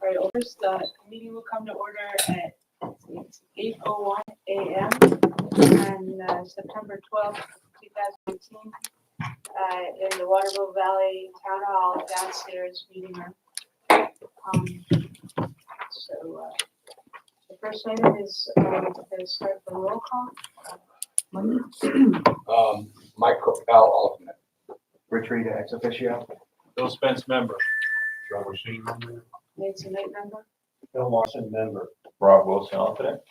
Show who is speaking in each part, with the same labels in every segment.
Speaker 1: right, first, the meeting will come to order at 8:01 a.m. on September 12th, 2018, in the Waterville Valley Town Hall downstairs meeting room. So the first item is to start the roll call.
Speaker 2: Mike Coppell, alternate.
Speaker 3: Rich Rita ex officio.
Speaker 4: Bill Spence, member.
Speaker 2: Joe Machine, member.
Speaker 1: Nancy Knight member.
Speaker 4: Bill Larson, member.
Speaker 2: Rob Wilson, alternate.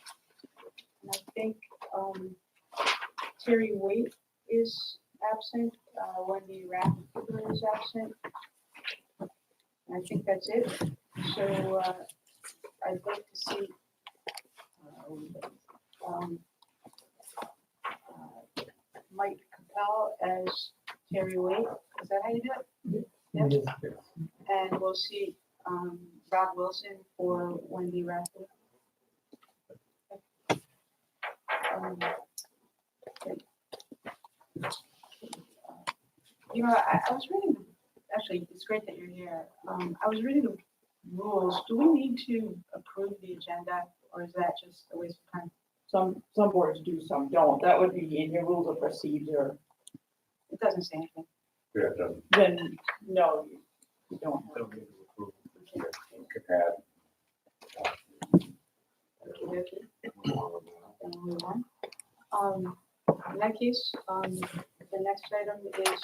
Speaker 1: And I think Terry Waite is absent, Wendy Rathburn is absent. And I think that's it. So I'd like to see Mike Capel as Terry Waite. Is that how you do it? Yep. And we'll see Rob Wilson for Wendy Rathburn. You know, I was reading, actually, it's great that you're here. I was reading the rules. Do we need to approve the agenda, or is that just a waste of time?
Speaker 5: Some boards do, some don't. That would be in your rules of procedure.
Speaker 1: It doesn't say anything.
Speaker 2: Yeah, it doesn't.
Speaker 5: Then, no, you don't.
Speaker 2: Could add.
Speaker 1: Okay. And we move on. In that case, the next item is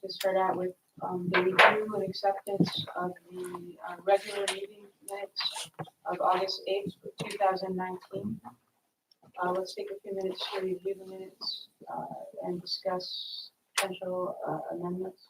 Speaker 1: to start out with the review and acceptance of the regular meeting minutes of August 8th, 2019. Let's take a few minutes to review the minutes and discuss potential amendments.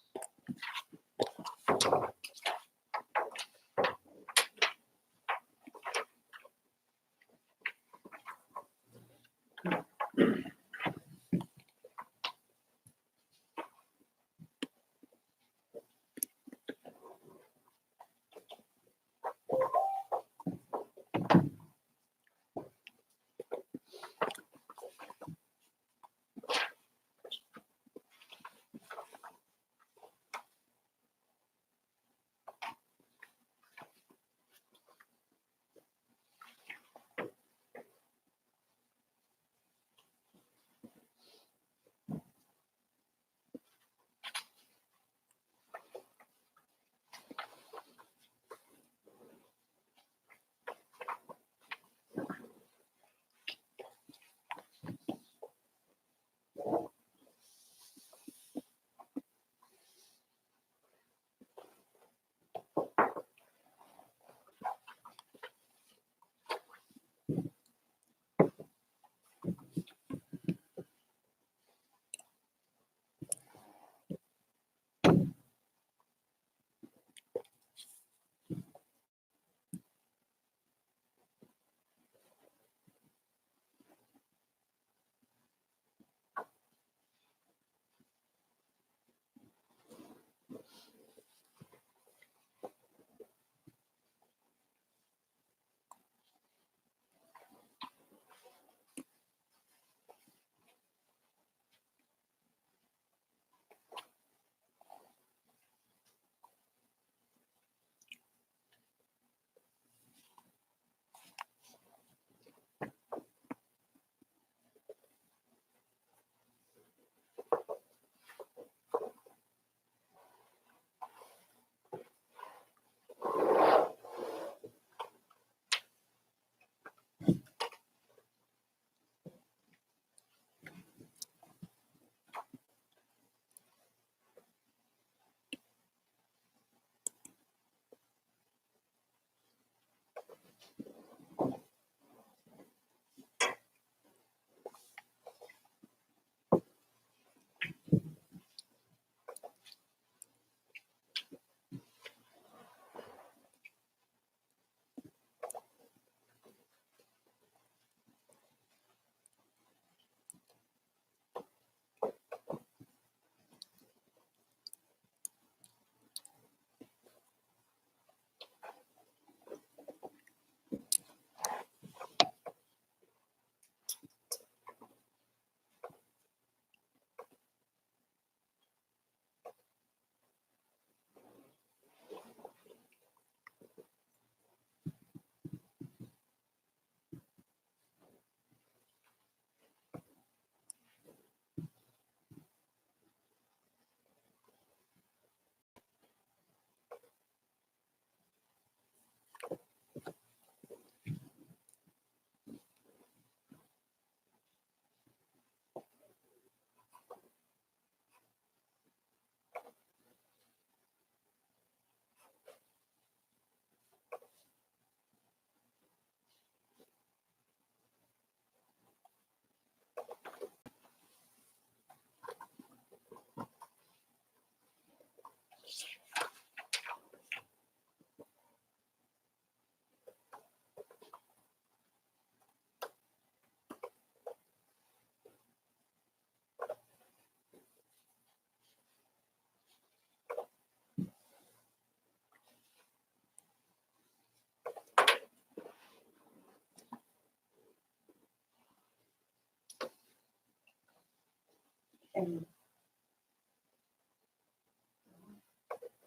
Speaker 1: And.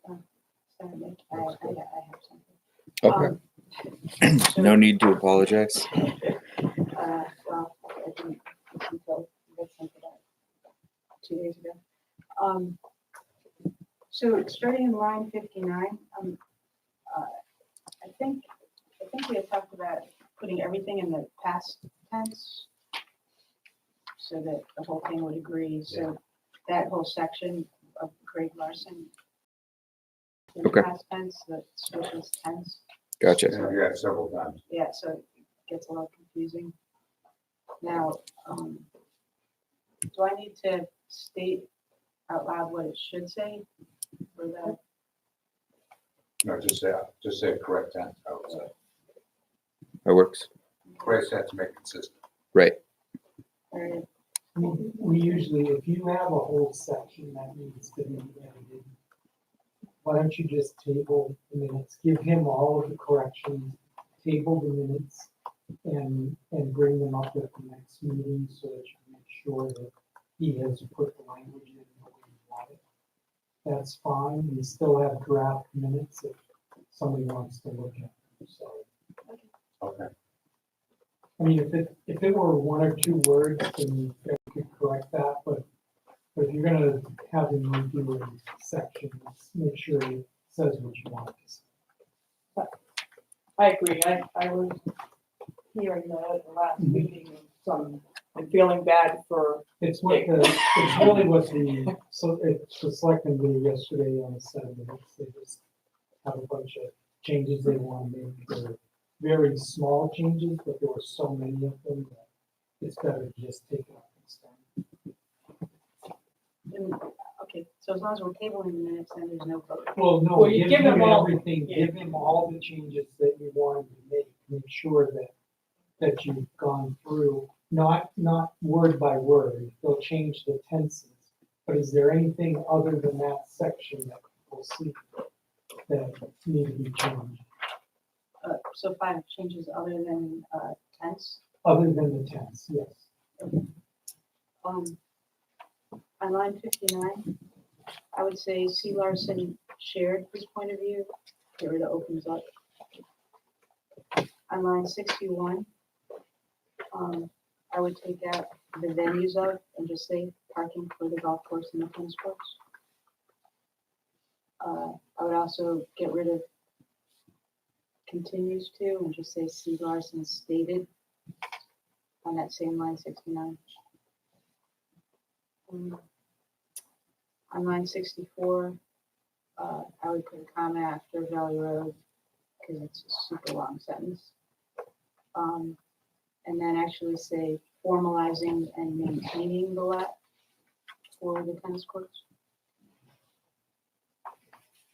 Speaker 1: Sorry, I have something.
Speaker 6: Okay.
Speaker 1: So,
Speaker 6: No need to apologize.
Speaker 1: well, I didn't until I sent it out 2 days ago. So starting in line 59, I think we had talked about putting everything in the past tense so that the whole thing would agree. So that whole section of Craig Larson. In
Speaker 6: Okay.
Speaker 1: past tense, that switches tense.
Speaker 6: Gotcha.
Speaker 2: And we had several times.
Speaker 1: Yeah, so it gets a little confusing. Now, do I need to state out loud what it should say for the,
Speaker 2: No, just say correct tense, I would say.
Speaker 6: That works.
Speaker 2: Correct tense, make it consistent.
Speaker 6: Right.
Speaker 1: or,
Speaker 7: We usually, if you have a whole section that needs to be edited, why don't you just table the minutes, give him all of the corrections, table the minutes, and bring them up at the next meeting so that you can make sure that he has put the language in the way you want it. That's fine. We still have draft minutes if somebody wants to look at them, so.
Speaker 2: Okay.
Speaker 7: I mean, if it were one or two words, then you could correct that, but if you're gonna have him redo a section, make sure it says what you want it to say.
Speaker 5: I agree, I was hearing that at the last meeting, I'm feeling bad for,
Speaker 7: It's it's really what the selectmen did yesterday on the 7 minutes. They just have a bunch of changes they want to make. They're very small changes, but there were so many of them that it's better to just take it up and
Speaker 1: okay, so as long as we're tabling the minutes, then there's no vote.
Speaker 7: Well, no,
Speaker 5: Well, you
Speaker 7: give him
Speaker 5: all-
Speaker 7: everything,
Speaker 5: yeah.
Speaker 7: give him all the changes that you wanted to make sure that you've gone through, not word by word, they'll change the tenses. But is there anything other than that section that people see that need to be changed,
Speaker 1: So 5 changes other than tense.
Speaker 7: other than the tense, yes?
Speaker 1: On line 59, I would say C. Larson shared his point of view, get rid of opens up. On line 61, I would take out the venues of and just say parking for the golf course and the tennis courts. I would also get rid of continues to and just say C. Larson stated on that same line 69. On line 64, I would put a comma after Valley Road because it's a super long sentence. And then actually say formalizing and maintaining the lot for the tennis courts.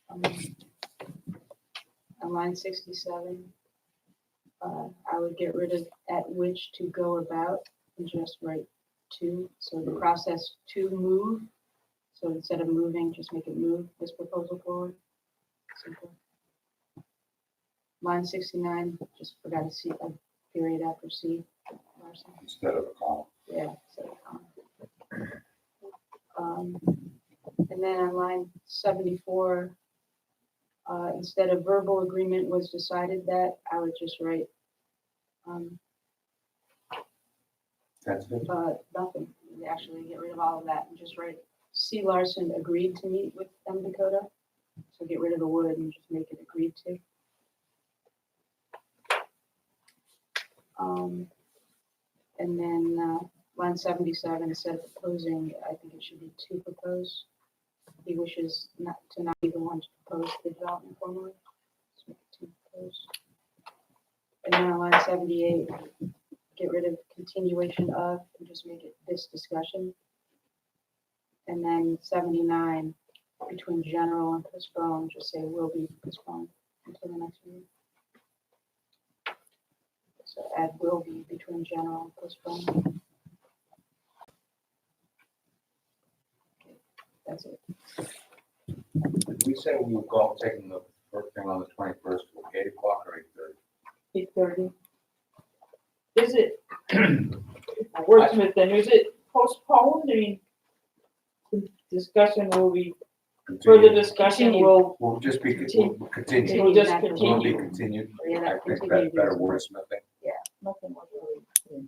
Speaker 1: On line 67, I would get rid of at which to go about and just write to. So the process to move. So instead of moving, just make it move this proposal forward. Simple. Line 69, just forgot to see a period after C. Larson.
Speaker 2: Instead of a column.
Speaker 1: Yeah, so, and then on line 74, instead of verbal agreement was decided that, I would just write,
Speaker 2: That's good.
Speaker 1: nothing, actually get rid of all of that and just write, C. Larson agreed to meet with M. Dakota. So get rid of the would and just make it agreed to. And then line 77, instead of proposing, I think it should be to propose. He wishes not be the one to propose the development formally. Let's make it to propose. And then on line 78, get rid of continuation of and just make it this discussion. And then 79, between general and postpone, just say will be postponed until the next meeting. So add will be between general and postpone. Okay, that's it.
Speaker 2: Did we say we were going, taking the first thing on the 21st to 8 o'clock or 8:30?
Speaker 5: 8:30. Is it, wordsmith then, is it postponed? I mean, discussion will be, further
Speaker 2: Continue.
Speaker 5: discussion
Speaker 1: Continue.
Speaker 5: will,
Speaker 2: We'll just be,
Speaker 5: Continue.
Speaker 2: we'll continue.
Speaker 5: will just
Speaker 1: Back to-
Speaker 2: Will
Speaker 5: continue.
Speaker 2: be continued.
Speaker 1: Yeah,
Speaker 2: I think
Speaker 1: continue.
Speaker 2: that's better wordsmithing.
Speaker 5: Nothing was really.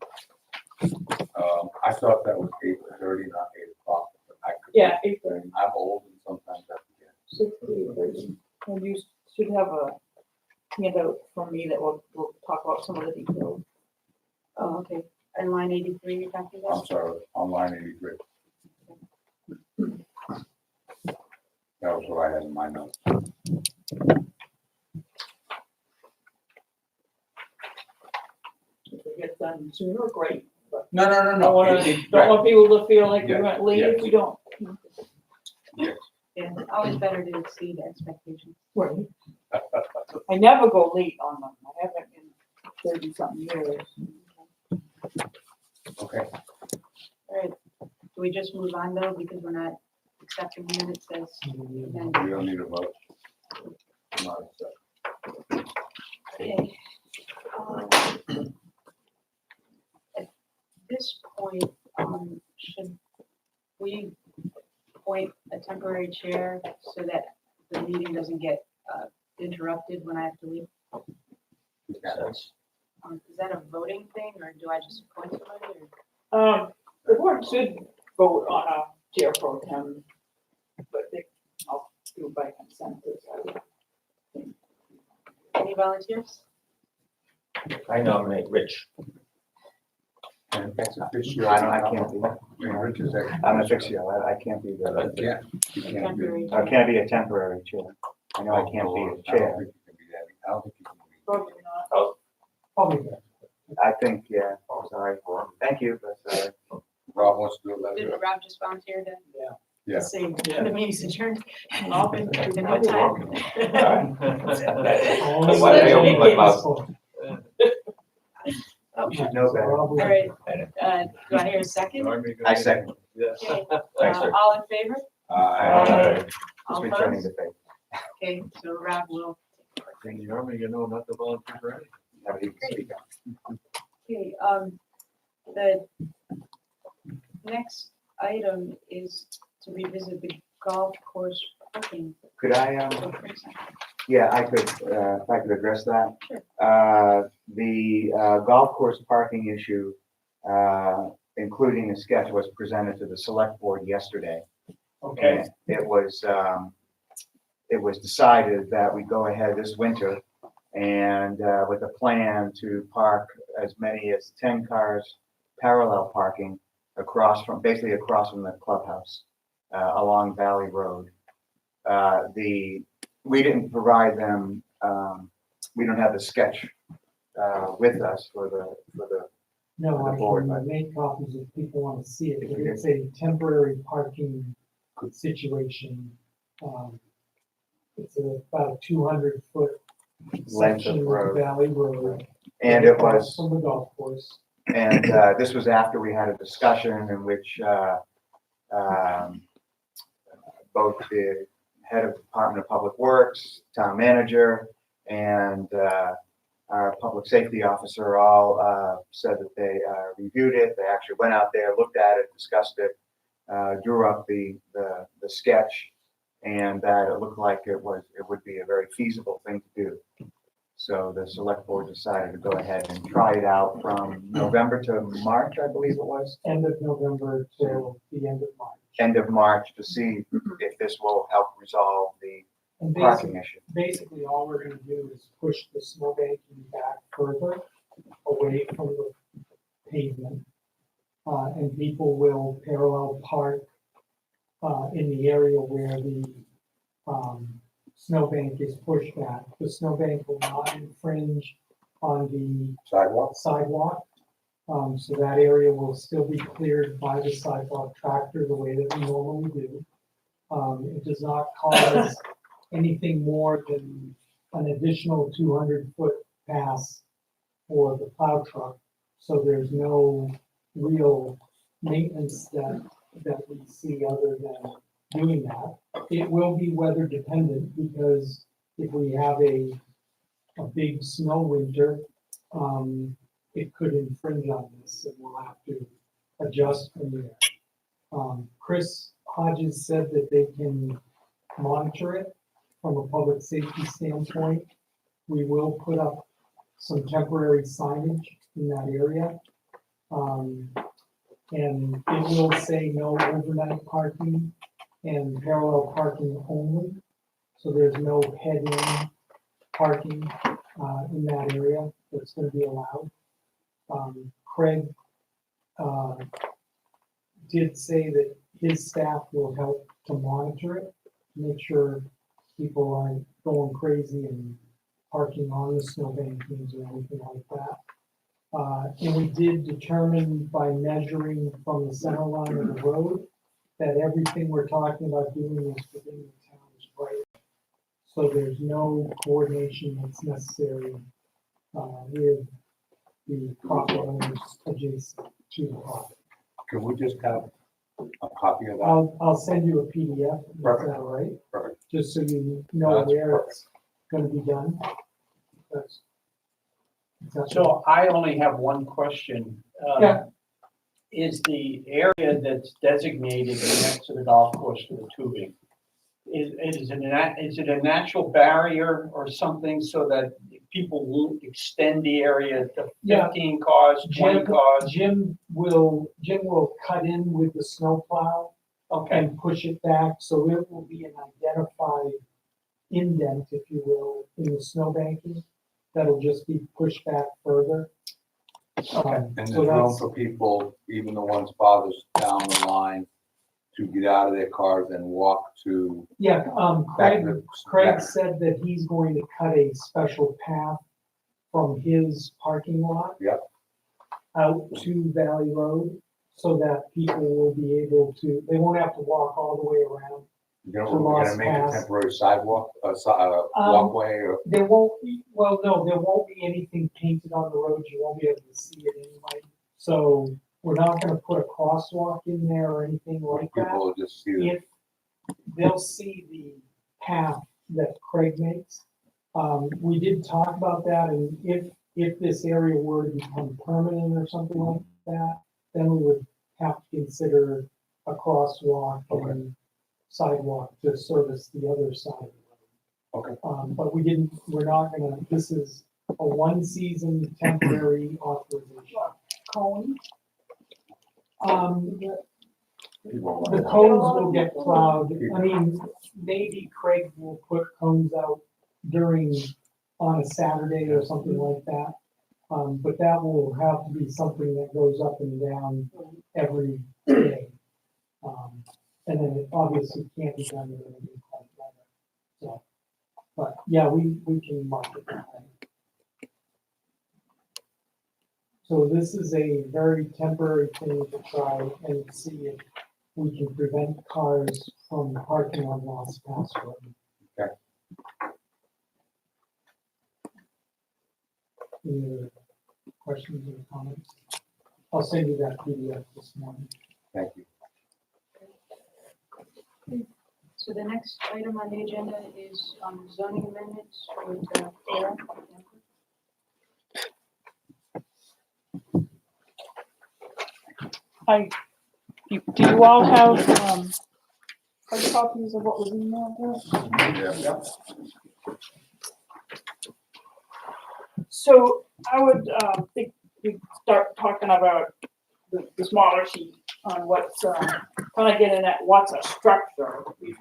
Speaker 2: I thought that was 8:30, not 8 o'clock. but I could-
Speaker 5: Yeah, 8:30,
Speaker 2: I'm old and sometimes I forget.
Speaker 5: 6:30. And you should have a handout from me that will talk about some of the details.
Speaker 1: Oh, okay. And line 83, you're talking
Speaker 2: I'm
Speaker 1: about?
Speaker 2: sorry, on line 83. That was what I had in my notes.
Speaker 5: If it gets done sooner, great, but
Speaker 2: No, no, no,
Speaker 5: don't
Speaker 2: no.
Speaker 5: wanna, don't want people to feel like we're
Speaker 2: Yeah,
Speaker 5: gonna leave if we don't.
Speaker 1: Yeah, it's always better to exceed expectations.
Speaker 5: Right. I never go late on them, I haven't in 30-something years.
Speaker 2: Okay,
Speaker 1: All right, do we just move on though, because we're not accepting the minutes as amended?
Speaker 2: we don't need a vote. Not accept.
Speaker 1: Okay. At this point, should we appoint a temporary chair so that the meeting doesn't get interrupted when I have to leave?
Speaker 2: Yes.
Speaker 1: Is that a voting thing, or do I just appoint somebody, or?
Speaker 5: The board should vote on a chair pro tem, but I'll do by consensus. I would think.
Speaker 1: Any volunteers?
Speaker 4: I nominate Rich.
Speaker 2: And ex officio.
Speaker 3: I can't be.
Speaker 2: Rich is ex-
Speaker 3: I'm an officio, I can't be
Speaker 2: You
Speaker 3: the,
Speaker 2: can't, you can't be.
Speaker 1: Temporary
Speaker 3: I can't be a temporary chair. I know I can't be a
Speaker 2: I don't
Speaker 3: chair.
Speaker 2: think you can be that. I don't think you can be.
Speaker 5: Probably not.
Speaker 7: Probably better.
Speaker 3: I think, yeah, sorry, thank you, but,
Speaker 2: Rob wants to do it, let
Speaker 1: Did
Speaker 2: him
Speaker 1: Rob just volunteer to?
Speaker 2: Yeah.
Speaker 1: To say,
Speaker 4: Yeah.
Speaker 1: the meeting's adjourned?
Speaker 5: I'll be-
Speaker 1: In what time?
Speaker 7: Only
Speaker 4: Why do you open my
Speaker 7: way
Speaker 4: mouth?
Speaker 7: possible.
Speaker 3: you should know better.
Speaker 1: All right, do I hear a second?
Speaker 3: I second.
Speaker 4: Yeah.
Speaker 1: Okay,
Speaker 4: Thanks, Rick.
Speaker 1: all in favor?
Speaker 5: Aye.
Speaker 1: All
Speaker 3: Just returning
Speaker 1: opposed?
Speaker 3: the favor.
Speaker 1: Okay, so Rob will.
Speaker 4: In the army, you know not to volunteer for anything.
Speaker 3: Have you speak up.
Speaker 1: Okay, the next item is to revisit the golf course parking.
Speaker 3: Could I, yeah, I could, if I could address that.
Speaker 1: Sure.
Speaker 3: The golf course parking issue, including a sketch, was presented to the select board yesterday.
Speaker 7: Okay.
Speaker 3: And it was decided that we go ahead this winter and with a plan to park as many as 10 cars, parallel parking basically across from the clubhouse, along Valley Road. We didn't provide them, we don't have the sketch with us for the
Speaker 7: No,
Speaker 3: the
Speaker 7: I
Speaker 3: board,
Speaker 7: can make copies if people want to see it, but it's a temporary parking situation. It's about a 200-foot
Speaker 3: Length of
Speaker 7: section of
Speaker 3: road.
Speaker 7: Valley Road.
Speaker 3: And it
Speaker 7: across
Speaker 3: was,
Speaker 7: From the golf course.
Speaker 3: and this was after we had a discussion in which both the head of Department of Public Works, town manager, and our public safety officer all said that they reviewed it. They actually went out there, looked at it, discussed it, drew up the sketch, and that it looked like it would be a very feasible thing to do. So the select board decided to go ahead and try it out from November to March, I believe it was,
Speaker 7: End of November till the end of March.
Speaker 3: end of March, to see if this will help resolve the
Speaker 7: And
Speaker 3: parking issue.
Speaker 7: basically, all we're gonna do is push the snowbanking back further away from the pavement. And people will parallel park, in the area where the, snowbank is pushed back. The snowbank will not infringe on the
Speaker 2: Sidewalk?
Speaker 7: sidewalk. So that area will still be cleared by the sidewalk tractor the way that we normally do. It does not cause anything more than an additional 200-foot pass for the plow truck. So there's no real maintenance that we see other than doing that. It will be weather dependent because if we have a big snow winter, it could infringe on this and we'll have to adjust from there. Chris Hodges said that they can monitor it from a public safety standpoint. We will put up some temporary signage in that area. And it will say no overnight parking and parallel parking only. So there's no head-in parking in that area that's gonna be allowed. Craig did say that his staff will help to monitor it, make sure people aren't going crazy and parking on the snowbankings or anything like that. And we did determine by measuring from the center line of the road that everything we're talking about doing is within the town's right. So there's no coordination that's necessary with the property owners adjacent to the property.
Speaker 2: Can we just have a copy of that?
Speaker 7: I'll send you a PDF, is
Speaker 2: Perfect.
Speaker 7: that all right?
Speaker 2: Perfect.
Speaker 7: Just so you know
Speaker 2: That's
Speaker 7: where
Speaker 2: perfect.
Speaker 7: it's gonna be done. That's- that's-
Speaker 8: So I only have one question.
Speaker 7: Yeah.
Speaker 8: Is the area that's designated next to the golf course for the tubing, is it a natural barrier or something so that people won't extend the area to
Speaker 7: Yeah.
Speaker 8: 15 cars, 20 cars?
Speaker 7: Jim will cut in with the snowplow
Speaker 8: Okay,
Speaker 7: and push it back, so it will be an identified indent, if you will, in the snowbanking. That'll just be pushed back further.
Speaker 2: And there's
Speaker 7: So
Speaker 2: room
Speaker 7: that's,
Speaker 2: for people, even the ones farthest down the line, to get out of their cars and walk to.
Speaker 7: yeah,
Speaker 2: back
Speaker 7: Craig
Speaker 2: to-
Speaker 7: Craig said that he's going to cut a special path from his parking lot.
Speaker 2: Yep.
Speaker 7: Out to Valley Road, so that people will be able to, they won't have to walk all the way around.
Speaker 2: We're
Speaker 7: to
Speaker 2: gonna
Speaker 7: Lost
Speaker 2: make a
Speaker 7: Pass.
Speaker 2: temporary sidewalk,
Speaker 7: Um,
Speaker 2: walkway, or,
Speaker 7: There won't be, well, no, there won't be anything painted on the road, you won't be able to see it anyway. So we're not gonna put a crosswalk in there or anything like that.
Speaker 2: people will just see the
Speaker 7: If, they'll see the path that Craig makes. We did talk about that, and if this area were to become permanent or something like that, then we would have to consider a crosswalk and sidewalk to service the other side of the road.
Speaker 2: Okay.
Speaker 7: But we're not gonna, this is a one-season temporary authorization.
Speaker 5: Cone.
Speaker 2: people.
Speaker 7: The cones will get plowed, I mean, maybe Craig will put cones out on a Saturday or something like that. But that will have to be something that goes up and down every day. And then it obviously can't be done in any cold weather, so. But, yeah, we can mark it that way. So this is a very temporary thing to try and see if we can prevent cars from parking on Lost Pass Road.
Speaker 2: Okay.
Speaker 7: Any other questions or comments? I'll send you that PDF this morning.
Speaker 2: Thank you.
Speaker 1: So the next item on the agenda is zoning amendments with Sarah.
Speaker 5: Do you all have, hard copies of what was in there?
Speaker 2: Yeah.
Speaker 5: So I would, think we start talking about the smaller sheet on what's, kind of getting at what's a structure. We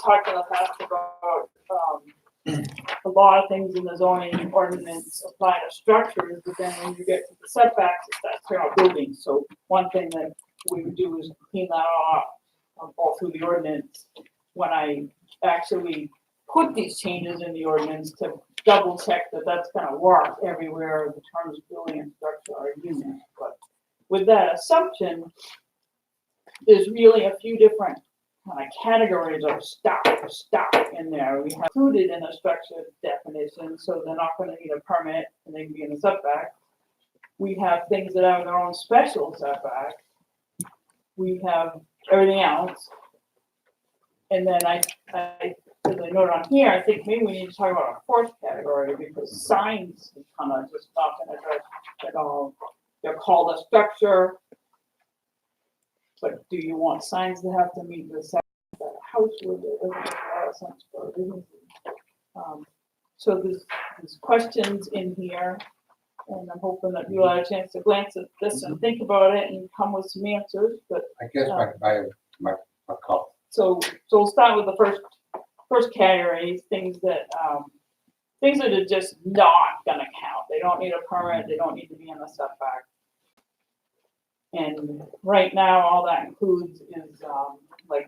Speaker 5: talked in the past about, a lot of things in the zoning ordinance apply to structures, but then when you get to the setbacks, it starts talking about buildings. So one thing that we would do is clean that off, all through the ordinance. When I actually put these changes in the ordinance to double check that that's gonna work everywhere the terms building and structure are used. But with that assumption, there's really a few different kind of categories of stuff in there. We have included in the structure definition, so they're not gonna need a permit and they can be in the setback. We have things that have their own special setback. We have everything else. And then as I note on here, I think maybe we need to talk about a fourth category because signs kind of just not gonna address at all. They're called a structure. But do you want signs that have to meet the setback of the house with it? Doesn't make a lot of sense for businesses. So there's questions in here, and I'm hoping that you'll have a chance to glance at this and think about it and come with some answers, but
Speaker 2: I guess my call,
Speaker 5: so we'll start with the first category, things that are just not gonna count. They don't need a permit, they don't need to be in the setback. And right now, all that includes is, like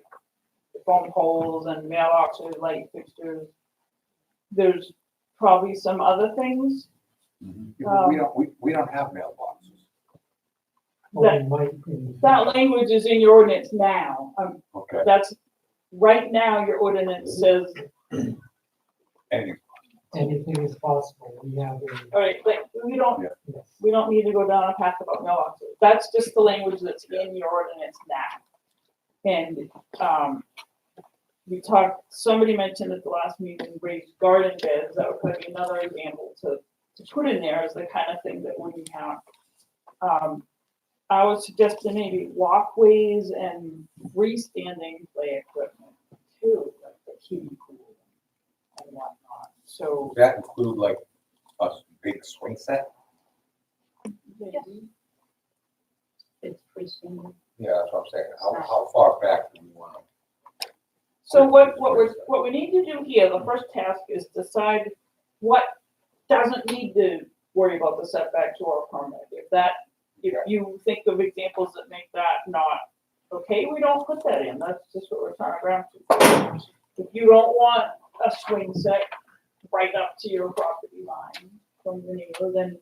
Speaker 5: phone poles and mailboxes, light fixtures. There's probably some other things.
Speaker 2: we don't have mailboxes.
Speaker 7: Or we might be-
Speaker 5: That language is in your ordinance now.
Speaker 2: Okay.
Speaker 5: That's, right now, your ordinance says,
Speaker 2: Anyway,
Speaker 7: Anything is possible, we have a,
Speaker 5: all right, like,
Speaker 7: yes.
Speaker 5: we don't need to go down a path about mailboxes. That's just the language that's in your ordinance now. And, we talked, somebody mentioned at the last meeting, raised garden beds. That would probably be another example to put in there as the kind of thing that wouldn't count. I was suggesting maybe walkways and freestanding play equipment too, like the kiddie pool and whatnot. So
Speaker 2: does that include like a big swing set?
Speaker 5: maybe,
Speaker 1: It's freestanding.
Speaker 2: Yeah, that's what I'm saying. How far back do we want to?
Speaker 5: so what we need to do here, the first task is decide what doesn't need to worry about the setbacks or a permit. If you think of examples that make that not okay, we don't put that in. That's just what we're trying to grab to. If you don't want a swing set right up to your property line from the neighbor, then,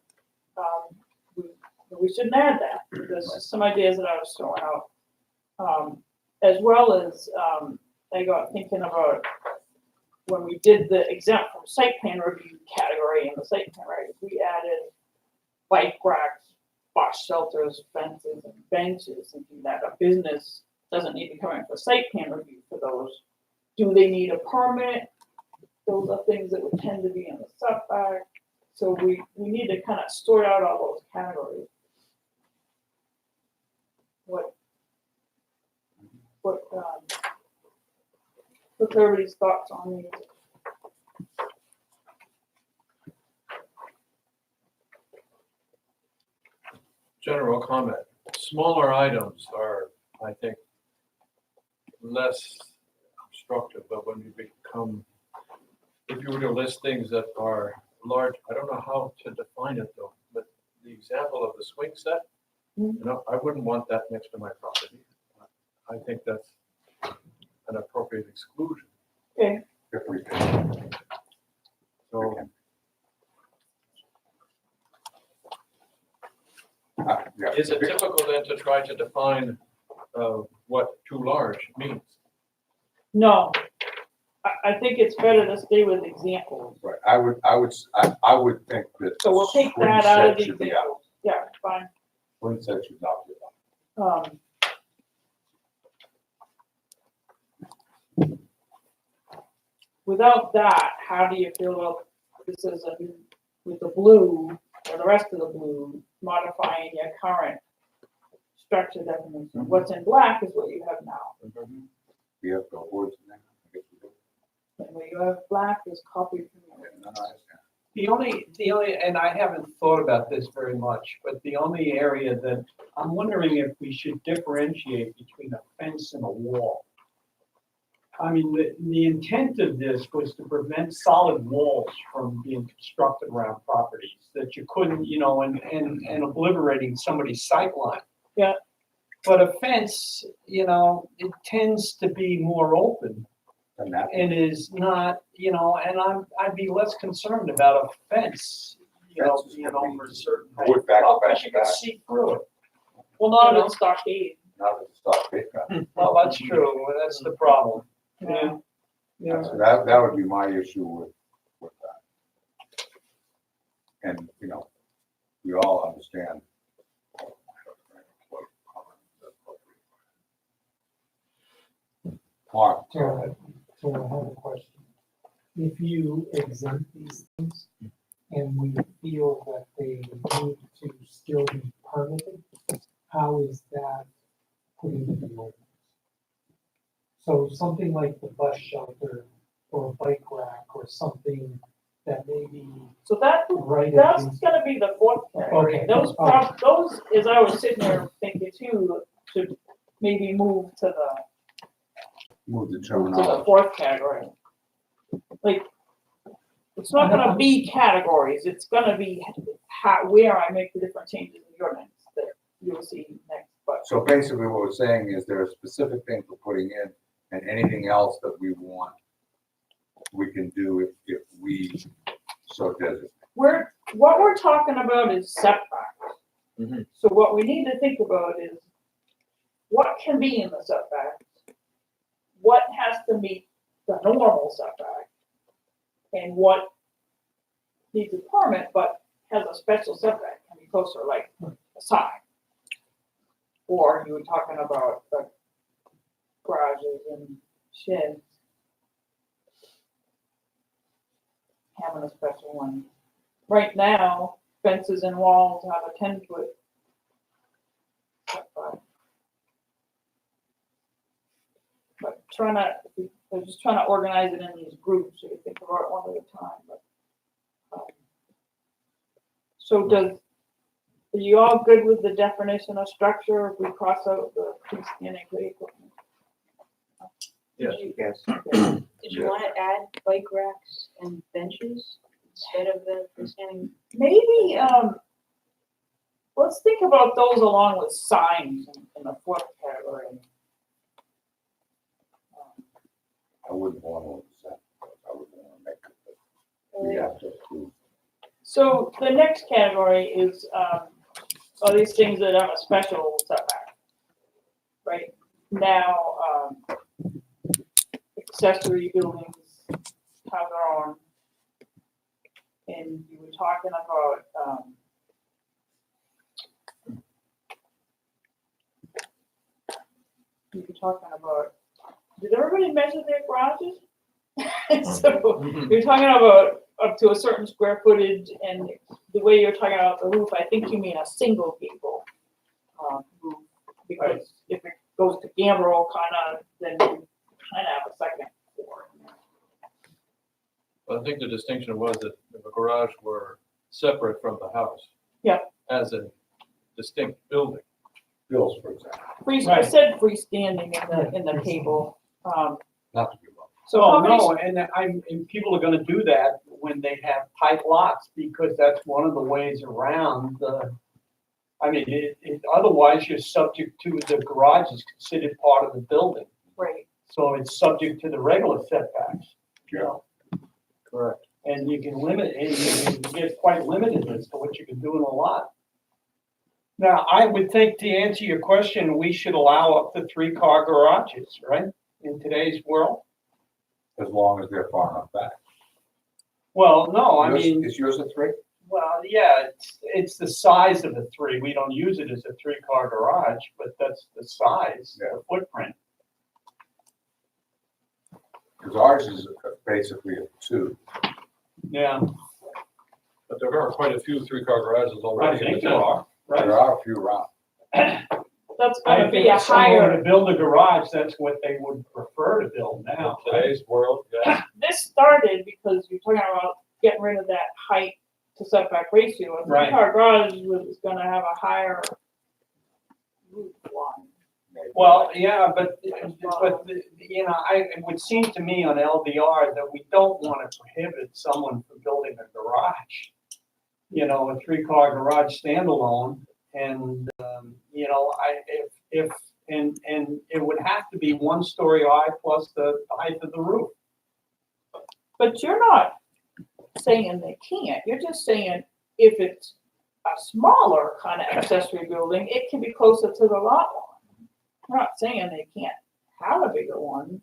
Speaker 5: we shouldn't add that. There's just some ideas that I was throwing out. As well as, I got thinking about when we did the exempt from site plan review category in the site plan, right? We added bike racks, bus shelters, fences, and benches, thinking that a business doesn't need to come in for site plan review for those. Do they need a permit? Those are things that would tend to be in the setback. So we need to kind of sort out all those categories. What's everybody's thoughts on these?
Speaker 4: General comment. Smaller items are, I think, less obstructive, but when you become, if you were to list things that are large, I don't know how to define it though, but the example of the swing set, you know, I wouldn't want that next to my property. I think that's an appropriate exclusion.
Speaker 5: Okay,
Speaker 2: If we can.
Speaker 4: So
Speaker 2: Yeah.
Speaker 4: is it typical then to try to define what too large means?
Speaker 5: no. I think it's better to stay with examples.
Speaker 2: Right, I would think that.
Speaker 5: So we'll take
Speaker 2: swing
Speaker 5: that out of
Speaker 2: set
Speaker 5: the
Speaker 2: should be out.
Speaker 5: examples. Yeah, fine.
Speaker 2: Swing set should not be out.
Speaker 5: Without that, how do you feel about, this is with the blue, or the rest of the blue, modifying your current structure definition? What's in black is what you have now.
Speaker 2: We have billboards in there. I guess we do.
Speaker 5: And what you have black is copied from
Speaker 2: Yeah,
Speaker 5: your.
Speaker 2: no, I understand.
Speaker 8: The only, and I haven't thought about this very much, but the only area that I'm wondering if we should differentiate between a fence and a wall. I mean, the intent of this was to prevent solid walls from being constructed around properties that you couldn't, you know, and obliterating somebody's sight line.
Speaker 5: Yeah.
Speaker 8: But a fence, you know, it tends to be more open.
Speaker 2: And that,
Speaker 8: And is not, you know, and I'd be less concerned about a fence, you know,
Speaker 2: Fences
Speaker 8: being
Speaker 2: would be
Speaker 8: over a certain height.
Speaker 2: wood back,
Speaker 8: Well,
Speaker 2: back,
Speaker 8: because you can
Speaker 2: back.
Speaker 8: see through it.
Speaker 5: Well, not
Speaker 8: You know?
Speaker 5: in stockade.
Speaker 2: now that the stock pick up.
Speaker 8: Well, that's true, that's the problem.
Speaker 5: Yeah. Yeah.
Speaker 2: So that would be my issue with that. And, you know, we all understand. Mark,
Speaker 7: Tara, I have a question. If you exempt these things and we feel that they need to still be permitted, how is that put into the something like the bus shelter or a bike rack or something that may be
Speaker 5: So that,
Speaker 7: right
Speaker 5: that's
Speaker 7: against.
Speaker 5: gonna be the fourth category.
Speaker 7: Okay.
Speaker 5: Those, as I was sitting there thinking too, should maybe move to
Speaker 2: Move the
Speaker 5: the
Speaker 2: terminology.
Speaker 5: fourth category. Like, it's not gonna be categories, it's gonna be how, where I make the different changes in the ordinance that you'll see next, but.
Speaker 2: So basically what we're saying is there are specific things we're putting in and anything else that we want, we can do if we so designate.
Speaker 5: What we're talking about is setbacks.
Speaker 6: Mhm.
Speaker 5: So what we need to think about is what can be in the setbacks? What has to meet the normal setback? And what needs a permit but has a special setback, can be closer, like a side. Or you were talking about the garages and sheds. Having a special one. Right now, fences and walls have a 10-foot setback. But we're just trying to organize it in these groups, so you think about it one at a time, but. So are you all good with the definition of structure if we cross out the freestanding play equipment?
Speaker 4: Yes.
Speaker 3: Yes.
Speaker 1: Did you want to add bike racks and benches instead of the freestanding?
Speaker 5: Maybe, let's think about those along with signs in the fourth category.
Speaker 2: I wouldn't want to accept, I wouldn't want to make it, but we have to approve.
Speaker 5: So the next category is, all these things that have a special setback. Right now, accessory buildings have their own. And you were talking about, did everybody measure their garages? So you're talking about up to a certain square footage, and the way you're talking about the roof, I think you mean a single gable roof. Because if it goes to gambrel kind of, then you kind of have a second floor.
Speaker 4: I think the distinction was that if a garage were separate from the house.
Speaker 5: Yeah.
Speaker 4: As a distinct building.
Speaker 2: Bills, for example,
Speaker 5: I said freestanding in the table.
Speaker 2: not to be wrong.
Speaker 5: So how
Speaker 8: Oh,
Speaker 5: many,
Speaker 8: no, and people are gonna do that when they have tight lots, because that's one of the ways around otherwise you're subject to, the garage is considered part of the building.
Speaker 5: right,
Speaker 8: So it's subject to the regular setbacks, you
Speaker 2: Yeah.
Speaker 8: know,
Speaker 4: Correct.
Speaker 8: and you can limit, and you can get quite limited as to what you can do in a lot. Now, I would think, to answer your question, we should allow up to 3-car garages, right, in today's world?
Speaker 2: As long as they're far enough back.
Speaker 8: Well, no, I
Speaker 2: Yours-
Speaker 8: mean,
Speaker 2: Is yours a 3?
Speaker 8: well, yeah, it's the size of a 3. We don't use it as a 3-car garage, but that's the size,
Speaker 2: Yeah.
Speaker 8: the footprint.
Speaker 2: Because ours is basically a 2.
Speaker 8: Yeah,
Speaker 4: But there are quite a few 3-car garages
Speaker 8: I
Speaker 4: already. in
Speaker 8: think
Speaker 4: the
Speaker 8: there
Speaker 4: town.
Speaker 8: are, right?
Speaker 2: There are a few around.
Speaker 5: that's
Speaker 8: I
Speaker 5: gonna
Speaker 8: think
Speaker 5: be a
Speaker 8: if someone were
Speaker 5: higher,
Speaker 8: to build a garage, that's what they would prefer to build now.
Speaker 4: In today's world, yeah.
Speaker 5: this started because you're talking about getting rid of that height to setback ratio. A
Speaker 8: Right.
Speaker 5: 3-car garage was gonna have a higher roof line.
Speaker 8: Well, yeah, but, you know, it would seem to me on LDR that we don't want to prohibit someone from building a garage. You know, a 3-car garage standalone, and, you know, and it would have to be 1-story high plus the height of the roof.
Speaker 5: But you're not saying they can't, you're just saying if it's a smaller kind of accessory building, it can be closer to the lot line. We're not saying they can't have a bigger one,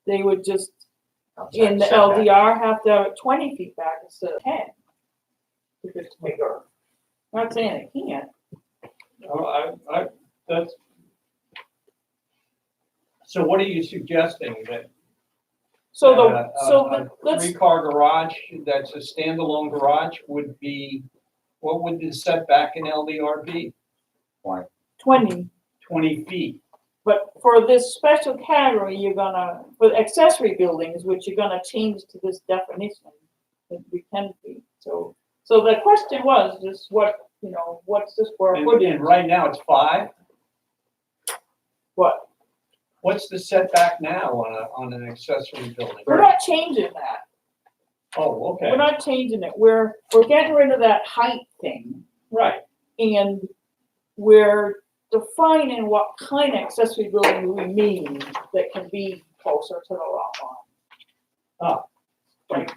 Speaker 5: they would just, in the LDR, have to have it 20 feet back instead of 10. If it's bigger. I'm not saying they can't.
Speaker 8: So what are you suggesting, that
Speaker 5: So
Speaker 8: a
Speaker 5: let's,
Speaker 8: 3-car garage that's a standalone garage would be, what would the setback in LDR be?
Speaker 2: 20.
Speaker 5: 20,
Speaker 8: 20 feet.
Speaker 5: But for this special category, you're gonna, for accessory buildings, which you're gonna change to this definition, it'd be 10 feet. So the question was just what, you know, what's the square
Speaker 8: And
Speaker 5: footage?
Speaker 8: right now it's 5.
Speaker 5: What?
Speaker 8: What's the setback now on an accessory building?
Speaker 5: We're not changing that.
Speaker 8: Oh, okay,
Speaker 5: We're not changing it. We're getting rid of that height thing.
Speaker 8: right.
Speaker 5: And we're defining what kind of accessory building we mean that can be closer to the lot line.
Speaker 8: Ah.
Speaker 5: Right,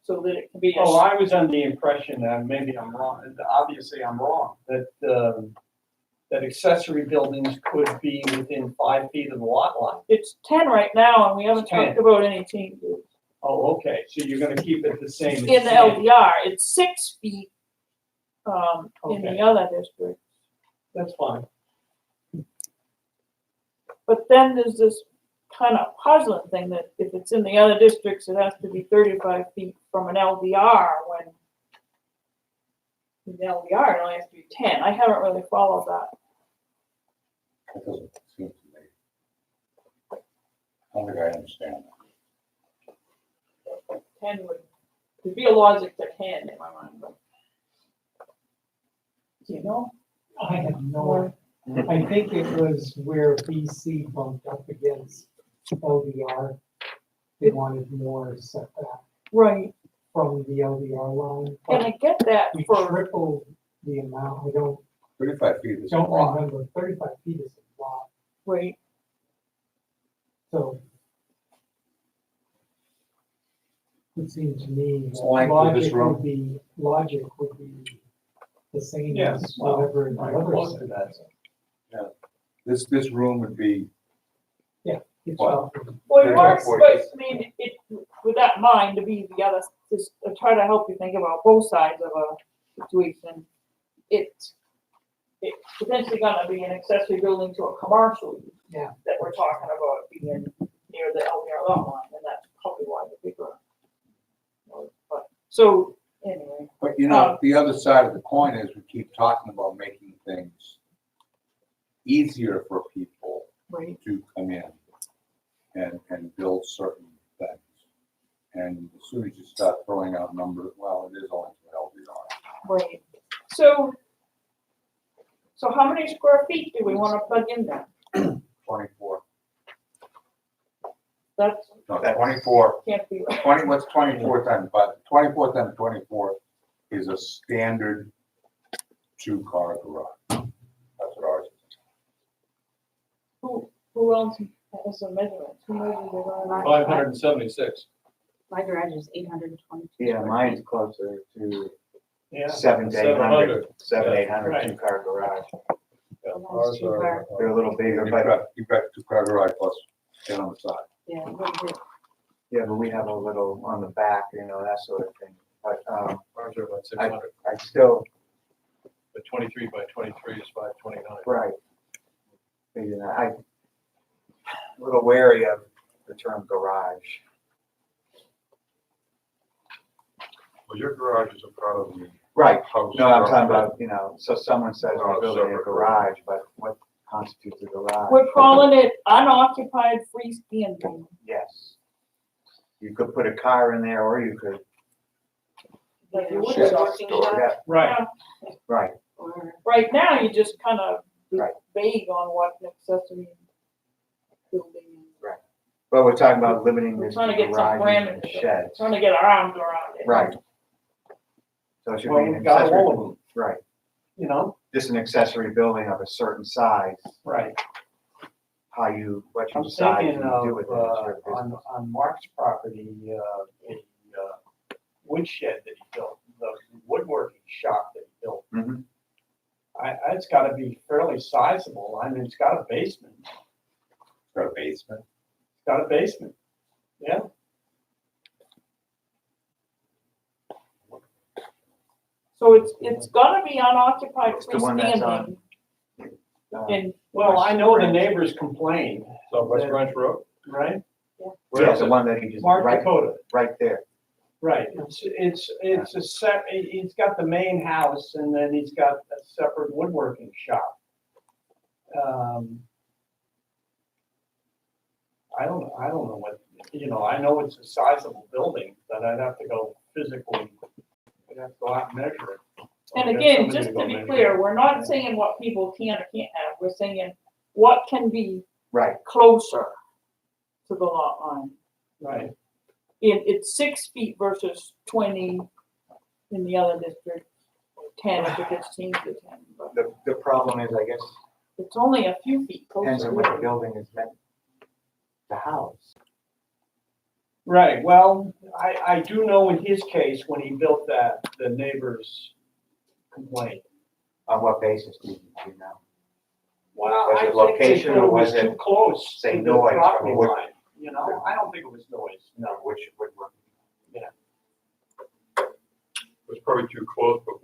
Speaker 5: so that it can be.
Speaker 8: Oh, I was under the impression that maybe I'm wrong, obviously I'm wrong, that accessory buildings could be within 5 feet of the lot line.
Speaker 5: It's 10 right now, and we haven't
Speaker 8: It's 10.
Speaker 5: talked about any changes.
Speaker 8: Oh, okay, so you're gonna keep it the same. as
Speaker 5: In the
Speaker 8: 10.
Speaker 5: LDR, it's 6 feet, in
Speaker 8: Okay.
Speaker 5: the other district.
Speaker 8: That's fine.
Speaker 5: But then there's this kind of puzzling thing that if it's in the other districts, it has to be 35 feet from an LDR when in the LDR, it only has to be 10. I haven't really followed that.
Speaker 2: That doesn't seem to me. I don't think I understand.
Speaker 5: 10 would, there'd be a logic to 10 in my mind, but. Do you know?
Speaker 7: I have no, I think it was where BC bumped up against LDR. They wanted more setback
Speaker 5: Right,
Speaker 7: from the LDR line.
Speaker 5: and
Speaker 7: But
Speaker 5: I get that
Speaker 7: we
Speaker 5: for,
Speaker 7: tripled the amount. I
Speaker 2: 35 feet is a
Speaker 7: don't
Speaker 2: lot.
Speaker 7: remember. 35 feet is a lot.
Speaker 5: right,
Speaker 7: So it seemed to me
Speaker 2: It's
Speaker 7: that
Speaker 2: the length of this
Speaker 7: logic would be the same
Speaker 8: Yeah,
Speaker 7: as
Speaker 8: well,
Speaker 7: whatever the
Speaker 8: right,
Speaker 7: other
Speaker 8: close to
Speaker 7: said.
Speaker 8: that.
Speaker 2: This room would be,
Speaker 7: It's
Speaker 2: Well,
Speaker 7: roughly-
Speaker 5: well, it
Speaker 2: 35,
Speaker 5: works,
Speaker 2: 40
Speaker 5: but
Speaker 2: feet.
Speaker 5: I mean, it, with that in mind, to be the other, just try to help you think about both sides of a situation. It's potentially gonna be an accessory building to a commercial use.
Speaker 7: Yeah.
Speaker 5: That we're talking about being near the LDR lot line, and that's probably why the bigger. But, so, anyway,
Speaker 2: but you know, the other side of the coin is we keep talking about making things easier for people
Speaker 5: right,
Speaker 2: to come in and build certain things. And as soon as you start throwing out numbers, well, it is only to LDR.
Speaker 5: right. So how many square feet do we wanna plug in there?
Speaker 2: 24,
Speaker 5: That's,
Speaker 2: no, 24,
Speaker 5: can't be right.
Speaker 2: 20, what's 24 times 5? 24 times 24 is a standard 2-car garage. That's what ours is.
Speaker 5: Who else has a measurement? Who measures the garage?
Speaker 4: 576.
Speaker 1: My garage is 822.
Speaker 3: Yeah, mine's closer to
Speaker 8: Yeah.
Speaker 3: 700 to 800, 800
Speaker 8: Right.
Speaker 3: 2-car garage.
Speaker 4: Yeah,
Speaker 1: Mine's
Speaker 4: ours
Speaker 1: two
Speaker 4: are,
Speaker 1: car.
Speaker 3: They're a little bigger,
Speaker 2: You've got 2-car garage plus 10 on the side.
Speaker 1: Yeah, a little bit.
Speaker 3: yeah, but we have a little on the back, you know, that sort of thing. But,
Speaker 4: ours are about 600,
Speaker 3: I still,
Speaker 4: but 23 by 23 is 529.
Speaker 3: right. You know, I'm a little wary of the term garage.
Speaker 9: Well, your garage is a part of the
Speaker 3: Right,
Speaker 9: house.
Speaker 3: no, I'm talking
Speaker 9: garage.
Speaker 3: about, you know, so someone says
Speaker 9: Oh,
Speaker 3: we're building a
Speaker 9: separate
Speaker 3: garage, but what constitutes a garage?
Speaker 5: We're calling it unoccupied freestanding.
Speaker 3: Yes. You could put a car in there, or you could,
Speaker 5: Like you would
Speaker 2: Shed.
Speaker 5: a
Speaker 1: Working
Speaker 5: store.
Speaker 1: shop
Speaker 3: yeah,
Speaker 8: Right,
Speaker 3: right,
Speaker 1: or
Speaker 5: Right now, you just kind of
Speaker 3: Right.
Speaker 5: vague on what an accessory building is.
Speaker 3: but we're talking about limiting
Speaker 5: We're
Speaker 3: this to
Speaker 5: trying to get some
Speaker 3: garages and
Speaker 5: parameters.
Speaker 3: sheds.
Speaker 5: Trying to get our arms around it.
Speaker 3: Right. So it should
Speaker 8: well,
Speaker 3: be an
Speaker 8: we've got all
Speaker 3: accessory,
Speaker 8: of them,
Speaker 3: right,
Speaker 8: you know,
Speaker 3: just an accessory building of a certain size,
Speaker 8: right.
Speaker 3: how you, what you
Speaker 8: I'm
Speaker 3: decide
Speaker 8: thinking
Speaker 3: to do with it is
Speaker 8: of,
Speaker 3: your business.
Speaker 8: on Mark's property, a woodshed that he built, the woodworking shop that he built.
Speaker 3: Mhm.
Speaker 8: It's gotta be fairly sizable. I mean, it's got a basement.
Speaker 2: Got a basement.
Speaker 8: It's got a basement. Yeah,
Speaker 5: So it's gonna be unoccupied
Speaker 3: It's the one that's on-
Speaker 5: freestanding.
Speaker 3: Uh,
Speaker 5: And
Speaker 8: well, I know the neighbors complained,
Speaker 4: So West Branch Road?
Speaker 8: right?
Speaker 3: Yeah, the one that he just,
Speaker 8: Mark
Speaker 3: right,
Speaker 8: Dakota,
Speaker 3: right there.
Speaker 8: right. It's a he's got the main house and then he's got a separate woodworking shop. I don't know what, I know it's a sizable building, but I'd have to go physically, I'd have to go out and measure it. Or
Speaker 5: And
Speaker 8: get
Speaker 5: again,
Speaker 8: somebody
Speaker 5: just
Speaker 8: go
Speaker 5: to be
Speaker 8: measure
Speaker 5: clear,
Speaker 8: it.
Speaker 5: we're not saying what people can or can't have, we're saying what can be
Speaker 3: Right,
Speaker 5: closer to the lot line.
Speaker 8: Right,
Speaker 5: It's 6 feet versus 20 in the other district, or 10 if it gets changed to 10, but
Speaker 3: the problem is, I guess,
Speaker 5: it's only a few feet
Speaker 3: depends
Speaker 5: closer.
Speaker 3: on what the building is meant to house.
Speaker 8: right, well, I do know in his case, when he built that, the neighbors complained.
Speaker 3: On what basis do you know?
Speaker 8: Well,
Speaker 3: Was
Speaker 8: I
Speaker 3: it
Speaker 8: think they
Speaker 3: location
Speaker 8: thought
Speaker 3: or
Speaker 8: it was
Speaker 3: was it,
Speaker 8: too close
Speaker 3: say,
Speaker 8: to the
Speaker 3: noise from
Speaker 8: property
Speaker 3: what-
Speaker 8: line, I don't think it was noise, no.
Speaker 3: which,
Speaker 9: It was probably too close, but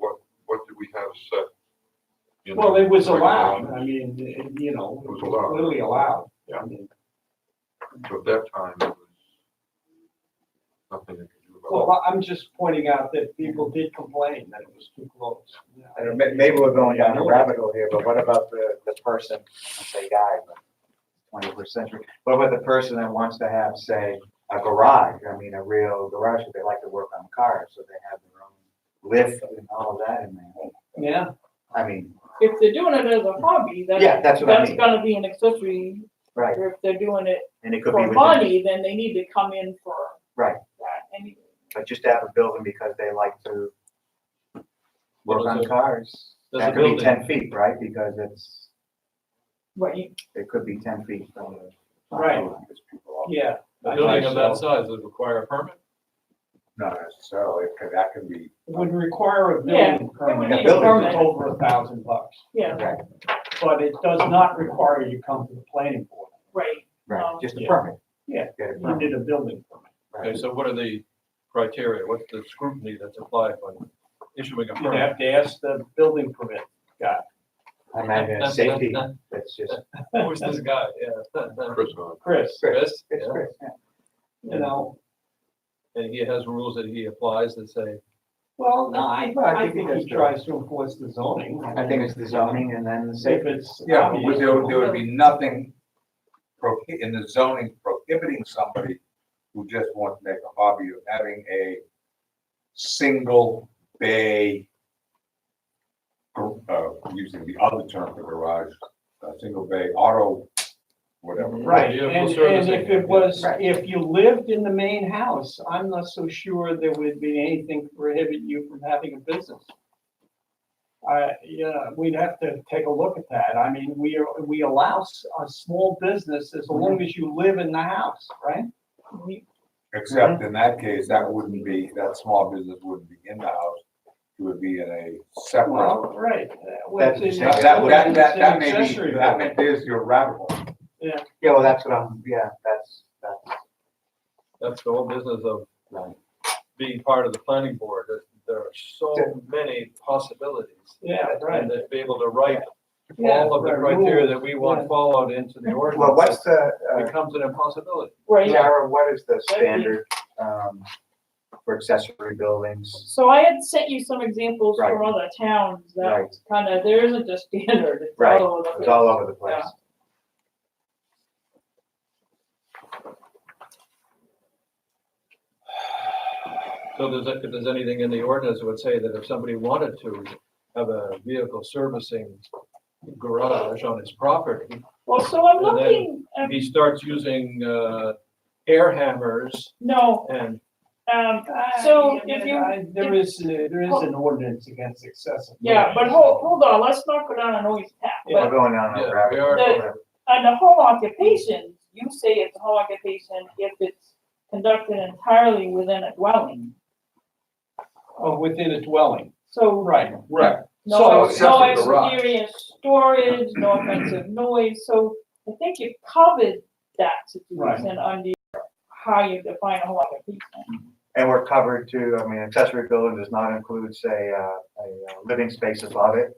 Speaker 9: what did we have set? in
Speaker 8: Well, it was
Speaker 9: the
Speaker 8: allowed,
Speaker 9: regulation?
Speaker 8: I mean,
Speaker 9: It was allowed.
Speaker 8: clearly allowed. I mean,
Speaker 9: So at that time, it was nothing they could do about
Speaker 8: well, I'm just pointing out that people did complain that it was too close.
Speaker 3: I don't know, maybe we're going down a rabbit hole here, but what about the person, I say guy, but 21st century, what about the person that wants to have, say, a garage, I mean, a real garage, because they like to work on cars, so they have their own lift and all of that in there.
Speaker 8: Yeah,
Speaker 3: I mean,
Speaker 5: If they're doing it as a hobby,
Speaker 3: yeah, that's what I
Speaker 5: that's
Speaker 3: mean,
Speaker 5: gonna be an accessory,
Speaker 3: right,
Speaker 5: or if they're doing it
Speaker 3: and it could be
Speaker 5: for
Speaker 3: within,
Speaker 5: money, then they need to come in for
Speaker 3: right,
Speaker 5: that anyway.
Speaker 3: but just to have a building because they like to work
Speaker 4: Well,
Speaker 3: on
Speaker 4: does a-
Speaker 3: cars,
Speaker 4: does
Speaker 3: that
Speaker 4: a
Speaker 3: could be
Speaker 4: building-
Speaker 3: 10 feet, right, because
Speaker 5: Right,
Speaker 3: it could be 10 feet from the.
Speaker 8: Right.
Speaker 3: because people all-
Speaker 8: yeah.
Speaker 4: A
Speaker 8: I
Speaker 4: building
Speaker 8: think
Speaker 4: of that
Speaker 8: so.
Speaker 4: size would require a permit?
Speaker 2: Not necessarily, because that can be,
Speaker 8: It would require a
Speaker 5: Yeah,
Speaker 8: building
Speaker 5: it would
Speaker 8: permit.
Speaker 5: need
Speaker 3: a building
Speaker 5: permit.
Speaker 8: Over $1,000,
Speaker 5: yeah,
Speaker 3: Right,
Speaker 8: but it does not require you come to the planning board.
Speaker 5: right.
Speaker 3: right, just a
Speaker 8: Yeah.
Speaker 3: permit.
Speaker 8: Yeah.
Speaker 3: Get a
Speaker 8: You
Speaker 3: permit,
Speaker 8: need a building permit.
Speaker 4: Okay,
Speaker 3: right.
Speaker 4: so what are the criteria? What's the scrutiny that's applied when issuing a
Speaker 8: You'd
Speaker 4: permit?
Speaker 8: have to ask the building permit guy.
Speaker 3: I imagine it's safety, that's just,
Speaker 4: Who's this guy? Yeah.
Speaker 9: Chris on.
Speaker 8: Chris,
Speaker 4: Chris?
Speaker 3: it's
Speaker 4: Yeah.
Speaker 3: Chris, yeah.
Speaker 4: And he has rules that he applies that say,
Speaker 8: Well, no, I
Speaker 3: I
Speaker 8: think
Speaker 3: that's
Speaker 8: he
Speaker 3: true.
Speaker 8: tries to enforce the zoning.
Speaker 3: I think it's the zoning and then the
Speaker 8: If
Speaker 3: safety.
Speaker 8: it's.
Speaker 2: yeah, but
Speaker 8: obvious,
Speaker 2: there would be nothing in the zoning prohibiting somebody who just wants to make a hobby of having a single bay, using the other term for garage, single bay auto, whatever.
Speaker 8: Right,
Speaker 4: Vehicle
Speaker 8: and
Speaker 4: servicing.
Speaker 8: if it was,
Speaker 3: Right.
Speaker 8: if you lived in the main house, I'm not so sure there would be anything to prohibit you from having a business. Yeah, we'd have to take a look at that. I mean, we allow a small business as long as you live in the house, right?
Speaker 2: Except in that case, that wouldn't be, that small business wouldn't be in the house, it would be in a separate.
Speaker 8: Well, right.
Speaker 3: That's the
Speaker 8: It's
Speaker 3: same.
Speaker 8: an-
Speaker 2: That
Speaker 8: it's
Speaker 2: may
Speaker 8: an
Speaker 2: be,
Speaker 8: accessory
Speaker 2: that
Speaker 8: building.
Speaker 2: may, there's your rabbit hole.
Speaker 3: Yeah, well, that's what that's,
Speaker 4: that's the whole business of
Speaker 3: right.
Speaker 4: being part of the planning board. That there are so many possibilities.
Speaker 8: Yeah, right.
Speaker 4: And to be able to write
Speaker 8: Yeah,
Speaker 4: all of the
Speaker 8: right,
Speaker 4: criteria
Speaker 8: rules,
Speaker 4: that we want
Speaker 8: yeah.
Speaker 4: followed into the
Speaker 3: Well,
Speaker 4: ordinance,
Speaker 3: what's the,
Speaker 4: becomes an impossibility.
Speaker 5: Right,
Speaker 3: Tara, what is the standard, for accessory buildings?
Speaker 5: so I had sent you some examples
Speaker 3: Right.
Speaker 5: from other towns that
Speaker 3: Right.
Speaker 5: kind of, there isn't a standard, it's
Speaker 3: Right.
Speaker 5: all over the
Speaker 3: It's
Speaker 5: place.
Speaker 3: all over the place.
Speaker 5: Yeah.
Speaker 4: So if there's anything in the ordinance that would say that if somebody wanted to have a vehicle servicing garage on his property,
Speaker 5: Well, so I'm
Speaker 4: And then-
Speaker 5: looking, at
Speaker 4: he starts using, air hammers
Speaker 5: no,
Speaker 4: and
Speaker 5: So if you-
Speaker 8: There is an ordinance against excessive.
Speaker 5: yeah,
Speaker 8: noise.
Speaker 5: but hold on, let's not go down a noise path.
Speaker 8: Yeah.
Speaker 3: We're going down
Speaker 4: Yeah,
Speaker 3: a rabbit
Speaker 4: we
Speaker 3: hole.
Speaker 4: are.
Speaker 5: On the home occupation, you say it's a home occupation if it's conducted entirely within a dwelling.
Speaker 8: Oh, within a dwelling,
Speaker 5: So
Speaker 8: right.
Speaker 4: Right.
Speaker 5: no,
Speaker 8: So-
Speaker 2: except
Speaker 5: no
Speaker 2: for the garage.
Speaker 5: exterior storage, no offensive noise, so I think you covered that situation under how you define a home occupation.
Speaker 3: And we're covered to, I mean, accessory building does not include, say, a living space above it.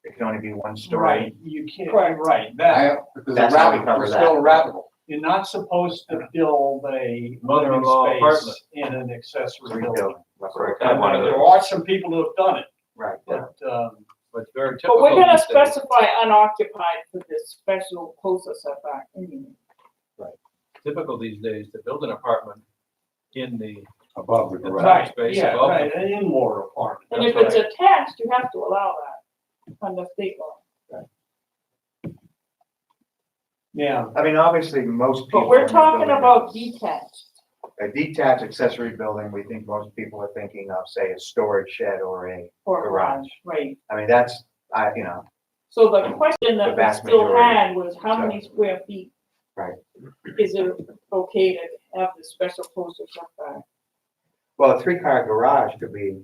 Speaker 3: It can only be one story.
Speaker 8: Right, you can't,
Speaker 5: Correct.
Speaker 8: right, that,
Speaker 2: Because
Speaker 3: That's
Speaker 2: a
Speaker 3: how we
Speaker 2: rabbit,
Speaker 3: cover
Speaker 2: it's
Speaker 3: that.
Speaker 2: still a rabbit hole.
Speaker 8: you're not supposed to build a living
Speaker 4: Mother-in-law apartment.
Speaker 8: space in an accessory
Speaker 3: Three
Speaker 8: building.
Speaker 3: building. That's right.
Speaker 4: And
Speaker 3: One of
Speaker 8: There
Speaker 3: those.
Speaker 8: are some people who have done it,
Speaker 3: Right.
Speaker 8: but,
Speaker 4: But it's very typical.
Speaker 5: But we're gonna
Speaker 4: these days.
Speaker 5: specify unoccupied for this special closer setback anyway.
Speaker 4: typical these days to build an apartment in the
Speaker 2: Above the garage.
Speaker 4: garage space
Speaker 8: Yeah,
Speaker 4: above.
Speaker 8: right, an in-law apartment.
Speaker 5: And if
Speaker 8: that's
Speaker 5: it's
Speaker 8: right.
Speaker 5: attached, you have to allow that under state law.
Speaker 8: Yeah,
Speaker 3: I mean, obviously, most people.
Speaker 5: But we're
Speaker 3: in the
Speaker 5: talking
Speaker 3: building
Speaker 5: about
Speaker 3: is-
Speaker 5: detached.
Speaker 3: A detached accessory building, we think most people are thinking of, say, a storage shed or a,
Speaker 5: Or
Speaker 3: Garage.
Speaker 5: right.
Speaker 3: I mean, that's, you know,
Speaker 5: So the question
Speaker 3: The
Speaker 5: that we
Speaker 3: vast
Speaker 5: still
Speaker 3: majority.
Speaker 5: had was how many square feet?
Speaker 3: Right.
Speaker 5: Is it okay to have the special coastal setback?
Speaker 3: well, a three-car garage could be,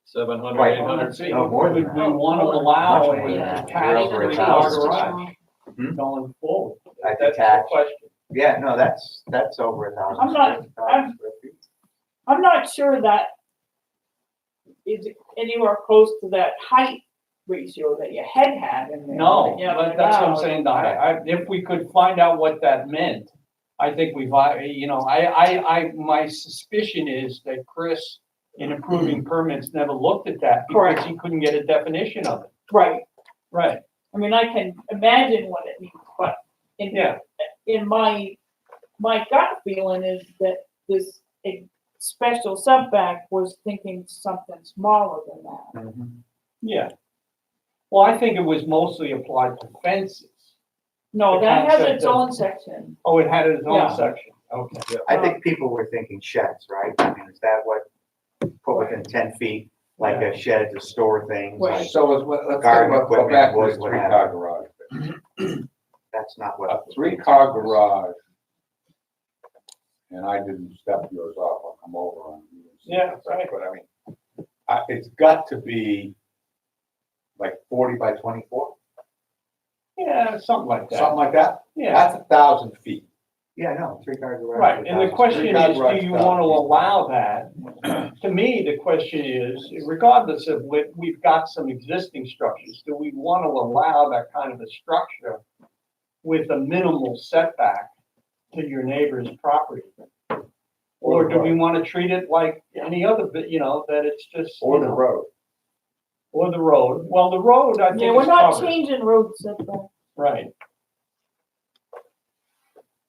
Speaker 4: 700,
Speaker 3: Right.
Speaker 4: 800 feet.
Speaker 3: No, more than
Speaker 8: would
Speaker 3: that.
Speaker 8: we want to allow
Speaker 3: Much
Speaker 8: a
Speaker 3: more than that.
Speaker 8: detached
Speaker 3: You're over a
Speaker 8: three-car
Speaker 3: thousand.
Speaker 8: garage
Speaker 3: Hmm?
Speaker 8: going forward?
Speaker 3: A
Speaker 8: That's the
Speaker 3: detached.
Speaker 8: question.
Speaker 3: yeah, no, that's over 1,000.
Speaker 5: I'm not- I'm-
Speaker 3: square feet.
Speaker 5: I'm not sure that is anywhere close to that height ratio that your head had in there.
Speaker 8: No,
Speaker 5: Yeah,
Speaker 8: but that's what I'm
Speaker 5: now,
Speaker 8: saying, if we could find out what that meant, I think my suspicion is that Chris, in approving permits, never looked at that because
Speaker 5: Correct.
Speaker 8: he couldn't get a definition of it.
Speaker 5: Right,
Speaker 8: Right,
Speaker 5: I mean, I can imagine what it means, but
Speaker 8: yeah,
Speaker 5: in my gut feeling is that this a special setback was thinking something smaller than that.
Speaker 3: Mhm.
Speaker 8: yeah. Well, I think it was mostly applied to fences.
Speaker 5: No,
Speaker 8: The
Speaker 5: that has
Speaker 8: concept
Speaker 5: its
Speaker 8: of-
Speaker 5: own section.
Speaker 8: Oh, it had its
Speaker 5: Yeah.
Speaker 8: own section, okay.
Speaker 3: I think people were thinking sheds, right? I mean, is that what, put within 10 feet, like a shed to store things?
Speaker 5: Right.
Speaker 3: like-
Speaker 2: So let's
Speaker 3: Garden
Speaker 2: go
Speaker 3: equipment,
Speaker 2: back to
Speaker 3: wood,
Speaker 2: this
Speaker 3: what
Speaker 2: three-car
Speaker 3: have
Speaker 2: garage.
Speaker 3: That's not
Speaker 2: A
Speaker 3: what.
Speaker 2: three-car garage, and I didn't step yours off, I'll come over on you. and see.
Speaker 8: Yeah, right.
Speaker 2: But I mean, it's got to be like 40 by 24,
Speaker 8: Yeah, something like that,
Speaker 2: something like that.
Speaker 8: yeah.
Speaker 2: That's 1,000 feet.
Speaker 3: Yeah, no, three-car garage.
Speaker 8: Right, and the question
Speaker 2: Three-car
Speaker 8: is, do
Speaker 2: garage
Speaker 8: you
Speaker 2: style.
Speaker 8: want to allow that? To me, the question is, regardless of what, we've got some existing structures, do we want to allow that kind of a structure with a minimal setback to your neighbor's property? Or do we want to treat it like any other bit, that it's just,
Speaker 2: Or the road.
Speaker 8: or the road? Well, the road, I
Speaker 5: Yeah,
Speaker 8: think
Speaker 5: we're
Speaker 8: is
Speaker 5: not
Speaker 8: covered,
Speaker 5: changing road setback.
Speaker 8: right.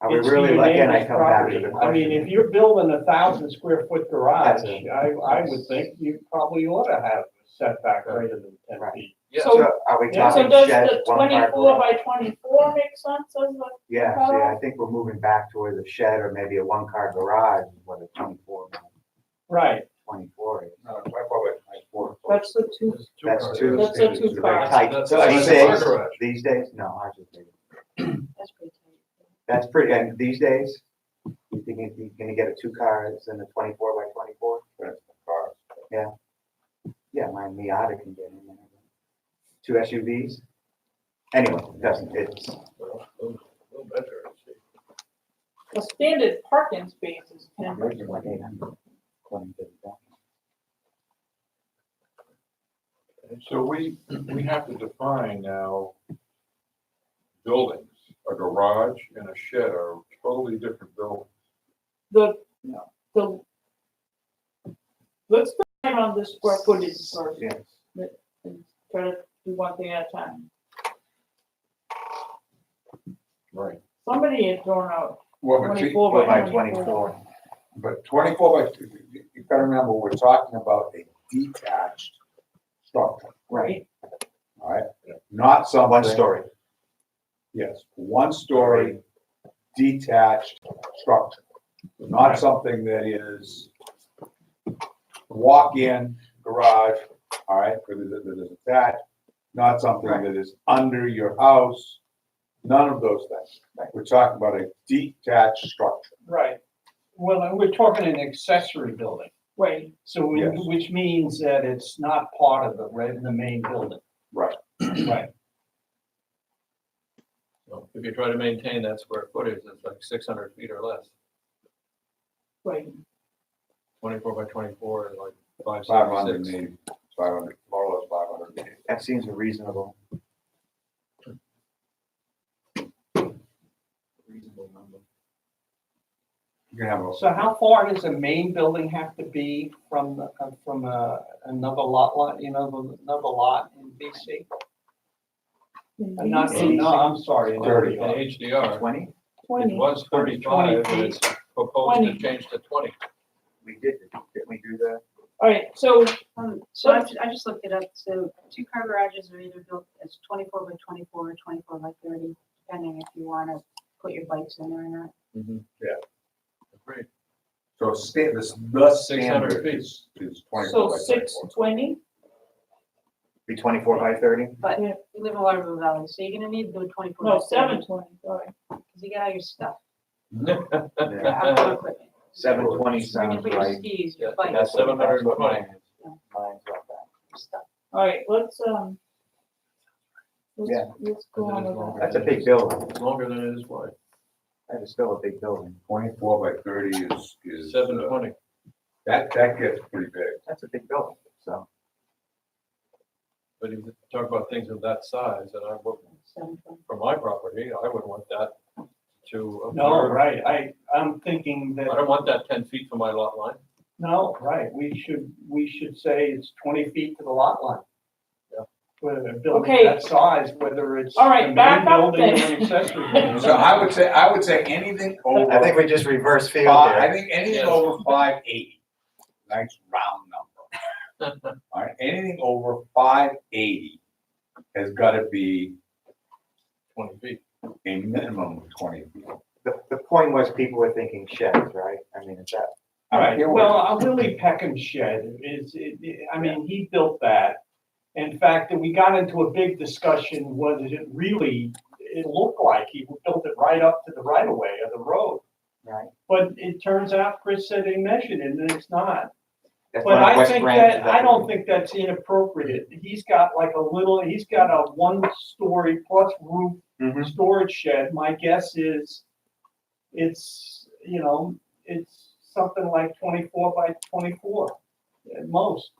Speaker 3: Are we
Speaker 8: It's to
Speaker 3: really,
Speaker 8: your
Speaker 3: again, I
Speaker 8: neighbor's
Speaker 3: come back to
Speaker 8: property.
Speaker 3: the
Speaker 8: I mean,
Speaker 3: question.
Speaker 8: if you're building 1,000-square-foot garage,
Speaker 3: That's
Speaker 8: I would think you probably ought to have a setback greater than 10
Speaker 3: Right.
Speaker 8: feet.
Speaker 4: Yeah.
Speaker 5: So-
Speaker 3: So are we
Speaker 8: Yeah.
Speaker 5: So
Speaker 3: talking
Speaker 5: does
Speaker 3: sheds,
Speaker 5: the
Speaker 3: one-car
Speaker 5: 24 by
Speaker 3: garage?
Speaker 5: 24 make sense as a
Speaker 3: Yeah, see, I think we're moving back towards a shed or maybe a one-car garage, what a 24 by
Speaker 8: Right.
Speaker 3: 24 is.
Speaker 2: No, 24 by 24.
Speaker 5: That's the two.
Speaker 4: There's
Speaker 3: That's
Speaker 4: cars.
Speaker 3: two.
Speaker 5: That's a
Speaker 3: it's
Speaker 5: two
Speaker 3: very
Speaker 5: car.
Speaker 3: tight.
Speaker 4: That's-
Speaker 3: So
Speaker 4: that's
Speaker 3: these
Speaker 4: a car
Speaker 3: days,
Speaker 4: garage.
Speaker 3: these days, no, ours is bigger.
Speaker 5: That's pretty tight.
Speaker 3: That's pretty, and these days, you think you can get a two-car that's in a 24 by 24?
Speaker 2: That's the cars.
Speaker 3: Yeah, my Miata can get in there. Two SUVs? Anyway, it doesn't, it's,
Speaker 4: Well, a little better, I'd say.
Speaker 5: The standard parking space is 10 by
Speaker 3: yours are like 800, according to the document.
Speaker 9: So we have to define now buildings. A garage and a shed are totally different buildings.
Speaker 5: the, let's decide on the square footage first,
Speaker 3: Yes.
Speaker 5: and try to do one thing at a time.
Speaker 9: Right.
Speaker 5: Somebody had thrown out
Speaker 2: Well, but see,
Speaker 5: 24
Speaker 3: Four
Speaker 5: by
Speaker 3: by
Speaker 5: 24.
Speaker 3: 24.
Speaker 2: but 24 by, you gotta remember, we're talking about a detached structure,
Speaker 5: Right,
Speaker 2: all right? Not something.
Speaker 3: One story.
Speaker 2: Yes, one story detached structure, not something that is walk-in garage, all right, that is attached, not something
Speaker 3: Right.
Speaker 2: that is under your house, none of those things. We're talking about a detached structure.
Speaker 8: Right. Well, and we're talking an accessory building,
Speaker 5: right.
Speaker 8: so,
Speaker 2: Yes.
Speaker 8: which means that it's not part of the main building.
Speaker 2: Right.
Speaker 8: Right.
Speaker 4: So if you try to maintain that square footage, it's like 600 feet or less.
Speaker 5: Right.
Speaker 4: 24 by 24 is like 576.
Speaker 2: 580, 500, more or less 580.
Speaker 3: That seems a reasonable.
Speaker 4: Reasonable number.
Speaker 2: You can have a,
Speaker 8: So how far does a main building have to be from, another lot line, another lot in BC? Not, no, I'm sorry. in
Speaker 2: 30.
Speaker 8: LDR.
Speaker 4: In HDR,
Speaker 3: 20?
Speaker 5: 20.
Speaker 4: was 35, and it's proposed to
Speaker 5: 20.
Speaker 4: change to 20.
Speaker 3: We didn't we do that?
Speaker 5: All right, so,
Speaker 1: So I just looked it up, so two-car garages are either built as 24 by 24 or 24 by 30, depending if you wanna put your bikes in there or not.
Speaker 4: Agreed.
Speaker 2: So the
Speaker 4: 600
Speaker 2: standard
Speaker 4: feet.
Speaker 2: is 24
Speaker 5: so
Speaker 2: by 24.
Speaker 5: 620,
Speaker 3: Be 24 by 30?
Speaker 1: But
Speaker 5: Yeah.
Speaker 1: you live in Waterville Valley, so you're gonna need to do 24 by
Speaker 5: no,
Speaker 1: 30,
Speaker 5: 720, sorry.
Speaker 1: because you got all your stuff,
Speaker 3: Yeah.
Speaker 1: your outdoor equipment.
Speaker 3: 720
Speaker 1: Where you
Speaker 3: sounds
Speaker 1: put your
Speaker 3: right.
Speaker 1: skis, your
Speaker 4: Yeah,
Speaker 1: bikes,
Speaker 4: that's
Speaker 1: your
Speaker 4: 720.
Speaker 3: Mine's like that.
Speaker 1: stuff.
Speaker 5: All right, let's
Speaker 3: Yeah.
Speaker 5: let's go on
Speaker 4: That is
Speaker 5: with
Speaker 4: longer.
Speaker 5: that.
Speaker 3: That's a big building.
Speaker 4: It's longer than it is wide.
Speaker 3: That is still a big building.
Speaker 2: 24 by 30 is.
Speaker 4: 720.
Speaker 2: That gets pretty big.
Speaker 3: That's a big building, so.
Speaker 4: But if you talk about things of that size, and for my property, I would want that to.
Speaker 8: No,
Speaker 4: observe-
Speaker 8: right, I'm thinking
Speaker 4: I
Speaker 8: that,
Speaker 4: don't want that 10 feet from my lot line.
Speaker 8: no, right, we should say it's 20 feet to the lot line.
Speaker 4: Yeah.
Speaker 8: For a building
Speaker 5: Okay.
Speaker 8: that size, whether it's.
Speaker 5: All right,
Speaker 8: the main
Speaker 5: back up
Speaker 8: building or
Speaker 5: then.
Speaker 8: an accessory building.
Speaker 2: So I would say anything over.
Speaker 3: I think we just reverse field
Speaker 2: I
Speaker 3: there.
Speaker 2: think anything
Speaker 4: Yes.
Speaker 2: over 580, nice round number. All right, anything over 580 has gotta be
Speaker 4: 20 feet.
Speaker 2: a minimum of 20 feet.
Speaker 3: The point was people were thinking sheds, right? I mean, it's that.
Speaker 2: I don't
Speaker 8: Right,
Speaker 2: care what
Speaker 8: well,
Speaker 2: it is.
Speaker 8: Willie Peckham's shed I mean, he built that. In fact, we got into a big discussion, was it really, it looked like he built it right up to the right of way of the road.
Speaker 3: Right.
Speaker 8: But it turns out, Chris said they measured it and it's not.
Speaker 3: That's
Speaker 8: But
Speaker 3: one of
Speaker 8: I
Speaker 3: West
Speaker 8: think
Speaker 3: Branch's
Speaker 8: that, I don't think that's inappropriate. He's got a 1-story plus roof
Speaker 3: Mhm.
Speaker 8: storage shed. My guess is it's something like 24 by 24 at most.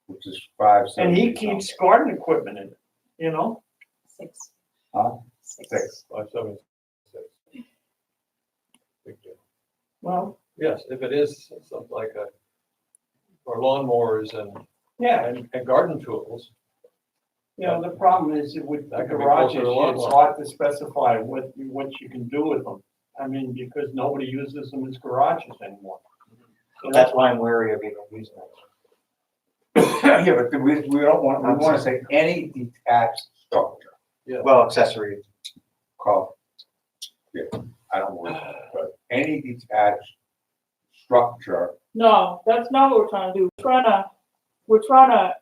Speaker 2: Which is 570.
Speaker 8: And he keeps garden equipment in it.
Speaker 1: 6.
Speaker 2: Huh? 6.
Speaker 4: 576. Big deal.
Speaker 8: Well,
Speaker 4: Yes, if it is something like a, for lawnmowers
Speaker 8: yeah,
Speaker 4: and garden tools,
Speaker 8: the problem is with the
Speaker 4: That could be
Speaker 8: garages,
Speaker 4: closer to lot
Speaker 8: it's
Speaker 4: line.
Speaker 8: hard to specify what you can do with them. I mean, because nobody uses them as garages anymore.
Speaker 3: That's why I'm wary of even using it.
Speaker 2: Yeah, but we don't want, we wanna say any detached structure
Speaker 3: Well, accessory,
Speaker 2: called, yeah, I don't worry, but any detached structure,
Speaker 5: No, that's not what we're trying to do. We're trying to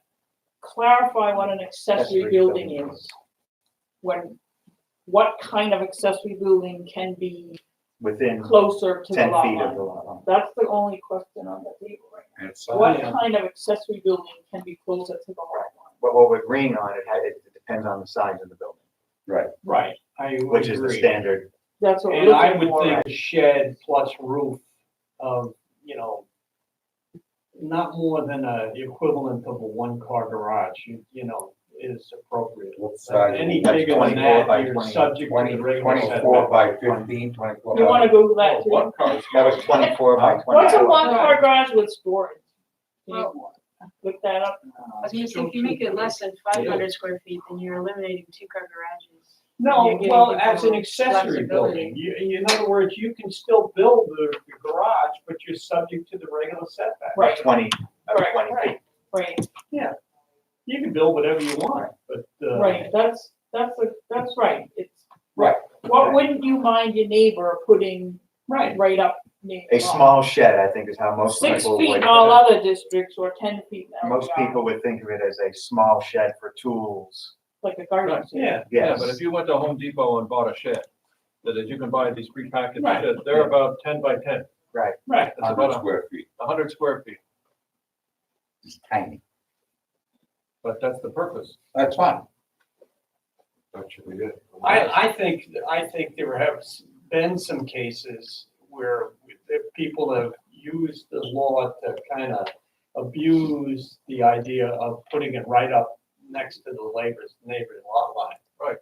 Speaker 5: clarify what an accessory
Speaker 3: Accessory
Speaker 5: building
Speaker 3: building.
Speaker 5: is. What kind of accessory building can be
Speaker 3: within
Speaker 5: closer to the
Speaker 3: 10
Speaker 5: lot
Speaker 3: feet of the
Speaker 5: line?
Speaker 3: lot line.
Speaker 5: That's the only question on the table right
Speaker 2: and
Speaker 5: now. What
Speaker 2: so,
Speaker 5: kind of accessory building can be closer to the lot line?
Speaker 3: But what we're agreeing on, it depends on the size of the building,
Speaker 8: Right, I would
Speaker 3: which is the
Speaker 8: agree.
Speaker 3: standard.
Speaker 5: That's what we're
Speaker 8: And I
Speaker 5: looking
Speaker 8: would
Speaker 5: for.
Speaker 8: think a shed plus roof of, not more than the equivalent of a 1-car garage, is appropriate.
Speaker 2: what size?
Speaker 8: Any
Speaker 3: That's
Speaker 8: bigger than
Speaker 3: 24 by
Speaker 8: that, you're
Speaker 3: 20.
Speaker 8: subject to the regular
Speaker 2: 24
Speaker 8: setback.
Speaker 2: by 15, 24
Speaker 5: You
Speaker 2: by.
Speaker 5: wanna Google that too?
Speaker 4: one car.
Speaker 3: That was 24 by
Speaker 5: What's a
Speaker 3: 24.
Speaker 5: one-car garage with storage? Can you
Speaker 1: Well,
Speaker 5: look that up?
Speaker 1: I was gonna say, if you make it less than 500 square feet, then you're eliminating two-car garages.
Speaker 8: No,
Speaker 1: You're getting
Speaker 8: well, as an
Speaker 1: people
Speaker 8: accessory
Speaker 1: flexibility.
Speaker 8: building, in other words, you can still build the garage, but you're subject to the regular setback.
Speaker 5: Right.
Speaker 3: 20,
Speaker 5: Right,
Speaker 3: 20 feet.
Speaker 5: right,
Speaker 8: You can build whatever you want, but,
Speaker 5: right, that's right, it's.
Speaker 8: Right.
Speaker 5: What wouldn't you mind your neighbor putting
Speaker 8: right,
Speaker 5: right up near?
Speaker 3: A small shed, I think, is how most
Speaker 5: 6
Speaker 3: people
Speaker 5: feet
Speaker 3: would.
Speaker 5: in all other districts or 10 feet in
Speaker 3: Most
Speaker 5: LDR,
Speaker 3: people would think of it as a small shed for tools.
Speaker 5: like a garden.
Speaker 4: Right,
Speaker 5: center.
Speaker 8: yeah,
Speaker 4: Yeah,
Speaker 3: Yes.
Speaker 4: but if you went to Home Depot and bought a shed, that is, you can buy these prepackaged
Speaker 8: Right.
Speaker 4: sheds, they're about 10 by 10.
Speaker 8: right.
Speaker 4: That's
Speaker 2: 100
Speaker 4: about
Speaker 2: square feet,
Speaker 4: 100 square feet,
Speaker 2: it's tiny,
Speaker 4: but that's the purpose.
Speaker 2: that's fine.
Speaker 4: That should be it.
Speaker 8: I think there have been some cases where people have used the law to kind of abuse the idea of putting it right up next to the neighbor's lot line.
Speaker 4: Right.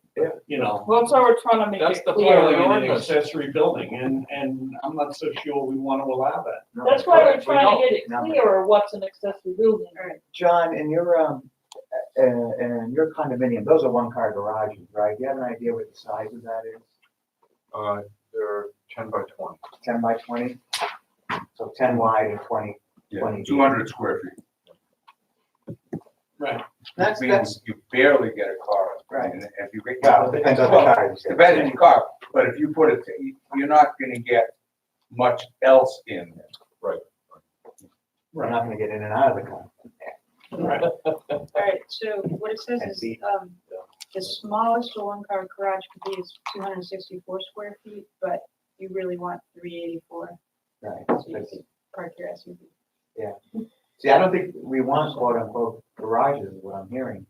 Speaker 8: Yeah.
Speaker 5: Well, so we're trying to make
Speaker 4: That's
Speaker 5: it
Speaker 4: the
Speaker 5: clear.
Speaker 4: point of the
Speaker 8: Clearly an
Speaker 4: ordinance.
Speaker 8: accessory building, and I'm not so sure we want to allow that.
Speaker 3: No.
Speaker 5: That's why we're
Speaker 4: We
Speaker 5: trying
Speaker 4: don't.
Speaker 5: to get it
Speaker 3: No.
Speaker 5: clearer, what's an accessory building.
Speaker 3: John, in your condominium, those are 1-car garages, right? Do you have an idea what the size of that is?
Speaker 9: they're 10 by 20.
Speaker 3: 10 by 20? So 10 wide and 20.
Speaker 2: Yeah,
Speaker 3: 20.
Speaker 2: 200 square feet.
Speaker 8: Right.
Speaker 3: That's,
Speaker 2: Means
Speaker 3: that's,
Speaker 2: you barely get a car.
Speaker 3: Right.
Speaker 2: And if you get.
Speaker 3: well, it depends on the
Speaker 2: Well,
Speaker 3: car. you said.
Speaker 2: Depends on your car, but if you put it, you're not gonna get much else in there.
Speaker 3: We're not gonna get in and out of the car.
Speaker 8: Right.
Speaker 1: All right, so what it says
Speaker 3: And
Speaker 1: is,
Speaker 3: feet.
Speaker 1: the smallest a one-car garage could be is 264 square feet, but you really want 384,
Speaker 3: Right.
Speaker 1: so you can park your SUV.
Speaker 3: See, I don't think we want quote unquote garages, is what I'm hearing.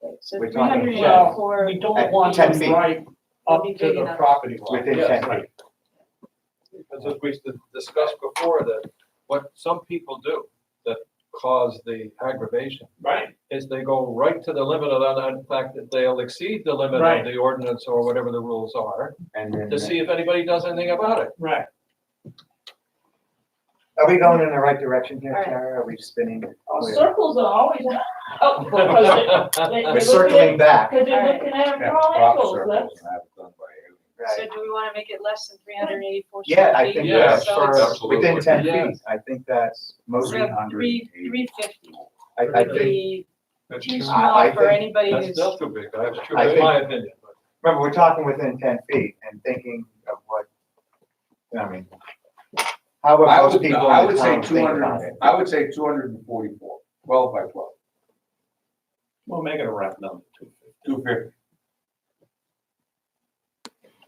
Speaker 1: Right, so
Speaker 3: We're talking
Speaker 1: 384,
Speaker 8: We don't
Speaker 3: At
Speaker 8: want
Speaker 3: 10
Speaker 8: them
Speaker 3: feet.
Speaker 8: right up
Speaker 1: Be
Speaker 8: to
Speaker 1: big
Speaker 8: the
Speaker 1: enough.
Speaker 8: property line.
Speaker 3: Within
Speaker 4: Yes,
Speaker 3: 10
Speaker 8: right.
Speaker 3: feet.
Speaker 4: Because as we discussed before, that what some people do that cause the aggravation
Speaker 8: Right,
Speaker 4: is they go right to the limit of that, in fact, that they'll exceed the limit
Speaker 8: Right.
Speaker 4: of the ordinance or whatever the rules are,
Speaker 3: And then,
Speaker 4: to see if anybody does anything about it.
Speaker 8: right.
Speaker 3: are we going in the right direction here,
Speaker 1: All right.
Speaker 3: Tara? Are we spinning?
Speaker 5: Circles are always helpful because
Speaker 3: We're circling back.
Speaker 5: Because you're looking at them
Speaker 2: Yeah,
Speaker 5: from all
Speaker 2: crop
Speaker 5: angles,
Speaker 2: circles
Speaker 5: that's.
Speaker 2: and have it done by aliens.
Speaker 1: so
Speaker 3: Right.
Speaker 1: do we want to make it less than 384
Speaker 3: Yeah,
Speaker 1: square
Speaker 3: I
Speaker 1: feet?
Speaker 3: think
Speaker 4: Yeah,
Speaker 3: that's
Speaker 1: So
Speaker 3: for,
Speaker 1: it's-
Speaker 9: Absolutely.
Speaker 3: within 10
Speaker 4: Yes.
Speaker 3: feet. I think that's most,
Speaker 1: So 350
Speaker 3: I
Speaker 1: would
Speaker 3: think,
Speaker 1: be
Speaker 9: That's
Speaker 1: too
Speaker 9: too-
Speaker 1: small
Speaker 3: I
Speaker 1: for
Speaker 3: think
Speaker 1: anybody
Speaker 4: That's
Speaker 1: who's.
Speaker 4: still too big, that's true,
Speaker 3: I
Speaker 4: in
Speaker 3: think-
Speaker 4: my opinion. but-
Speaker 3: remember, we're talking within 10 feet and thinking of what, I mean, how would
Speaker 2: I
Speaker 3: most
Speaker 2: would,
Speaker 3: people
Speaker 2: I
Speaker 3: in
Speaker 2: would
Speaker 3: the
Speaker 2: say
Speaker 3: town think about
Speaker 2: 200,
Speaker 3: it?
Speaker 2: I would say 244, 12 by 12,
Speaker 8: We'll make it a round number, 250.
Speaker 2: 250.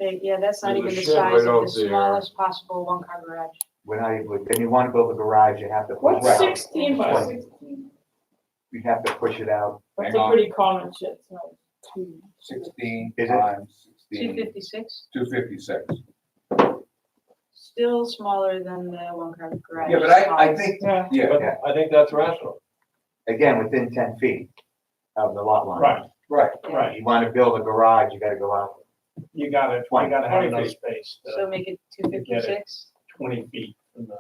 Speaker 1: Okay, yeah, that's not
Speaker 9: There's a
Speaker 1: even the
Speaker 9: shed
Speaker 1: size
Speaker 9: right
Speaker 1: of the
Speaker 9: out there.
Speaker 1: smallest possible one-car garage.
Speaker 3: When when you want to build a garage, you have to. push
Speaker 5: What's
Speaker 3: it out.
Speaker 5: 16 by
Speaker 3: Right.
Speaker 5: 16?
Speaker 3: You have to push it out.
Speaker 5: That's
Speaker 2: Hang
Speaker 5: a
Speaker 2: on.
Speaker 5: pretty common shed size, too.
Speaker 2: 16
Speaker 3: Is it?
Speaker 2: times 16,
Speaker 1: 256,
Speaker 2: 256.
Speaker 1: still smaller than the one-car garage.
Speaker 2: Yeah, but I think,
Speaker 5: Yeah.
Speaker 2: yeah,
Speaker 4: But I think that's rational.
Speaker 3: Again, within 10 feet of the lot line.
Speaker 8: Right,
Speaker 2: right.
Speaker 8: right.
Speaker 3: You want to build a garage, you got to go out.
Speaker 8: You gotta have
Speaker 3: 20
Speaker 8: enough
Speaker 3: feet.
Speaker 8: space,
Speaker 1: So make it 256.
Speaker 8: 20 feet from the.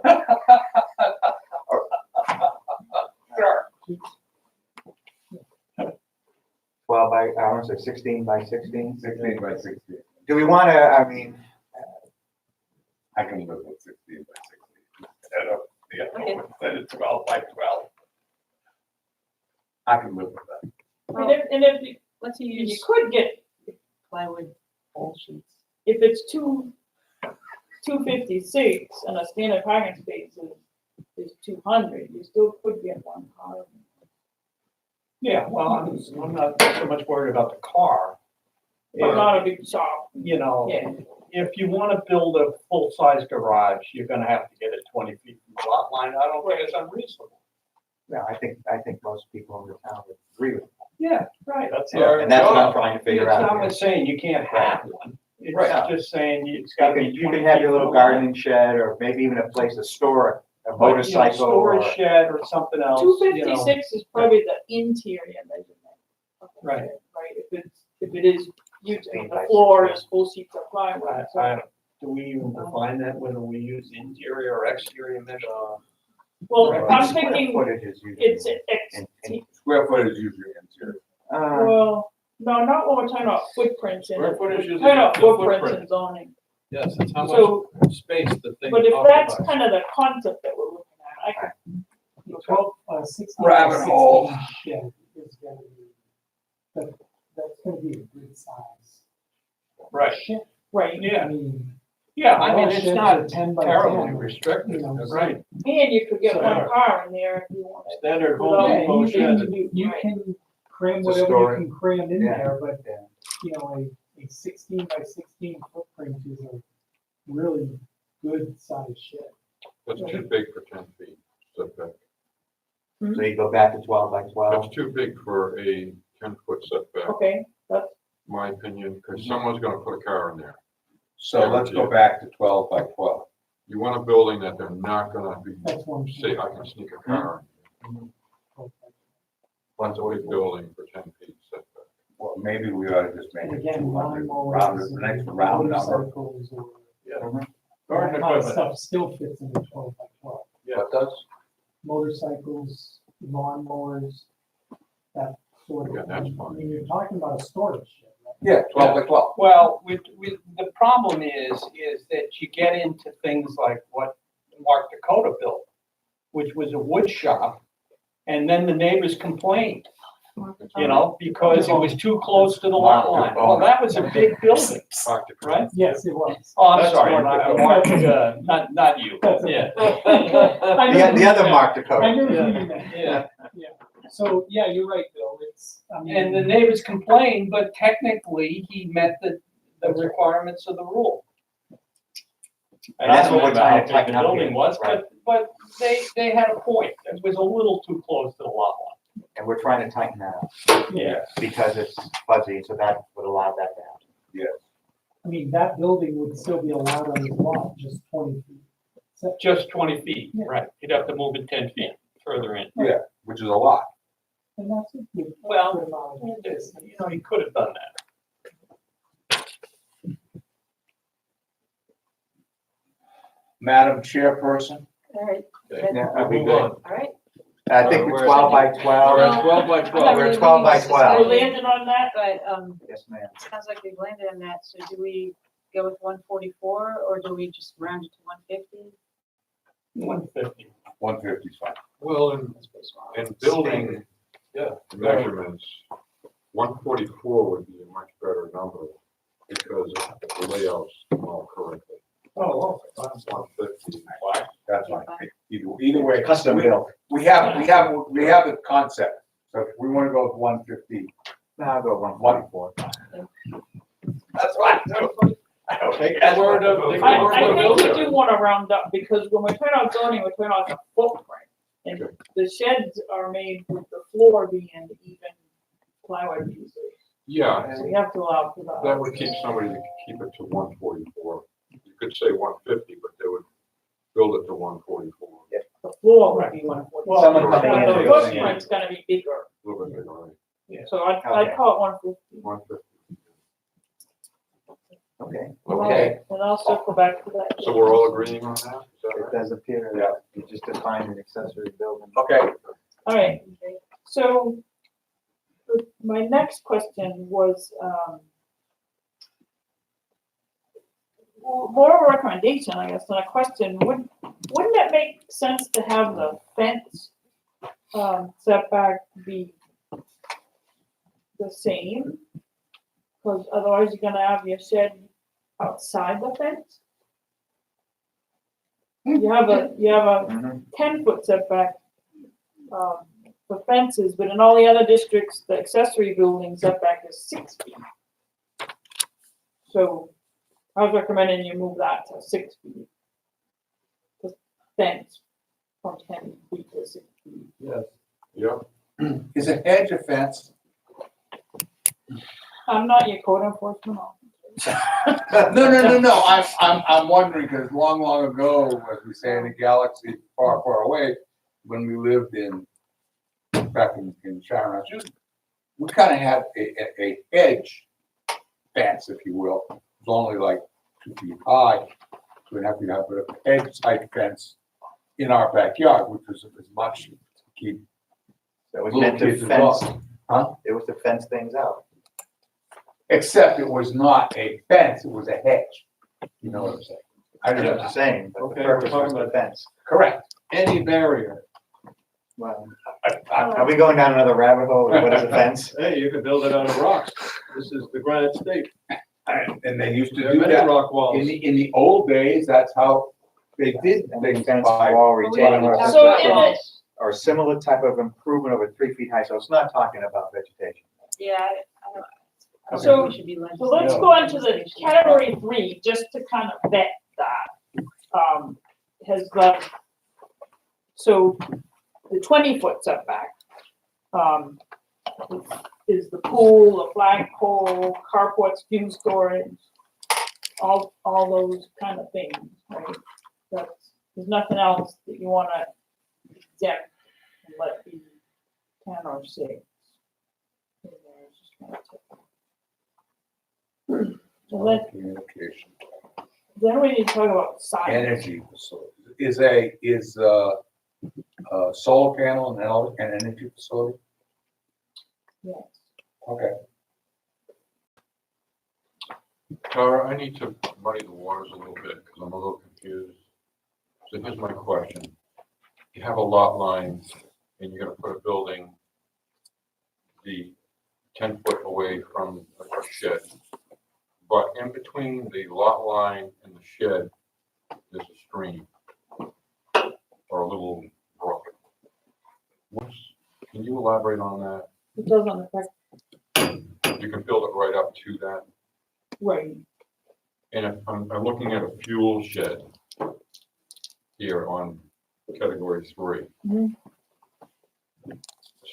Speaker 2: Sure.
Speaker 3: 12 by, I want to say 16 by 16.
Speaker 2: 16 by 16.
Speaker 3: Do we want to, I mean,
Speaker 2: I can live with 16 by 16. Instead of,
Speaker 1: Okay.
Speaker 2: instead of 12 by 12. I can live with that.
Speaker 1: Well,
Speaker 5: And if
Speaker 1: let's
Speaker 5: you
Speaker 1: use
Speaker 5: could get,
Speaker 1: plywood wall sheets.
Speaker 5: if it's 256 and a standard parking space is 200, you still could get one car.
Speaker 8: Yeah, well, I'm not so much worried about the car.
Speaker 5: But not a big shop,
Speaker 8: You know,
Speaker 5: yeah.
Speaker 8: if you wanna build a full-size garage, you're gonna have to get it 20 feet from the lot line. I don't think it's unreasonable.
Speaker 3: no, I think most people in the town would agree with
Speaker 8: Yeah, right.
Speaker 4: That's
Speaker 3: that.
Speaker 4: our
Speaker 3: And that's what I'm
Speaker 4: job.
Speaker 3: trying to
Speaker 8: It's
Speaker 3: figure out.
Speaker 8: not saying you can't have one.
Speaker 3: Right.
Speaker 8: It's just saying it's
Speaker 3: You
Speaker 8: gotta be
Speaker 3: can,
Speaker 8: 20
Speaker 3: you can have your
Speaker 8: feet
Speaker 3: little
Speaker 8: from the line.
Speaker 3: gardening shed or maybe even a place to store a
Speaker 8: But, you know,
Speaker 3: motorcycle
Speaker 8: Storage
Speaker 3: or.
Speaker 8: shed or something else, you know.
Speaker 5: 256 is probably the interior measurement. of the
Speaker 8: Right.
Speaker 5: shed, Right, if it is, you,
Speaker 3: 16
Speaker 5: the
Speaker 3: by
Speaker 5: floor
Speaker 3: 16.
Speaker 5: is full sheets of plywood, so.
Speaker 8: Do we even define that, whether we use interior or exterior measure?
Speaker 5: Well,
Speaker 8: Right.
Speaker 5: I'm
Speaker 3: Square
Speaker 5: thinking
Speaker 3: footage is usually.
Speaker 5: it's,
Speaker 2: Square footage is usually interior.
Speaker 5: well, no, not when we're talking about footprints in
Speaker 4: Square
Speaker 5: it.
Speaker 4: footage is
Speaker 5: Talking about
Speaker 4: the
Speaker 5: footprints
Speaker 4: footprint.
Speaker 5: and zoning.
Speaker 4: Yes, it's how
Speaker 5: So,
Speaker 4: much space the thing
Speaker 5: but if that's
Speaker 4: occupies.
Speaker 5: kind of the concept that we're looking at, I could.
Speaker 7: The 12, 16 by
Speaker 2: Rabbit hole.
Speaker 7: 16 shed is gonna be, that's gonna be a good size.
Speaker 8: Right,
Speaker 7: Shed,
Speaker 5: Right,
Speaker 7: I
Speaker 8: yeah,
Speaker 7: mean.
Speaker 8: yeah, I mean,
Speaker 7: all
Speaker 8: it's
Speaker 7: sheds
Speaker 8: not
Speaker 7: are 10 by
Speaker 8: terribly
Speaker 7: 10,
Speaker 8: restricted,
Speaker 7: you know,
Speaker 8: right?
Speaker 5: and you could get
Speaker 8: So-
Speaker 5: one car in there if you wanted.
Speaker 8: Standard
Speaker 5: Without
Speaker 8: Home
Speaker 7: Yeah,
Speaker 8: Depot
Speaker 7: you
Speaker 8: shed.
Speaker 7: can, you
Speaker 5: Right.
Speaker 7: can cram
Speaker 3: It's a
Speaker 7: whatever
Speaker 3: story.
Speaker 7: you can cram in
Speaker 3: Yeah.
Speaker 7: there, but,
Speaker 3: Yeah.
Speaker 7: you know, a 16 by 16 footprint is a really good size shed.
Speaker 9: That's too big for 10 feet setback.
Speaker 3: So you go back to 12 by 12.
Speaker 9: That's too big for a 10-foot setback,
Speaker 5: Okay, that's,
Speaker 9: my opinion, because someone's gonna put a car in there.
Speaker 2: So let's go back to 12 by 12.
Speaker 9: You want a building that they're not gonna be,
Speaker 7: That's one.
Speaker 9: say, I can sneak a car in.
Speaker 2: One's
Speaker 9: It's a big building for 10 feet setback.
Speaker 2: Well, maybe we ought to just make
Speaker 7: And
Speaker 2: it
Speaker 7: again,
Speaker 2: 200,
Speaker 7: lawnmowers
Speaker 2: round it,
Speaker 7: and
Speaker 2: the next round number.
Speaker 7: motorcycles or
Speaker 4: Yeah.
Speaker 3: Mhm.
Speaker 4: Garden
Speaker 7: that kind of
Speaker 4: equipment.
Speaker 7: stuff still fits into 12 by 12.
Speaker 2: What does?
Speaker 7: Motorcycles, lawnmowers, that sort of.
Speaker 9: Yeah, that's
Speaker 7: thing.
Speaker 9: fine.
Speaker 7: I mean, you're talking about a storage shed, right?
Speaker 2: Yeah, 12 by 12.
Speaker 8: Well, the problem is that you get into things like what Mark Dakota built, which was a wood shop, and then the neighbors complained, you know, because it was too close to the lot line. Well, that was a big building, right?
Speaker 7: Yes, it was.
Speaker 8: Oh, I'm
Speaker 4: That's
Speaker 8: sorry,
Speaker 4: Mark
Speaker 8: Mark,
Speaker 4: Dakota.
Speaker 8: not you,
Speaker 7: That's okay.
Speaker 8: yeah.
Speaker 7: I knew
Speaker 3: The
Speaker 7: who
Speaker 3: other
Speaker 7: you
Speaker 3: Mark
Speaker 7: meant.
Speaker 3: Dakota.
Speaker 7: I knew who you meant.
Speaker 8: Yeah.
Speaker 7: So, yeah, you're right, Bill, it's, I mean.
Speaker 8: And the neighbors complained, but technically, he met the requirements of the rule.
Speaker 3: And that's what we're
Speaker 8: I don't know how
Speaker 3: trying to
Speaker 8: big
Speaker 3: tighten
Speaker 8: the
Speaker 3: up
Speaker 8: building
Speaker 3: here,
Speaker 8: was,
Speaker 3: right?
Speaker 8: but they had a point. It was a little too close to the lot line.
Speaker 3: And we're trying to tighten that up
Speaker 8: Yeah.
Speaker 3: because it's fuzzy, so that would allow that to happen.
Speaker 2: Yes.
Speaker 7: I mean, that building would still be allowed on his lot, just 20 feet. So,
Speaker 8: Just 20 feet,
Speaker 7: Yeah.
Speaker 8: right. You'd have to move it 10 feet further in.
Speaker 2: Yeah, which is a lot.
Speaker 7: and that's a good.
Speaker 8: Well,
Speaker 7: good amount of
Speaker 8: it is, you know, you could have done that.
Speaker 2: Madam Chairperson,
Speaker 1: All right,
Speaker 3: Yeah,
Speaker 4: We'll move on.
Speaker 1: all right.
Speaker 3: I think we're
Speaker 4: We're-
Speaker 3: 12 by
Speaker 4: We're
Speaker 3: 12.
Speaker 4: at 12 by
Speaker 1: I'm
Speaker 4: 12.
Speaker 1: not
Speaker 3: We're
Speaker 1: really
Speaker 3: 12 by
Speaker 1: reading this,
Speaker 3: 12.
Speaker 5: We
Speaker 1: especially,
Speaker 5: landed on that?
Speaker 1: But,
Speaker 3: Yes, ma'am.
Speaker 1: sounds like we've landed on that, so do we go with 144, or do we just round it to 150?
Speaker 8: 150.
Speaker 2: 150 is fine.
Speaker 9: Well, in building measurements, 144 would be a much better number because the layout's all correctly.
Speaker 8: Oh,
Speaker 9: 150.
Speaker 2: That's fine. Either way.
Speaker 3: Custom built.
Speaker 2: We have the concept. So if we want to go with 150,
Speaker 3: No, I'll go 144.
Speaker 2: that's fine. I don't think that's
Speaker 4: Word of-
Speaker 2: what-
Speaker 5: I think we do wanna round up, because when we turn out zoning, we turn out the footprint. And the sheds are made with the floor being even plywood pieces,
Speaker 9: Yeah,
Speaker 5: so we have to allow for that.
Speaker 9: that would keep somebody to keep it to 144. You could say 150, but they would build it to 144.
Speaker 5: The floor would be 140.
Speaker 3: Someone coming in
Speaker 5: The
Speaker 3: and doing it.
Speaker 5: footprint's gonna be bigger,
Speaker 9: A little bit bigger, right?
Speaker 5: so I'd
Speaker 3: Okay.
Speaker 5: call it 150.
Speaker 9: 150.
Speaker 3: Okay.
Speaker 2: Okay.
Speaker 5: And I'll circle back to that.
Speaker 9: So we're all agreeing on that? Is that
Speaker 3: It
Speaker 9: right?
Speaker 3: does appear that you just defined an accessory building.
Speaker 2: Okay,
Speaker 5: All right, so my next question was, more of a recommendation, I guess, than a question. Wouldn't it make sense to have the fence setback be the same? Because otherwise you're gonna have your shed outside the fence. You have a
Speaker 3: Mhm.
Speaker 5: 10-foot setback for fences, but in all the other districts, the accessory building setback is 6 feet. So I was recommending you move that to 6 feet. The fence from 10 feet to 6 feet.
Speaker 4: Yes.
Speaker 9: Yep.
Speaker 2: is a hedge a fence?
Speaker 5: I'm not your code enforcement officer.
Speaker 2: No. I'm wondering, because long ago, as we say in a galaxy far away, when we lived back in Sharon, Massachusetts, we kind of had a hedge fence, if you will. It was only like 2 feet high, 2.5 feet high, but a hedge type fence in our backyard, which was as much to keep.
Speaker 3: That was
Speaker 2: Little
Speaker 3: meant to
Speaker 2: kids as well.
Speaker 3: fence,
Speaker 2: Huh?
Speaker 3: it was to fence things out.
Speaker 2: Except it was not a fence, it was a hedge. You know what I'm saying? I
Speaker 3: I know
Speaker 2: don't
Speaker 3: what
Speaker 2: know.
Speaker 3: you're saying, but the
Speaker 4: Okay,
Speaker 3: purpose
Speaker 4: we're
Speaker 3: was
Speaker 4: talking
Speaker 3: the fence.
Speaker 2: Correct.
Speaker 4: Any barrier.
Speaker 3: Well, are we going down another rabbit hole? What is a fence?
Speaker 4: Hey, you can build it out of rocks. This is the Granite State.
Speaker 2: And they used to
Speaker 4: There are
Speaker 2: do
Speaker 4: many
Speaker 2: that.
Speaker 4: rock walls.
Speaker 2: In the old days, that's how they did
Speaker 3: And
Speaker 2: things
Speaker 3: fence
Speaker 2: by.
Speaker 3: wall
Speaker 1: But we
Speaker 3: retaining
Speaker 1: already
Speaker 3: wall,
Speaker 1: talked
Speaker 5: So
Speaker 1: about
Speaker 5: in
Speaker 1: that.
Speaker 5: it-
Speaker 3: or similar type of improvement over 3 feet high, so it's not talking about vegetation.
Speaker 1: Yeah, I don't
Speaker 5: So-
Speaker 1: think we should be
Speaker 5: So let's go into the category 3, just to kind of vet that. Has got, so the 20-foot setback, is the pool, the flagpole, carports, fuel storage, all those kind of things, right? There's nothing else that you wanna exempt and let be 10 or 6. So
Speaker 2: Communication,
Speaker 5: then we need to talk about size.
Speaker 2: energy facility. Is solar panel an energy facility?
Speaker 5: Yes.
Speaker 2: Okay.
Speaker 9: Tara, I need to muddy the waters a little bit because I'm a little confused. So here's my question. You have a lot line and you're gonna put a building the 10 foot away from a shed. But in between the lot line and the shed, there's a stream or a little brook. Can you elaborate on that?
Speaker 5: It doesn't affect,
Speaker 9: You can build it right up to that.
Speaker 5: right,
Speaker 9: And if I'm looking at a fuel shed here on category 3.
Speaker 5: Mhm.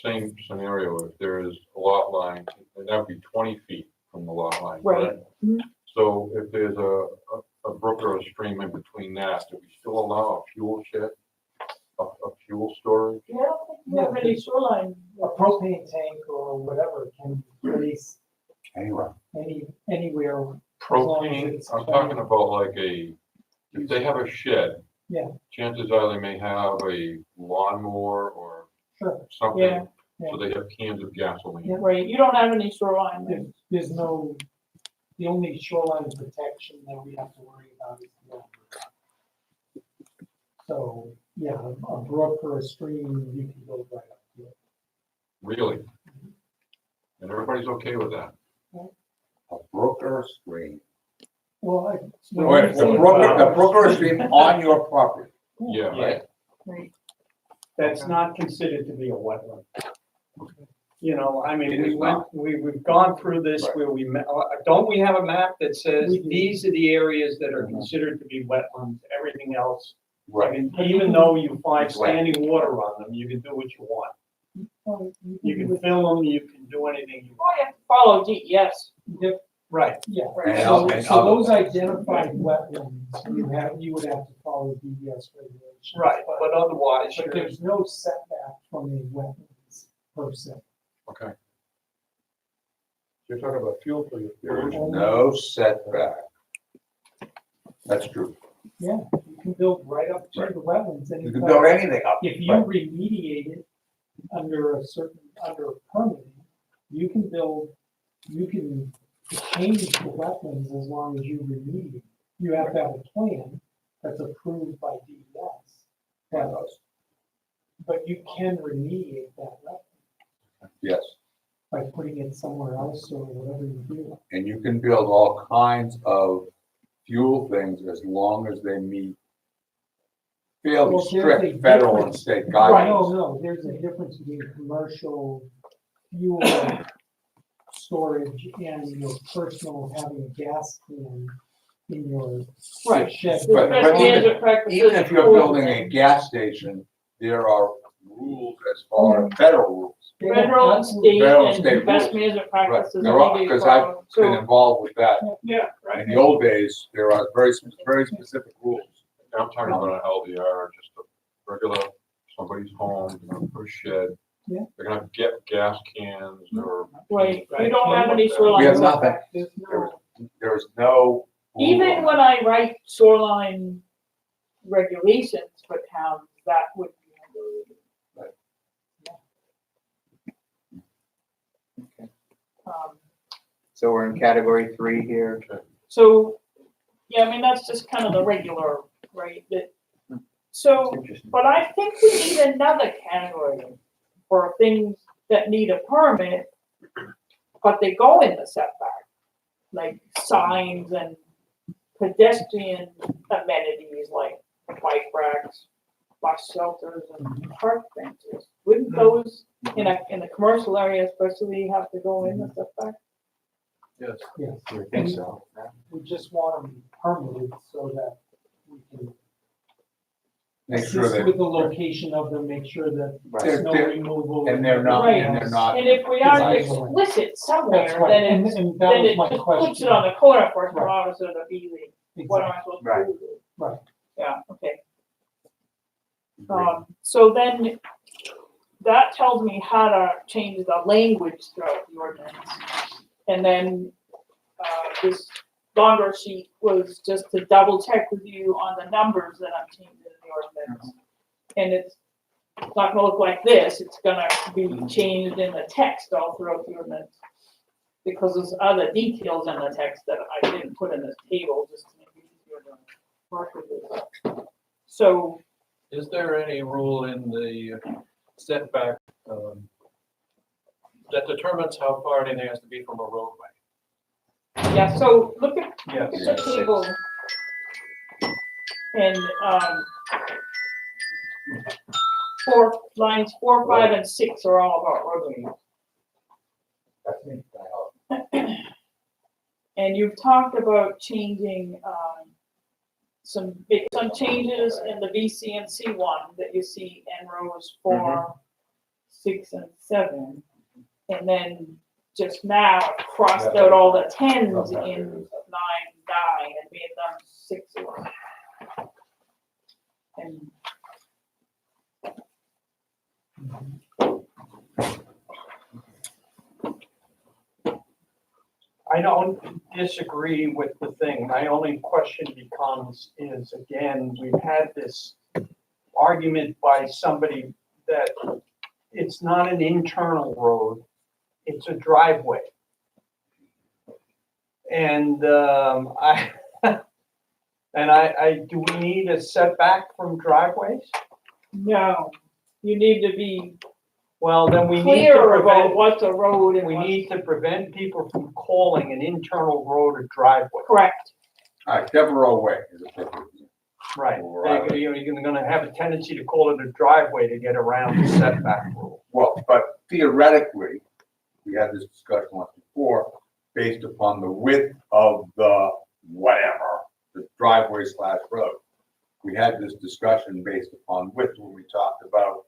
Speaker 9: Same scenario, if there is a lot line, and that would be 20 feet from the lot line,
Speaker 5: Right.
Speaker 9: correct?
Speaker 5: Mhm.
Speaker 9: So if there's a brook or a stream in between that, do we still allow a fuel shed? A fuel storage?
Speaker 5: yeah, I don't think we have any shoreline.
Speaker 7: A propane tank or whatever can be placed
Speaker 2: Anyway,
Speaker 7: anywhere. long as
Speaker 9: Propane,
Speaker 7: it's
Speaker 9: I'm talking about like if they have a shed.
Speaker 7: Yeah.
Speaker 9: Chances are they may have a lawnmower or
Speaker 7: Sure,
Speaker 5: Yeah.
Speaker 9: something, so they have cans of gasoline.
Speaker 7: Yeah.
Speaker 5: Right, you don't have any shoreline there.
Speaker 7: there's no, the only shoreline protection that we have to worry about is the water. So, yeah, a brook or a stream, you can build right up to it.
Speaker 9: Really? And everybody's okay with that?
Speaker 2: a brook or a stream.
Speaker 7: Well, I.
Speaker 2: Wait, the brook or a stream on your property.
Speaker 9: Yeah,
Speaker 8: Yeah,
Speaker 5: Right.
Speaker 8: that's not considered to be a wetland. You know, I mean,
Speaker 2: It is
Speaker 8: we've gone through this
Speaker 2: Right.
Speaker 8: where don't we have a map that says
Speaker 7: We do.
Speaker 8: these are the areas that are considered to be wetlands, everything else? I
Speaker 2: Right.
Speaker 8: mean, even though you find
Speaker 2: It's wet.
Speaker 8: standing water on them, you can do what you want. You can fill them, you can do anything you
Speaker 5: Oh,
Speaker 8: want.
Speaker 5: you have to follow DES.
Speaker 8: Right,
Speaker 7: Yeah,
Speaker 2: And
Speaker 7: so,
Speaker 2: other-
Speaker 7: so those identified wetlands, you would have to follow DES regulations.
Speaker 8: right, but otherwise,
Speaker 7: But
Speaker 8: you're,
Speaker 7: there's no setback from a wetlands per se.
Speaker 9: okay.
Speaker 4: You're talking about fuel for your.
Speaker 2: There is no setback. That's true.
Speaker 7: Yeah, you can build right up to the wetlands. And
Speaker 2: You
Speaker 7: in
Speaker 2: can
Speaker 7: fact,
Speaker 2: build anything up.
Speaker 7: if you remediate it under permitting, you can change the wetlands as long as you remediate. You have to have a plan that's approved by DES. But you can remediate that wetland
Speaker 2: Yes,
Speaker 7: by putting it somewhere else or whatever you do.
Speaker 2: and you can build all kinds of fuel things as long as they meet fairly
Speaker 7: Well, there's a
Speaker 2: strict federal and
Speaker 7: difference.
Speaker 2: state
Speaker 7: No,
Speaker 2: guidelines.
Speaker 7: no, there's a difference between commercial fuel storage and your personal having a gas can in your
Speaker 5: Right.
Speaker 7: shed.
Speaker 5: The
Speaker 2: But
Speaker 5: best
Speaker 2: even-
Speaker 5: management practices
Speaker 2: Even if you're
Speaker 5: for
Speaker 2: building a gas station, there are rules as far as federal rules.
Speaker 7: They don't
Speaker 5: Federal and
Speaker 7: have to-
Speaker 5: state
Speaker 2: Federal and
Speaker 5: and
Speaker 2: state
Speaker 5: best
Speaker 2: rules.
Speaker 5: management
Speaker 2: Right,
Speaker 5: practices.
Speaker 2: there are,
Speaker 5: that need to
Speaker 2: because I've
Speaker 5: follow.
Speaker 2: been
Speaker 5: So,
Speaker 2: involved with that.
Speaker 5: yeah, right.
Speaker 2: In the old days, there are very specific rules.
Speaker 9: And I'm talking about an LDR, just a regular, somebody's home, they're gonna put a shed.
Speaker 7: Yeah.
Speaker 9: They're gonna get gas cans or.
Speaker 5: Right, we
Speaker 8: Right.
Speaker 5: don't have any shoreline.
Speaker 2: We have
Speaker 5: rules.
Speaker 2: nothing.
Speaker 7: There's no,
Speaker 2: There is no.
Speaker 5: Even when I write shoreline regulations for towns, that would be.
Speaker 2: Right.
Speaker 5: Um,
Speaker 3: So we're in category 3 here.
Speaker 5: So, yeah, I mean, that's just kind of the regular, right, that, so,
Speaker 3: Interesting.
Speaker 5: but I think we need another category for things that need a permit, but they go in the setback, like signs and pedestrian amenities like bike racks, bus shelters and park benches. Wouldn't those in a commercial area especially have to go in the setback?
Speaker 4: Yes.
Speaker 7: yes,
Speaker 3: I think so.
Speaker 7: we just want them permitted so that we can
Speaker 2: Make sure
Speaker 7: assist
Speaker 2: that.
Speaker 7: with the location of them, make sure that
Speaker 2: They're-
Speaker 7: snow
Speaker 2: they're-
Speaker 7: removal.
Speaker 2: And they're not,
Speaker 5: Right.
Speaker 2: and they're not.
Speaker 5: And if we are
Speaker 7: Right.
Speaker 5: explicit somewhere,
Speaker 7: That's right,
Speaker 5: then
Speaker 7: and,
Speaker 5: it's,
Speaker 7: and that
Speaker 5: then
Speaker 7: was
Speaker 5: it
Speaker 7: my
Speaker 5: just puts
Speaker 7: question.
Speaker 5: it on the code enforcement
Speaker 7: Right.
Speaker 5: officer to be the, what am I supposed to do?
Speaker 7: Right.
Speaker 5: Yeah, okay. So then, that tells me how to change the language throughout the ordinance. And then, this longer sheet was just to double check with you on the numbers that I'm changing in the ordinance. And it's not gonna look like this, it's gonna be changed in the text all throughout the ordinance. because there's other details in the text that I didn't put in this table, just to make it easier to work with this. So,
Speaker 4: Is there any rule in the setback, that determines how far anything has to be from a roadway?
Speaker 5: yeah, so look at
Speaker 4: Yes.
Speaker 5: the table. And, lines 4, 5, and 6 are all about roadways.
Speaker 2: That's me.
Speaker 5: And you've talked about changing, some changes in the VC and C1 that you see in rows 4, 6, and 7. And then just now crossed out all the 10s in 9, 9 and made them 6 or. And
Speaker 8: I don't disagree with the thing. My only question becomes is, again, we've had this argument by somebody that it's not an internal road, it's a driveway. And do we need a setback from driveways?
Speaker 5: no, you need to be
Speaker 8: Well, then we need to
Speaker 5: clear about
Speaker 8: prevent,
Speaker 5: what's a road and
Speaker 8: we
Speaker 5: what's.
Speaker 8: need to prevent people from calling an internal road a driveway.
Speaker 5: Correct.
Speaker 2: All right, Devereaux Way is a perfect.
Speaker 8: Right,
Speaker 2: Right.
Speaker 8: you're gonna have a tendency to call it a driveway to get around the setback rule.
Speaker 2: Well, but theoretically, we had this discussion once before, based upon the width of the whatever, the driveway slash road. We had this discussion based upon width when we talked about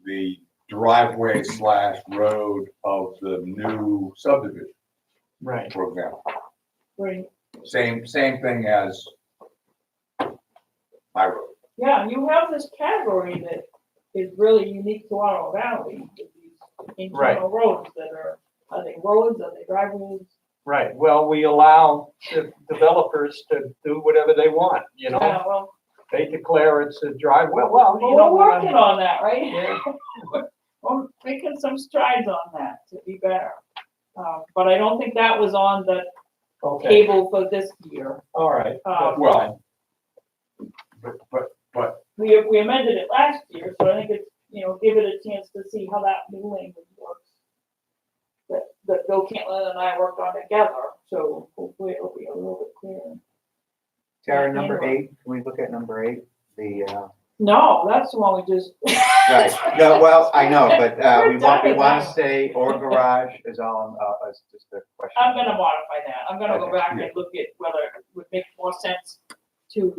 Speaker 2: the driveway slash road of the new subdivision,
Speaker 8: Right.
Speaker 2: for example.
Speaker 5: Right.
Speaker 2: Same thing as my road.
Speaker 5: Yeah, you have this category that is really unique to Ottawa Valley, with these internal roads that are they roads, are they driveways?
Speaker 8: Right, well, we allow the developers to do whatever they want, you know?
Speaker 5: Yeah, well,
Speaker 8: They declare it's a driveway, well, you know
Speaker 5: we're
Speaker 8: what
Speaker 5: working
Speaker 8: I'm.
Speaker 5: on that, right?
Speaker 8: Yeah,
Speaker 5: We're making some strides on that to be better. But I don't think that was on the
Speaker 8: okay,
Speaker 5: table for this year.
Speaker 8: all right. that's
Speaker 2: Well,
Speaker 8: fine.
Speaker 2: but
Speaker 5: We amended it last year, so I think it's, give it a chance to see how that new language works. That Bill Cantlin and I worked on together, so hopefully it'll be a little bit clearer.
Speaker 3: Tara, number 8, can we look at number 8?
Speaker 5: No, that's the one we just.
Speaker 3: Right, no, well, I know, but
Speaker 5: We're
Speaker 3: we
Speaker 5: done with
Speaker 3: want
Speaker 5: that.
Speaker 3: to say or garage is all, is just a question.
Speaker 5: I'm gonna modify that. I'm gonna go
Speaker 3: Okay,
Speaker 5: back and look at whether it would make more sense to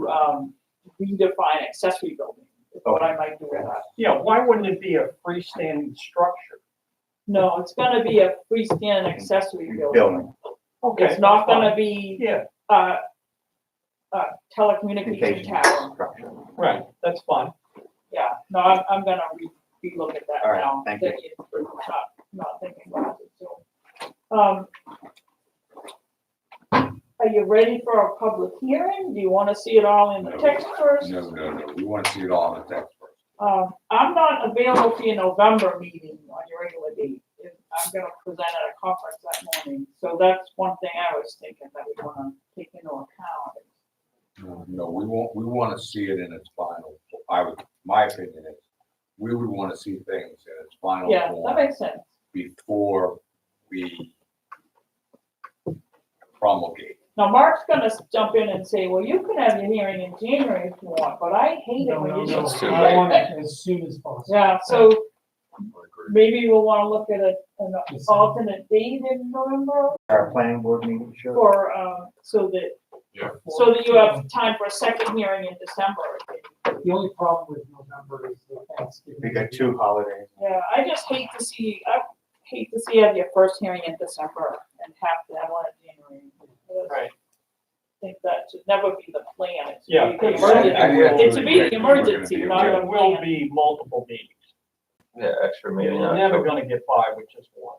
Speaker 5: redefine accessory building, is what I might do with that.
Speaker 8: Yeah, why wouldn't it be a freestanding structure?
Speaker 5: No, it's gonna be a freestanding accessory building.
Speaker 3: Building.
Speaker 8: Okay.
Speaker 5: It's not
Speaker 8: that's fine.
Speaker 5: gonna be
Speaker 8: Yeah,
Speaker 5: telecommunication
Speaker 3: Communication
Speaker 5: tower.
Speaker 3: structure.
Speaker 8: right, that's fine.
Speaker 5: Yeah, no, I'm gonna relook at that
Speaker 3: All right,
Speaker 5: now.
Speaker 3: thank
Speaker 5: that you're not thinking about it, so. Are you ready for a public hearing? Do you wanna see it all in the text first?
Speaker 2: no, we want to see it all in the text first.
Speaker 5: I'm not available for your November meeting on your regular date. I'm gonna present at a conference that morning, so that's one thing I was thinking that we wanna take into account.
Speaker 2: No, we want to see it in its final, my opinion is, we would want to see things in its final
Speaker 5: Yeah, that
Speaker 2: form
Speaker 5: makes sense.
Speaker 2: before we promulgate.
Speaker 5: Now, Mark's gonna jump in and say, well, you can have your hearing in January if you want, but I hate it
Speaker 7: No,
Speaker 5: when
Speaker 7: no,
Speaker 5: you
Speaker 7: no,
Speaker 5: just.
Speaker 7: I want it as soon as possible.
Speaker 5: Yeah, so
Speaker 9: I agree.
Speaker 5: maybe we'll wanna look at an alternate date in November
Speaker 3: Our planning board meeting, sure.
Speaker 5: for, so that you have time for a second hearing in December.
Speaker 7: The only problem with November is the Thanksgiving.
Speaker 3: We got 2 holidays.
Speaker 5: Yeah, I just hate to see you have your first hearing in December and have to have one in January.
Speaker 8: Right.
Speaker 5: I think that should never be the plan. It should
Speaker 8: Yeah,
Speaker 5: be the
Speaker 8: because
Speaker 5: emergency. It should be the
Speaker 2: We're gonna
Speaker 5: emergency,
Speaker 2: be
Speaker 5: not
Speaker 2: aware.
Speaker 5: the
Speaker 8: There will
Speaker 5: plan.
Speaker 8: be multiple meetings.
Speaker 6: Yeah, extra meeting.
Speaker 8: You're never gonna get by with just one.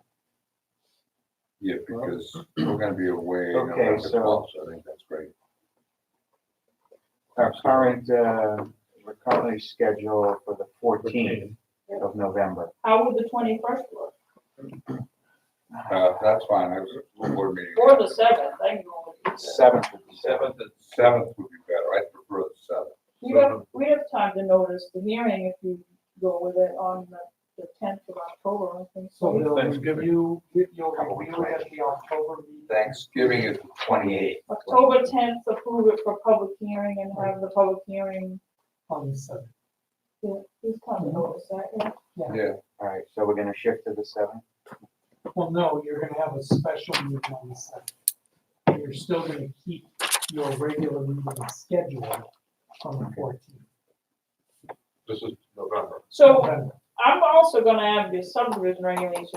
Speaker 2: Yeah, because we're going to be away
Speaker 3: Okay,
Speaker 2: November
Speaker 3: so-
Speaker 2: 12th, so I think that's great.
Speaker 3: Our current, we're currently scheduled for the 14th of November.
Speaker 5: How would the 21st work?
Speaker 2: That's fine, I was a school board meeting.
Speaker 5: Or the seventh, I can go with the seventh.
Speaker 3: 7th would be better.
Speaker 2: Seventh would be better, I prefer the seventh.
Speaker 5: We have time to notice the hearing if you go with it on the tenth of October, I think.
Speaker 7: So
Speaker 5: So
Speaker 7: they'll
Speaker 4: Thanksgiving.
Speaker 7: review, you'll
Speaker 3: Couple weeks
Speaker 7: review it
Speaker 3: later.
Speaker 7: at the October meeting.
Speaker 2: Thanksgiving is the 28th.
Speaker 5: October tenth, approve it for public hearing and have the public hearing,
Speaker 7: On the seventh.
Speaker 5: yeah, please come to notice that, yeah.
Speaker 2: Yeah,
Speaker 3: All right, so we're gonna shift to the 7th.
Speaker 7: Well, no, you're gonna have a special meeting on the seventh. And you're still gonna keep your regular meeting schedule on the 14th.
Speaker 9: This is November.
Speaker 5: So
Speaker 7: November.
Speaker 5: I'm also gonna have the subdivision regulations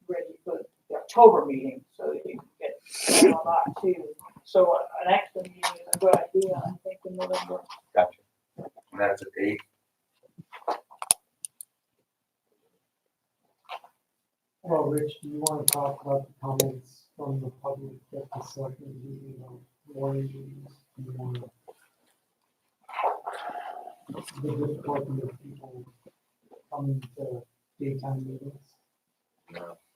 Speaker 5: ready for the October meeting, so that you can get that on that too. So an extra meeting is a good idea, I think, in November.
Speaker 3: Gotcha.
Speaker 2: and that's at 8.
Speaker 7: Well, Rich, do you wanna talk about the comments from the public at the selectmen meeting on warning meetings? Do you wanna? The difficulty of people coming to daytime meetings?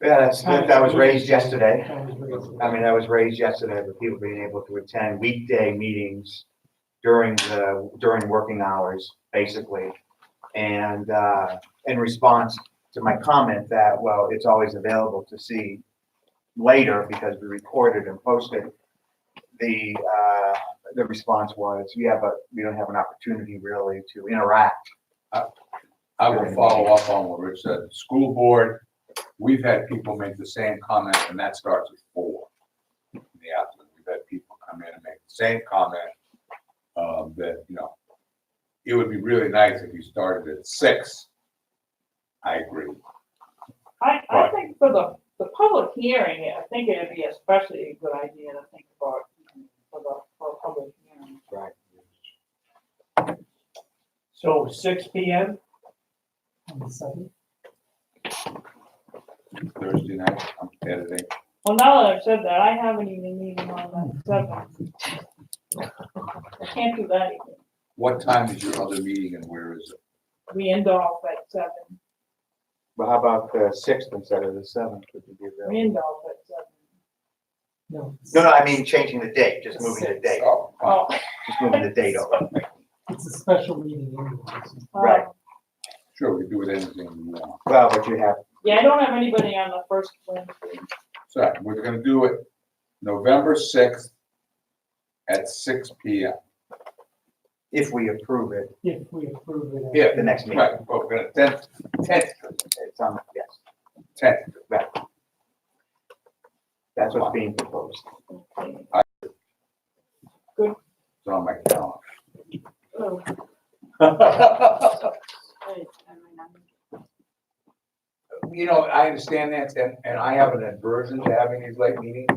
Speaker 3: Yeah, that was raised yesterday.
Speaker 7: That was raised.
Speaker 3: I mean, that was raised yesterday, with people being able to attend weekday meetings during working hours, basically. And, in response to my comment that, well, it's always available to see later because we recorded and posted, the response was, yeah, but we don't have an opportunity really to interact.
Speaker 2: I will follow up on what Rich said. School board, we've had people make the same comment, and that starts at 4 in the afternoon. We've had people come in and make the same comment, that, it would be really nice if you started at 6. I agree.
Speaker 5: I
Speaker 2: Right.
Speaker 5: think for the public hearing, I think it'd be especially a good idea to think about for a public hearing.
Speaker 3: Right.
Speaker 8: So 6 p.m.?
Speaker 7: On the seventh?
Speaker 2: Thursday night, I'm editing.
Speaker 5: Well, now that I've said that, I haven't even meeting on the seventh. I can't do that even.
Speaker 2: What time is your other meeting and where is it?
Speaker 5: We end off at 7.
Speaker 3: But how about the 6th instead of the 7th? Would you be
Speaker 5: We
Speaker 3: available?
Speaker 5: end off at 7.
Speaker 7: No.
Speaker 3: No, I mean changing the date, just moving the date,
Speaker 2: Oh, fine.
Speaker 5: Oh.
Speaker 3: just moving the date over.
Speaker 7: It's a special meeting anyway, so.
Speaker 3: Right.
Speaker 2: Sure, we do it anything we want.
Speaker 3: Well, but you have,
Speaker 5: Yeah, I don't have anybody on the first Wednesday.
Speaker 2: So we're gonna do it November 6th at 6 PM.
Speaker 3: if we approve it,
Speaker 7: If we approve it.
Speaker 2: Yeah,
Speaker 3: the next meeting.
Speaker 2: Right, well, we're gonna 10th,
Speaker 3: It's on, yes,
Speaker 2: 10th.
Speaker 3: right. That's what's being proposed.
Speaker 5: Okay.
Speaker 2: It's on my calendar.
Speaker 1: Oh, right, I mean,
Speaker 2: I understand that, and I have an aversion to having these late meetings,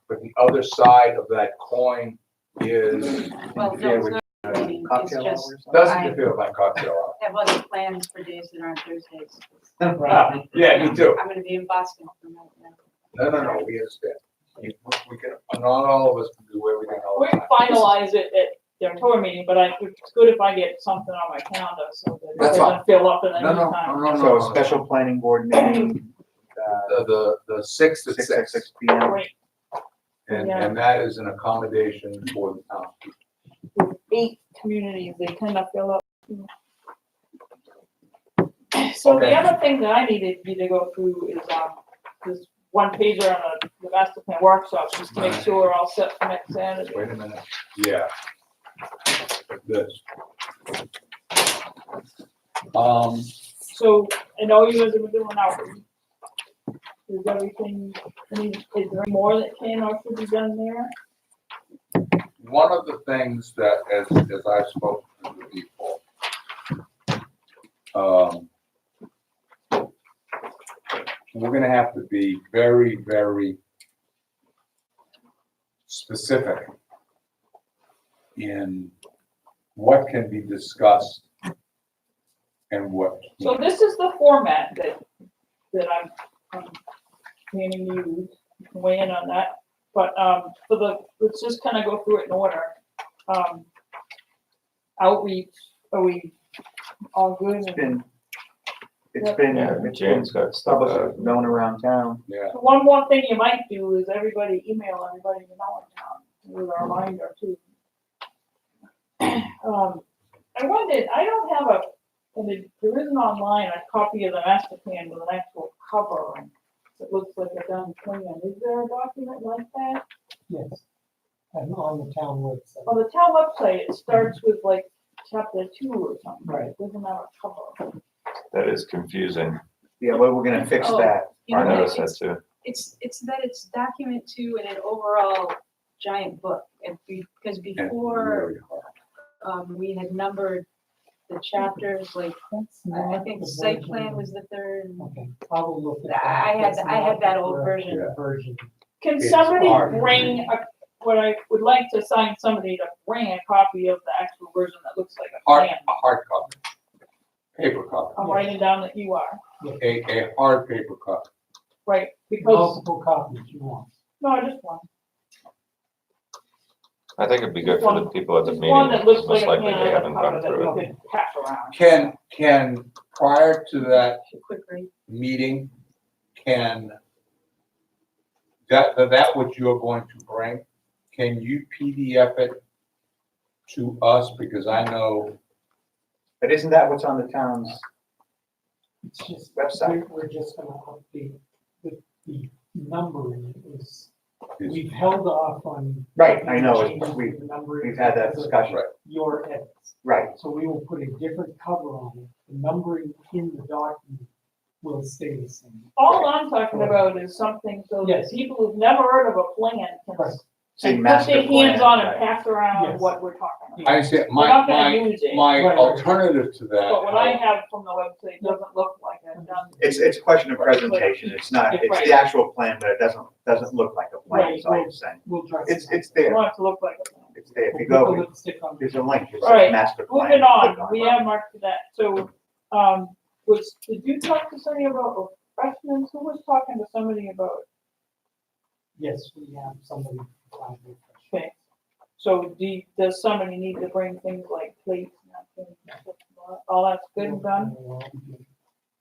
Speaker 2: but the other side of that coin is,
Speaker 1: Well, no, it's not a meeting, it's
Speaker 3: Cocktail
Speaker 1: just,
Speaker 3: hours?
Speaker 2: doesn't
Speaker 1: I
Speaker 2: interfere with my cocktail hour.
Speaker 1: have other plans for days that aren't Thursdays.
Speaker 2: Yeah, me too.
Speaker 1: I'm gonna be in Boston for a month now.
Speaker 2: No, we understand. We can, not all of us can do everything all
Speaker 5: We
Speaker 2: the
Speaker 5: can
Speaker 2: time.
Speaker 5: finalize it at the October meeting, but it's good if I get something on my calendar so that it
Speaker 2: That's
Speaker 5: doesn't fill up in the
Speaker 2: No,
Speaker 5: meantime.
Speaker 3: So a special planning board meeting,
Speaker 2: The 6th at
Speaker 3: 6 at
Speaker 2: 6,
Speaker 3: 6 p.m.
Speaker 5: Great.
Speaker 2: and that is an accommodation for the town.
Speaker 5: With 8 communities, they tend to fill up. So
Speaker 2: Okay.
Speaker 5: the other thing that I needed you to go through is, this one pager on the master plan workshop, just to make sure we're all set for next Saturday.
Speaker 2: Wait a minute. Yeah. This.
Speaker 5: So, I know you guys have been doing outreach. Is everything, is there more that can or should be done there?
Speaker 2: One of the things that, as I've spoken to the people, we're gonna have to be very, very specific in what can be discussed and what.
Speaker 5: So this is the format that I'm planning to use, you can weigh in on that, but, let's just kind of go through it in order. Outreach, are we all good?
Speaker 3: It's been it's been,
Speaker 6: Yeah,
Speaker 3: it's been
Speaker 6: Jane's got stuff
Speaker 3: published,
Speaker 6: out.
Speaker 3: known around town.
Speaker 2: Yeah,
Speaker 5: So one more thing you might do is everybody email everybody you know in town with a reminder too. I wondered, I don't have there isn't online a copy of the master plan with an actual cover and it looks like a done plan. Is there a document like that?
Speaker 7: Yes. And on the town website.
Speaker 5: On the town website, it starts with like chapter 2 or something.
Speaker 7: Right.
Speaker 5: It doesn't have a cover.
Speaker 6: That is confusing.
Speaker 3: Yeah, well, we're gonna fix that.
Speaker 1: You
Speaker 6: I
Speaker 1: know,
Speaker 6: noticed that too.
Speaker 1: it's that it's document 2 in an overall giant book. And because
Speaker 2: and
Speaker 1: before,
Speaker 2: there we go.
Speaker 1: we had numbered the chapters, like,
Speaker 7: That's
Speaker 1: I
Speaker 7: not
Speaker 1: think
Speaker 7: the
Speaker 1: site
Speaker 7: version.
Speaker 1: plan was the third.
Speaker 7: Okay, I will look at that.
Speaker 1: I had
Speaker 7: That's
Speaker 1: that
Speaker 7: not
Speaker 1: old
Speaker 7: the
Speaker 1: version.
Speaker 7: correct Version.
Speaker 5: Can
Speaker 2: It's
Speaker 5: somebody
Speaker 2: hard.
Speaker 5: bring what I would like to assign somebody to bring a copy of the actual version that looks like a plan.
Speaker 2: A hard copy, paper copy,
Speaker 5: I'm writing down that you are,
Speaker 2: a hard paper copy.
Speaker 5: right, because,
Speaker 7: Multiple copies you want.
Speaker 5: no, I just one.
Speaker 6: I think it'd be good for the people at the
Speaker 5: Just
Speaker 6: meeting,
Speaker 5: one that looks like
Speaker 6: most
Speaker 5: a
Speaker 6: likely
Speaker 5: plan
Speaker 6: they
Speaker 5: of
Speaker 6: haven't
Speaker 5: cover
Speaker 6: gone
Speaker 5: that
Speaker 6: through
Speaker 5: you
Speaker 6: it.
Speaker 5: could pass around.
Speaker 2: Can, prior to that
Speaker 1: Quick read.
Speaker 2: meeting, can, that what you're going to bring, can you PDF it to us? Because I know,
Speaker 3: But isn't that what's on the town's
Speaker 7: It's just,
Speaker 3: website?
Speaker 7: we're just gonna update the numbering is,
Speaker 2: is,
Speaker 7: we've held off on.
Speaker 3: Right, I know,
Speaker 7: changing
Speaker 3: we,
Speaker 7: the numbering
Speaker 3: we've had that
Speaker 7: because of
Speaker 3: discussion.
Speaker 2: Right.
Speaker 7: Your edits.
Speaker 3: Right,
Speaker 7: So we will put a different cover on it. The numbering in the document will stay the same.
Speaker 5: All I'm talking about is something so that
Speaker 7: Yes.
Speaker 5: people who've never heard of a plan can
Speaker 7: Right.
Speaker 3: see,
Speaker 5: put
Speaker 3: master
Speaker 5: their hands
Speaker 3: plan,
Speaker 5: on and
Speaker 3: right.
Speaker 5: pass around
Speaker 7: Yes.
Speaker 5: what we're talking about.
Speaker 2: I said,
Speaker 5: We're not
Speaker 2: my,
Speaker 5: gonna use it,
Speaker 2: my
Speaker 7: Right.
Speaker 2: alternative to that.
Speaker 5: but what I have from the website doesn't look like I've done.
Speaker 3: It's a question of presentation, it's not, it's
Speaker 5: Right.
Speaker 3: the actual plan, but it doesn't look like a plan,
Speaker 7: Right,
Speaker 3: is all I'm saying.
Speaker 7: We'll dress
Speaker 3: It's
Speaker 7: it.
Speaker 3: I
Speaker 5: I
Speaker 3: there,
Speaker 5: want it to look like a plan.
Speaker 3: it's there, if you
Speaker 7: We'll put
Speaker 3: go,
Speaker 7: the lipstick on.
Speaker 3: there's a link, it
Speaker 5: All right,
Speaker 3: says master plan.
Speaker 5: Moving on,
Speaker 3: Click
Speaker 5: we
Speaker 3: it.
Speaker 5: have marked for that, so, did you talk to somebody about refreshments? Who was talking to somebody about,
Speaker 7: Yes, we have somebody. flag it.
Speaker 5: okay, so does somebody need to bring things like plates, napkins, all that's good and done?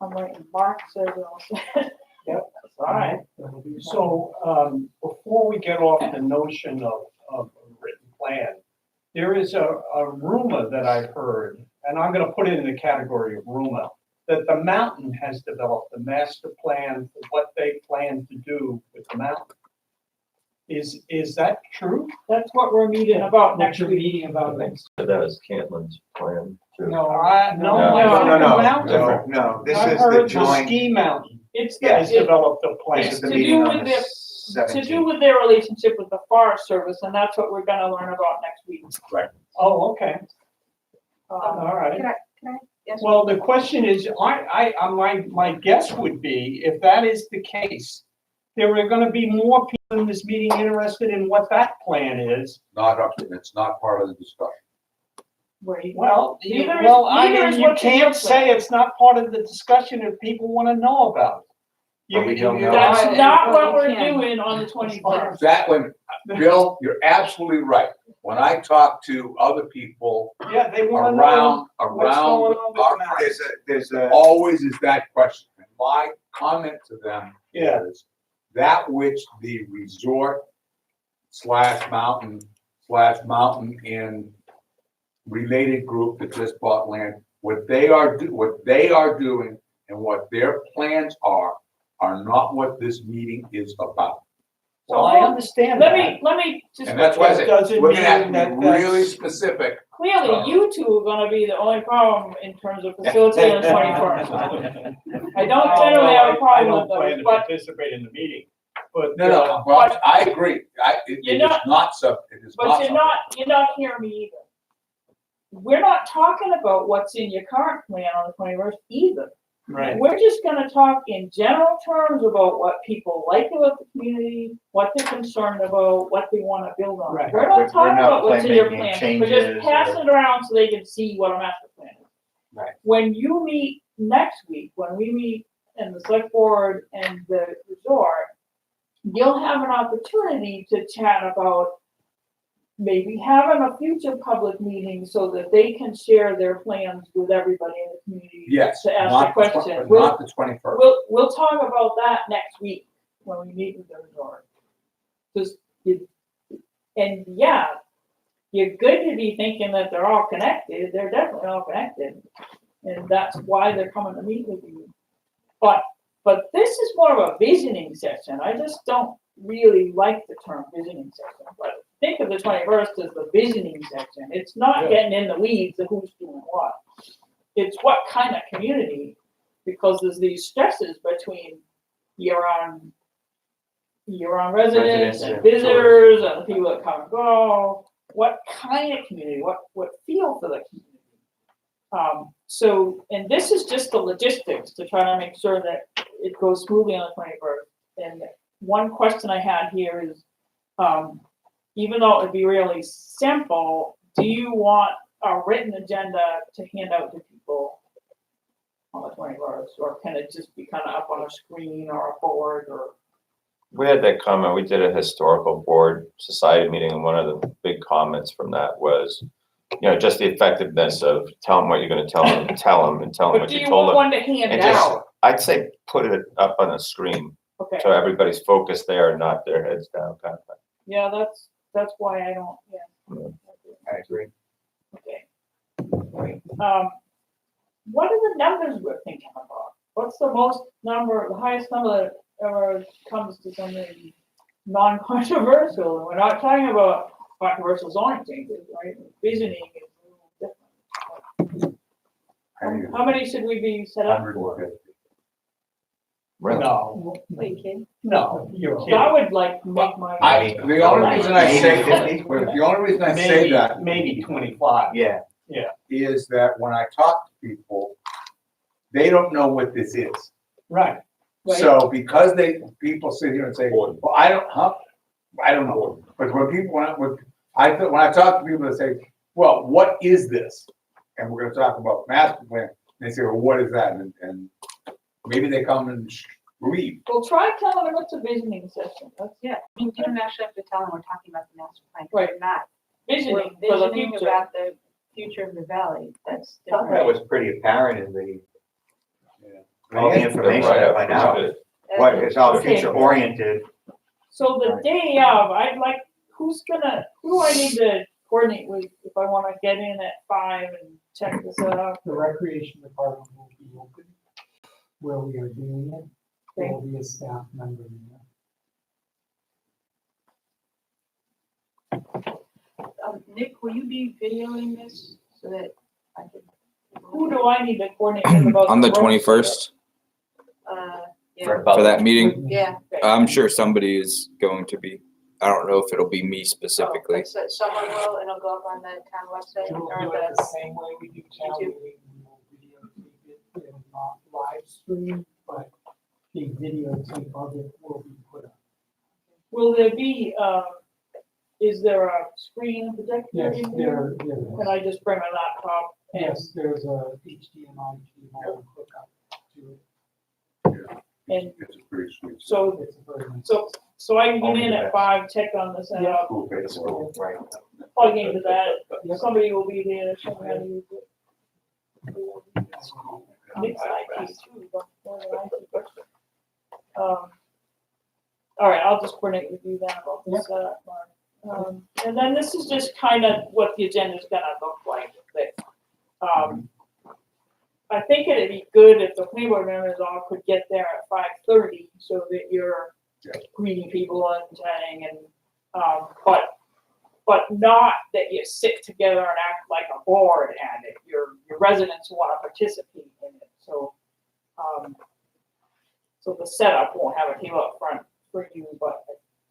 Speaker 5: I'm writing, Mark says,
Speaker 8: Yep.
Speaker 5: all right,
Speaker 7: That'll be fine.
Speaker 8: So, before we get off the notion of a written plan, there is a rumor that I've heard, and I'm gonna put it in the category of rumor, that the mountain has developed a master plan for what they plan to do with the mountain. Is that true?
Speaker 5: that's what we're meeting about
Speaker 7: What
Speaker 5: next
Speaker 7: you're
Speaker 5: week.
Speaker 7: meeting about next.
Speaker 6: But that is Cantlin's plan too.
Speaker 7: No.
Speaker 8: No,
Speaker 6: No.
Speaker 8: I
Speaker 3: No,
Speaker 8: think the mountain.
Speaker 3: no, this
Speaker 8: I
Speaker 3: is the
Speaker 8: heard the
Speaker 3: joint,
Speaker 8: ski mountain
Speaker 5: It's,
Speaker 3: Yes.
Speaker 8: has developed a plan.
Speaker 3: this is the
Speaker 5: to do
Speaker 3: meeting on
Speaker 5: with
Speaker 3: the
Speaker 5: their- to do
Speaker 3: 17th.
Speaker 5: with their relationship with the Forest Service, and that's what we're gonna learn about next week.
Speaker 8: Oh, okay,
Speaker 5: Um,
Speaker 8: all right.
Speaker 1: Can I ask?
Speaker 8: Well, the question is, my guess would be, if that is the case, there are gonna be more people in this meeting interested in what that plan is.
Speaker 2: Not up, it's not part of the discussion.
Speaker 5: Wait,
Speaker 8: Well,
Speaker 5: Neither is-
Speaker 8: I
Speaker 5: neither is
Speaker 8: mean, you
Speaker 5: what's in your
Speaker 8: can't say it's not part of the discussion if people wanna know about it.
Speaker 3: But we don't know.
Speaker 5: that's
Speaker 1: I-
Speaker 5: not what
Speaker 1: I
Speaker 5: we're
Speaker 1: can.
Speaker 5: doing on the 21st.
Speaker 2: That one, Bill, you're absolutely right. When I talk to other people
Speaker 8: Yeah, they wanna know.
Speaker 2: around
Speaker 8: what's
Speaker 2: around
Speaker 8: going on with
Speaker 2: our
Speaker 8: that.
Speaker 2: place,
Speaker 3: There's a,
Speaker 2: always is that question. And my comment to them
Speaker 8: Yeah.
Speaker 2: is that which the resort /mountain and related group that just bought land, what they are doing and what their plans are not what this meeting is about.
Speaker 8: Well, I understand
Speaker 5: Let
Speaker 8: that.
Speaker 5: me just,
Speaker 2: And that's why I said,
Speaker 8: Doesn't
Speaker 2: we're gonna have
Speaker 8: mean
Speaker 2: to
Speaker 8: that
Speaker 2: be really
Speaker 8: that's-
Speaker 2: specific.
Speaker 5: clearly, you two are gonna be the only problem in terms of facilitating the 21st. I don't generally have a problem with those, but
Speaker 8: participate in the meeting, but.
Speaker 2: No, but I agree. It
Speaker 5: You're
Speaker 2: is
Speaker 5: not-
Speaker 2: not sub, it is not
Speaker 5: But
Speaker 2: something.
Speaker 5: you're not hearing me either. We're not talking about what's in your current plan on the 21st either.
Speaker 8: Right.
Speaker 5: We're just gonna talk in general terms about what people like about the community, what they're concerned about, what they wanna build on.
Speaker 8: Right.
Speaker 5: We're
Speaker 3: We're
Speaker 5: not talking
Speaker 3: not
Speaker 5: about what's in your
Speaker 3: making
Speaker 5: plan, we're
Speaker 3: changes
Speaker 5: just passing it around so they can see what a master plan is.
Speaker 3: Right.
Speaker 5: When you meet next week, when we meet in the select board and the resort, you'll have an opportunity to chat about maybe having a future public meeting so that they can share their plans with everybody in the community.
Speaker 2: Yes,
Speaker 5: To ask
Speaker 2: not
Speaker 5: the
Speaker 2: the
Speaker 5: question.
Speaker 2: but
Speaker 5: We'll,
Speaker 2: not the 21st.
Speaker 5: we'll talk about that next week when we meet with the resort. Just, and yeah, you're good to be thinking that they're all connected, they're definitely all connected. And that's why they're coming to meet with you. But this is more of a visioning session, I just don't really like the term visioning session, but think of the 21st as the visioning section. It's not
Speaker 4: Yeah.
Speaker 5: getting in the weeds of who's doing what. It's what kind of community, because there's these stresses between year-round residents and visitors and the people that come and go. What kind of community, what feel for the community? So, and this is just the logistics to try to make sure that it goes smoothly on the 21st. And one question I had here is, even though it'd be really simple, do you want a written agenda to hand out to people on the 21st? Or can it just be kind of up on a screen or a board or?
Speaker 6: We had that comment, we did a historical board society meeting, and one of the big comments from that was, just the effectiveness of tell them what you're gonna tell them, and tell them
Speaker 5: But
Speaker 6: what
Speaker 5: do
Speaker 6: you
Speaker 5: you
Speaker 6: told
Speaker 5: want
Speaker 6: them.
Speaker 5: one to hand
Speaker 6: And just,
Speaker 5: out?
Speaker 6: I'd say put it up on a screen,
Speaker 5: Okay,
Speaker 6: so everybody's focused there and not their heads down kind of thing.
Speaker 5: yeah, that's why I don't, yeah.
Speaker 3: I agree.
Speaker 5: Okay. Great. What are the numbers we're thinking about? What's the highest number that ever comes to something non-controversial? We're not talking about controversial zoning changes, right? Visioning is a little different.
Speaker 2: I think it's
Speaker 5: How many should we be set up for?
Speaker 2: 150.
Speaker 6: Really?
Speaker 8: No,
Speaker 1: Wait, kid.
Speaker 8: no, you're
Speaker 5: So I
Speaker 8: kidding.
Speaker 5: would like make my.
Speaker 2: The only reason I say,
Speaker 3: Maybe 50.
Speaker 2: the only reason I say that
Speaker 8: Maybe 25.
Speaker 3: Yeah,
Speaker 2: is that when I talk to people, they don't know what this is.
Speaker 8: Right.
Speaker 5: Right.
Speaker 2: So because people sit here and say, well, I don't know. But when people, when I talk to people that say, well, what is this? And we're gonna talk about master plan, they say, well, what is that? And maybe they come and read.
Speaker 5: Well, try telling them it's a visioning session. That's
Speaker 1: Yeah, I mean, you don't actually have to tell them we're talking about the master plan. 'Cause
Speaker 5: Right.
Speaker 1: we're not.
Speaker 5: visioning
Speaker 1: We're
Speaker 5: for the
Speaker 1: visioning
Speaker 5: future.
Speaker 1: about the future of the valley. That's
Speaker 3: that
Speaker 1: different.
Speaker 3: was pretty apparent in the,
Speaker 2: Yeah.
Speaker 3: all the information
Speaker 6: Right
Speaker 3: I
Speaker 6: up,
Speaker 3: find
Speaker 6: it's
Speaker 3: out.
Speaker 6: good.
Speaker 3: What, it's all
Speaker 5: Okay.
Speaker 3: future oriented.
Speaker 5: So the
Speaker 3: Right.
Speaker 5: day of, who do I need to coordinate with if I wanna get in at 5 and check this out?
Speaker 7: The recreation department will be open where we are doing it. There will be a staff member in there.
Speaker 1: Nick, will you be videoing this so that I can?
Speaker 5: Who do I need to coordinate with about?
Speaker 10: On the
Speaker 5: road
Speaker 10: 21st
Speaker 1: Yeah,
Speaker 10: for that meeting,
Speaker 1: yeah.
Speaker 5: setup?
Speaker 10: I'm sure somebody is going to be. I don't know if it'll be me specifically.
Speaker 1: So someone will, and it'll go up on the town website
Speaker 7: We'll
Speaker 1: or
Speaker 7: do it the
Speaker 1: the,
Speaker 7: same way we do town
Speaker 1: YouTube.
Speaker 7: meeting. We will videotape it and not live stream, but the videotape of it will be put up.
Speaker 5: Will there be, is there a screen projector
Speaker 7: Yes,
Speaker 5: in here?
Speaker 7: there
Speaker 5: Can
Speaker 7: is.
Speaker 5: I just bring my laptop? and-
Speaker 7: Yes, there's a HDMI cable hook up to it.
Speaker 5: And
Speaker 2: It's a pretty sweet.
Speaker 5: so,
Speaker 7: It's a very nice.
Speaker 5: so I can
Speaker 3: Only
Speaker 5: get in
Speaker 3: the
Speaker 5: at
Speaker 3: best.
Speaker 5: 5, check on the setup,
Speaker 2: Cool face.
Speaker 3: School, right.
Speaker 5: plug into that, somebody will be there to show me how to use it. Nick's IT too, but more than IT person. All right, I'll just coordinate with you then about this setup, Mark. And then this is just kind of what the agenda's gonna look like, that, I think it'd be good if the planning board members all could get there at 5:30 so that you're greeting people and chatting and, but not that you sit together and act like a board and it, your residents want to participate in it, so, so the setup won't have a table up front for you, but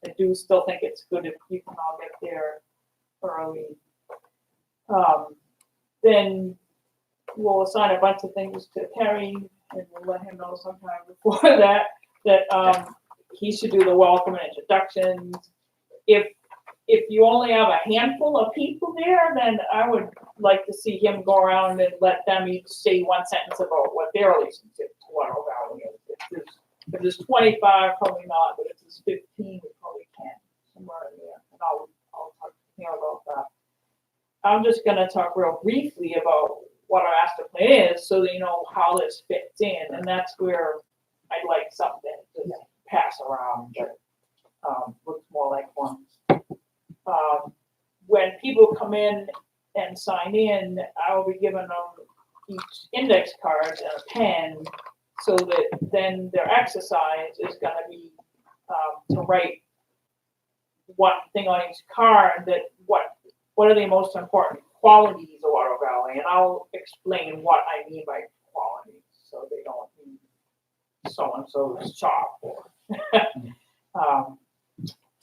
Speaker 5: I do still think it's good if you can all get there early. Then we'll assign a bunch of things to Terry and we'll let him know sometime before that he should do the welcome and introductions. If you only have a handful of people there, then I would like to see him go around and let them each say one sentence about what their relationship to Waterloo Valley is. If there's 25, probably not, but if there's 15, we probably can, somewhere in there. And I'll talk to him about I'm just gonna talk real briefly about what our master plan is, so that you know how this fits in, and that's where I'd like something to pass around that, looks more like one. When people come in and sign in, I will be giving them each index card and a pen, so that then their exercise is gonna be, to write one thing on each card, that what are the most important qualities of Water Valley, and I'll explain what I mean by qualities, so they don't mean so-and-so's shop or.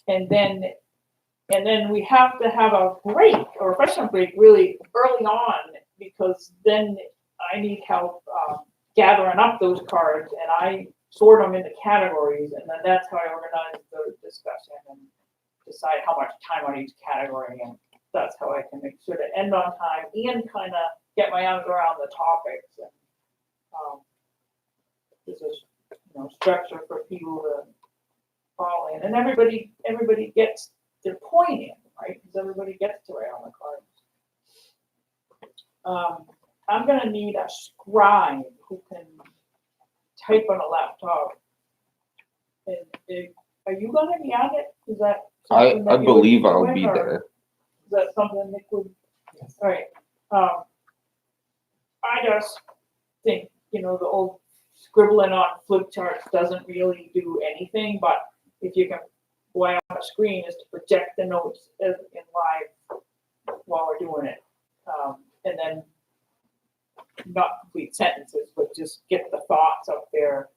Speaker 5: And then we have to have a break, a refreshment break, really early on, because then I need help gathering up those cards, and I sort them into categories, and then that's how I organize the discussion and decide how much time on each category, and that's how I can make sure to end on time and kind of get my arms around the topics. And there's a structure for people to follow in, and everybody gets their point in, right? Because everybody gets to write on the cards. I'm gonna need a scribe who can type on a laptop. And are you gonna be on it? Is that
Speaker 10: I
Speaker 5: something that you would
Speaker 10: believe
Speaker 5: be
Speaker 10: I'll
Speaker 5: doing,
Speaker 10: be
Speaker 5: or
Speaker 10: there.
Speaker 5: Is that something Nick would?
Speaker 7: Yes.
Speaker 5: All right. I just think, the old scribbling on flip charts doesn't really do anything, but if you can, why on the screen is to project the notes in live while we're doing it. And then not complete sentences, but just get the thoughts up there.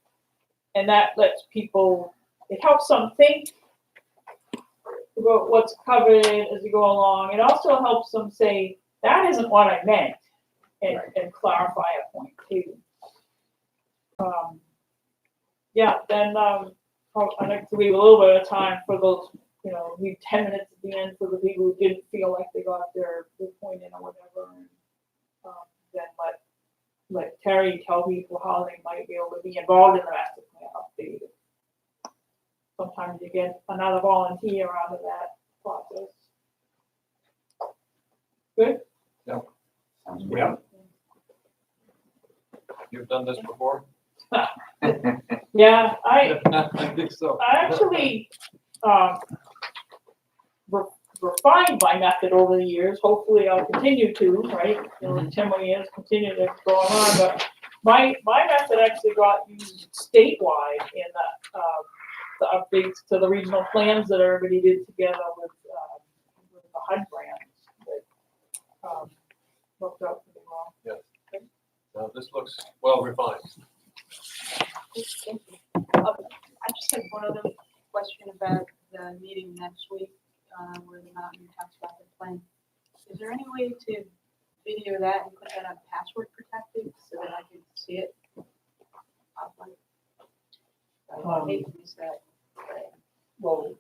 Speaker 5: And that lets people, it helps them think about what's covered as you go along. It also helps them say, that isn't what I meant, and clarify a point too. Then I'd like to leave a little bit of time for those, leave 10 minutes at the end for the people who didn't feel like they got their point in or whatever. And then let Terry tell people how they might be able to be involved in the master plan update. Sometimes you get another volunteer out of that process. Good?
Speaker 3: Sounds good.
Speaker 4: Yeah. You've done this before?
Speaker 5: Yeah, I
Speaker 4: I think so.
Speaker 5: actually refined my method over the years. Hopefully I'll continue to, right? 10 more years, continue to go on. But my method actually got used statewide in the updates to the regional plans that everybody did together with the HUD grants. That worked out pretty well.
Speaker 4: Now, this looks well refined.
Speaker 1: Thank you. I just had one other question about the meeting next week, where the Mountain talks about the plan. Is there any way to video that and put that on password protected so that I can see it? I hate to miss that.
Speaker 7: Well,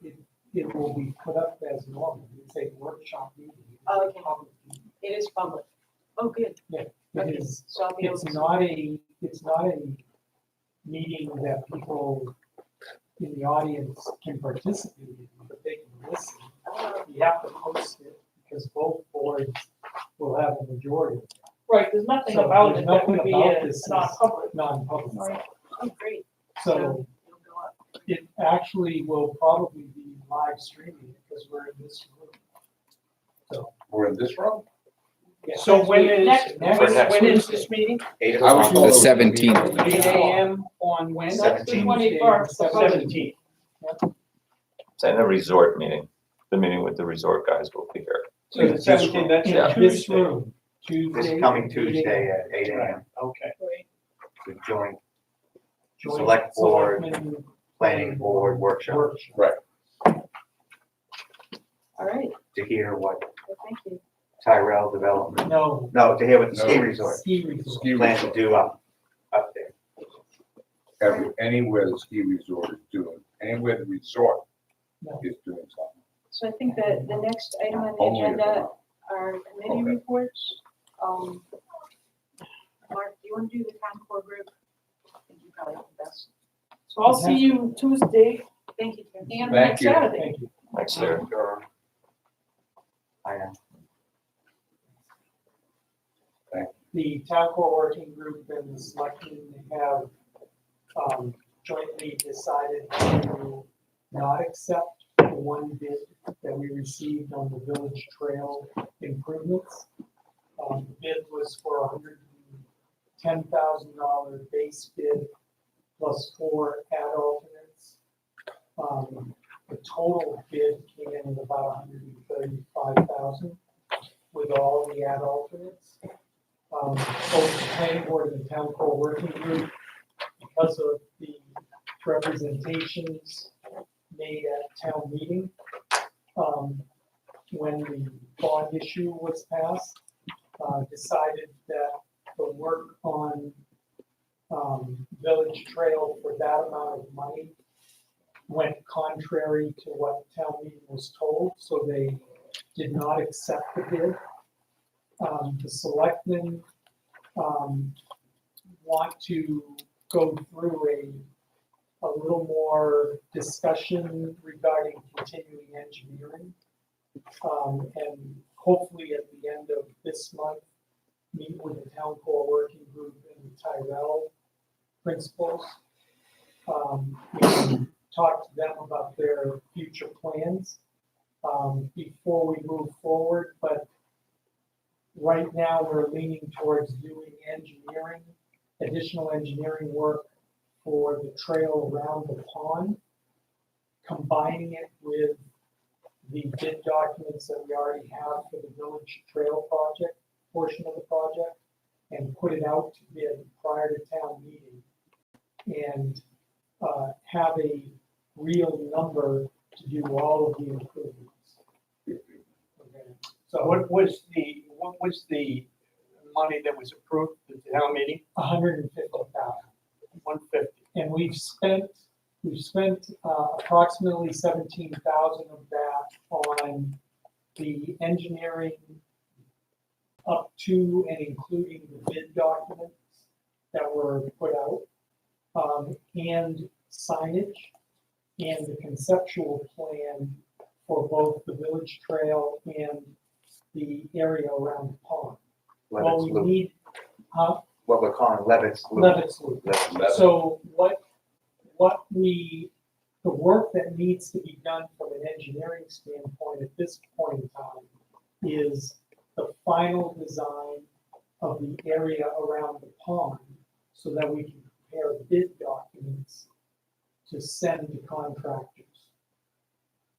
Speaker 7: it will be put up as normal. It's a workshop meeting.
Speaker 1: Oh, okay.
Speaker 7: Public meeting.
Speaker 1: It is public. Oh, good.
Speaker 7: It
Speaker 1: Okay,
Speaker 7: is,
Speaker 1: so I'll be able
Speaker 7: it's
Speaker 1: to.
Speaker 7: not a meeting that people in the audience can participate in, but they can listen. You have to post it because both boards will have a majority.
Speaker 5: Right, there's nothing
Speaker 7: So
Speaker 5: about
Speaker 7: there's
Speaker 5: it that would
Speaker 7: nothing
Speaker 5: be
Speaker 7: about
Speaker 5: a
Speaker 7: this is
Speaker 5: non-public.
Speaker 7: Non-public.
Speaker 5: Right.
Speaker 1: Oh, great.
Speaker 7: So
Speaker 1: It'll go up.
Speaker 7: it actually will probably be live streaming because we're in this room. So.
Speaker 2: We're in this room?
Speaker 7: yeah.
Speaker 8: So when is,
Speaker 5: Next-
Speaker 8: when is this meeting?
Speaker 3: 8
Speaker 2: I was
Speaker 3: o'clock.
Speaker 2: told it
Speaker 10: The
Speaker 2: was
Speaker 10: 17th.
Speaker 8: 8 AM on when?
Speaker 5: That's the
Speaker 3: 17th.
Speaker 5: 21st. the public.
Speaker 8: 17th.
Speaker 6: It's in the resort meeting. The meeting with the resort guys will be here.
Speaker 8: So the
Speaker 2: This
Speaker 8: 17th,
Speaker 2: room.
Speaker 8: that's
Speaker 6: Yeah.
Speaker 8: a
Speaker 7: This
Speaker 8: Tuesday.
Speaker 7: room, Tuesday.
Speaker 3: This coming
Speaker 7: 8
Speaker 3: Tuesday at 8 AM,
Speaker 8: Okay.
Speaker 5: Right.
Speaker 3: the joint
Speaker 7: Joint
Speaker 3: Select Board,
Speaker 7: Selectmen
Speaker 3: planning board workshop
Speaker 7: workshop.
Speaker 1: All right,
Speaker 3: to hear what
Speaker 1: well, thank you.
Speaker 3: Tyrell Development,
Speaker 7: No,
Speaker 3: no, to hear what the ski
Speaker 2: No.
Speaker 3: resort
Speaker 7: ski resort.
Speaker 2: Ski
Speaker 3: plans to
Speaker 2: resort.
Speaker 3: do up there.
Speaker 2: Anywhere the ski resort is doing, anywhere the resort
Speaker 7: No.
Speaker 2: is doing something.
Speaker 1: So I think that the next item on the
Speaker 2: Only if
Speaker 1: agenda are committee
Speaker 2: Okay.
Speaker 1: reports. Mark, do you want to do the town core group? I think you probably have the best.
Speaker 5: So I'll see you Tuesday
Speaker 1: Thank you, Tim.
Speaker 5: and
Speaker 2: Thank
Speaker 5: next
Speaker 2: you.
Speaker 5: Saturday.
Speaker 7: Thank you.
Speaker 6: Thanks, Larry.
Speaker 3: I am.
Speaker 7: the town core working group and the selectmen have jointly decided to not accept the one bid that we received on the village trail improvements. The bid was for $110,000 base bid plus 4 add alternates. The total bid came in at about $135,000 with all the add alternates. Both the planning board and the town core working group, because of the representations made at town meeting, when the bond issue was passed, decided that the work on village trail for that amount of money went contrary to what town meeting was told, so they did not accept the bid. The selectmen want to go through a little more discussion regarding continuing engineering. And hopefully at the end of this month, meet with the town core working group and the Tyrell principals. We can talk to them about their future plans before we move forward, but right now we're leaning towards doing engineering, additional engineering work for the trail around the pond, combining it with the bid documents that we already have for the village trail project, portion of the project, and put it out to bid prior to town meeting. And have a real number to do all of the improvements. Okay. So
Speaker 8: What was the money that was approved at the town meeting?
Speaker 7: 150,000.
Speaker 8: 150.
Speaker 7: And we've spent approximately 17,000 of that on the engineering up to and including the bid documents that were put out, and signage and the conceptual plan for both the village trail and the area around the pond. What
Speaker 3: Levitt's
Speaker 7: we
Speaker 3: Loop,
Speaker 7: need,
Speaker 3: what we're calling Levitt's Loop.
Speaker 7: Levitt's Loop.
Speaker 3: Levitt's.
Speaker 7: So the work that needs to be done from an engineering standpoint at this point in time is the final design of the area around the pond so that we can prepare bid documents to send to contractors.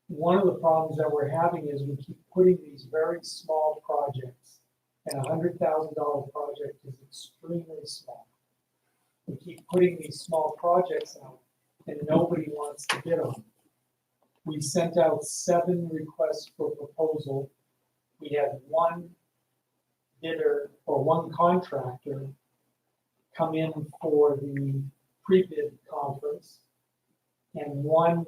Speaker 7: One of the problems that we're having is we keep putting these very small projects, and $100,000 project is extremely small. We keep putting these small projects out and nobody wants to bid on them. We sent out 7 requests for proposal. We had one bidder or one contractor come in for the pre-bid conference, and one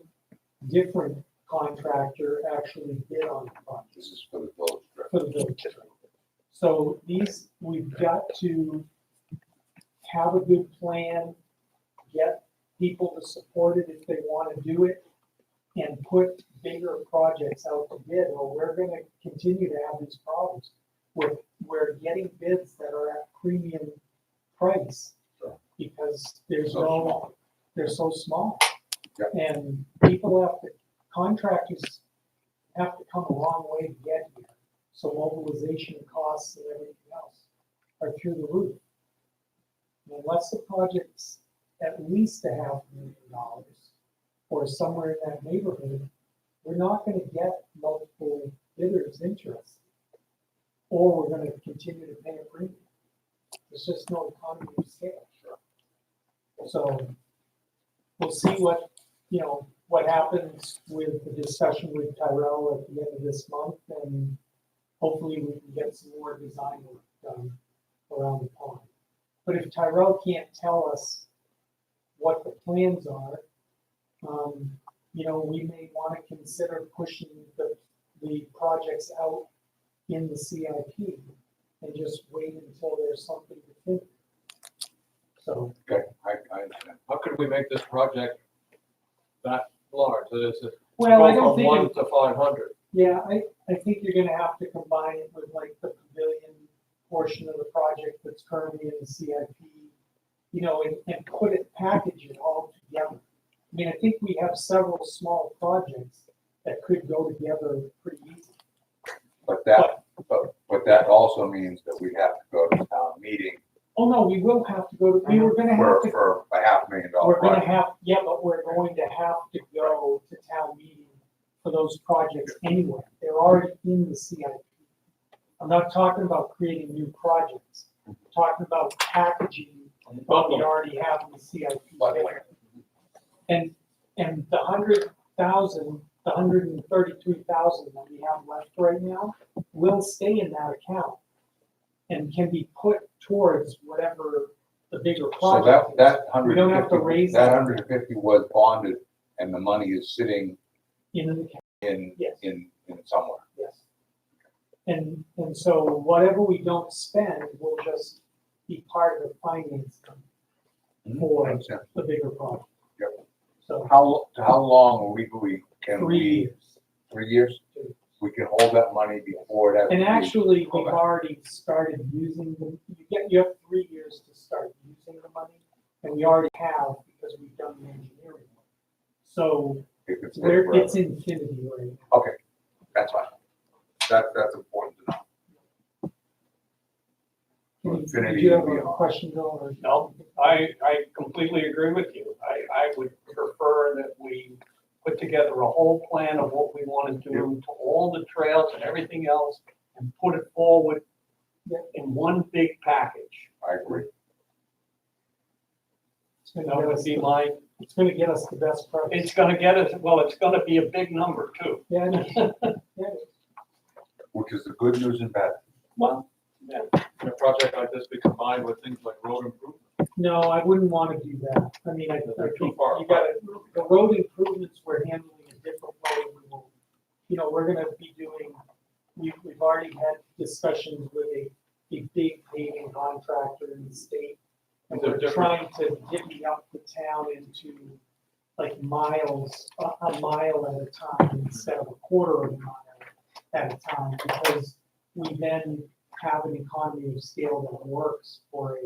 Speaker 7: different contractor actually bid on the project.
Speaker 2: This is for the village.
Speaker 7: For the village. So we've got to have a good plan, get people to support it if they want to do it, and put bigger projects out to bid, or we're gonna continue to have these problems. We're getting bids that are at premium price because they're so small.
Speaker 2: Yep.
Speaker 7: And contractors have to come a long way to get here. So mobilization costs and everything else are through the roof. And unless the project's at least $500,000 or somewhere in that neighborhood, we're not gonna get multiple bidders interested. Or we're gonna continue to pay a premium. There's just no economy of scale. So we'll see what happens with the discussion with Tyrell at the end of this month, and hopefully we can get some more design work done around the pond. But if Tyrell can't tell us what the plans are, we may want to consider pushing the projects out in the CIP and just wait until there's something to think. So,
Speaker 2: Okay, I understand.
Speaker 4: How could we make this project that large? That is,
Speaker 7: well, I
Speaker 4: go
Speaker 7: don't
Speaker 4: from 1
Speaker 7: think,
Speaker 4: to 500.
Speaker 7: yeah, I think you're gonna have to combine it with like the pavilion portion of the project that's currently in the CIP, you know, and put it, package it all together. I mean, I think we have several small projects that could go together pretty easily.
Speaker 2: But that also means that we have to go to town meeting
Speaker 7: Oh, no, we will have to go to, we were gonna have to,
Speaker 2: for a $500,000
Speaker 7: we're gonna
Speaker 2: project.
Speaker 7: have, yeah, but we're going to have to go to town meeting for those projects anyway. They're already in the CIP. I'm not talking about creating new projects. I'm talking about packaging what we already have in the CIP. there. And the 100,000, the 133,000 that we have left right now will stay in that account and can be put towards whatever the bigger
Speaker 2: So
Speaker 7: project is.
Speaker 2: that
Speaker 7: We don't have to
Speaker 2: 150,
Speaker 7: raise
Speaker 2: that
Speaker 7: it.
Speaker 2: 150 was bonded and the money is sitting
Speaker 7: In the account,
Speaker 2: in,
Speaker 7: yes,
Speaker 2: in somewhere.
Speaker 7: yes. And so whatever we don't spend will just be part of the finance for
Speaker 2: Makes sense.
Speaker 7: the bigger project.
Speaker 2: Yep.
Speaker 7: So
Speaker 2: How long legally can
Speaker 7: 3
Speaker 2: we,
Speaker 7: years.
Speaker 2: 3 years? We can hold that money before it has to
Speaker 7: And
Speaker 2: be.
Speaker 7: actually, we've
Speaker 2: Okay.
Speaker 7: already started using them. You have 3 years to start using the money, and we already have because we've done the engineering. So
Speaker 2: If it's
Speaker 7: we're,
Speaker 2: forever.
Speaker 7: it's infinity right now.
Speaker 2: Okay, that's fine. That's important to know.
Speaker 7: Did
Speaker 2: Infinity
Speaker 7: you have
Speaker 2: and
Speaker 7: a
Speaker 2: beyond.
Speaker 7: question, Bill? or-
Speaker 8: No, I completely agree with you. I would prefer that we put together a whole plan of what we want to do to all the trails and everything else and put it forward in one big package.
Speaker 2: I agree.
Speaker 7: It's gonna
Speaker 8: That
Speaker 7: get
Speaker 8: would
Speaker 7: us
Speaker 8: be
Speaker 7: the-
Speaker 8: my,
Speaker 7: It's gonna get us the best price.
Speaker 8: it's gonna get us, well, it's gonna be a big number too.
Speaker 7: Yeah, it is. Yeah, it is.
Speaker 2: Which is the good news and bad.
Speaker 8: Well,
Speaker 4: Can a project like this be combined with things like road improvement?
Speaker 7: No, I wouldn't want to do that. I mean, I
Speaker 4: They're too
Speaker 7: think
Speaker 4: far
Speaker 7: you gotta, the road improvements, we're handling a different way. We will, you know, we're gonna be doing, we've already had discussions with a big paving contractor in the state. And
Speaker 4: They're
Speaker 7: we're
Speaker 4: different.
Speaker 7: trying to divvy up the town into like miles, a mile at a time instead of a quarter of a mile at a time, because we then have an economy of scale that works for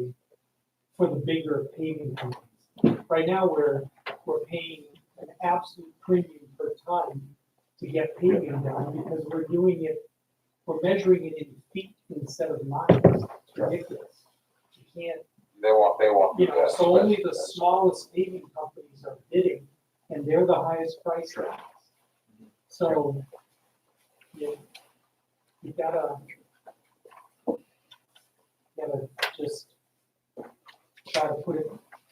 Speaker 7: the bigger paving companies. Right now, we're paying an absolute premium per ton to get paving done because we're measuring it in feet instead of miles. It's ridiculous. You can't,
Speaker 2: They won't do
Speaker 7: you know,
Speaker 2: that.
Speaker 7: so only the smallest paving companies are bidding, and they're the highest price ones. So, you gotta just try to put it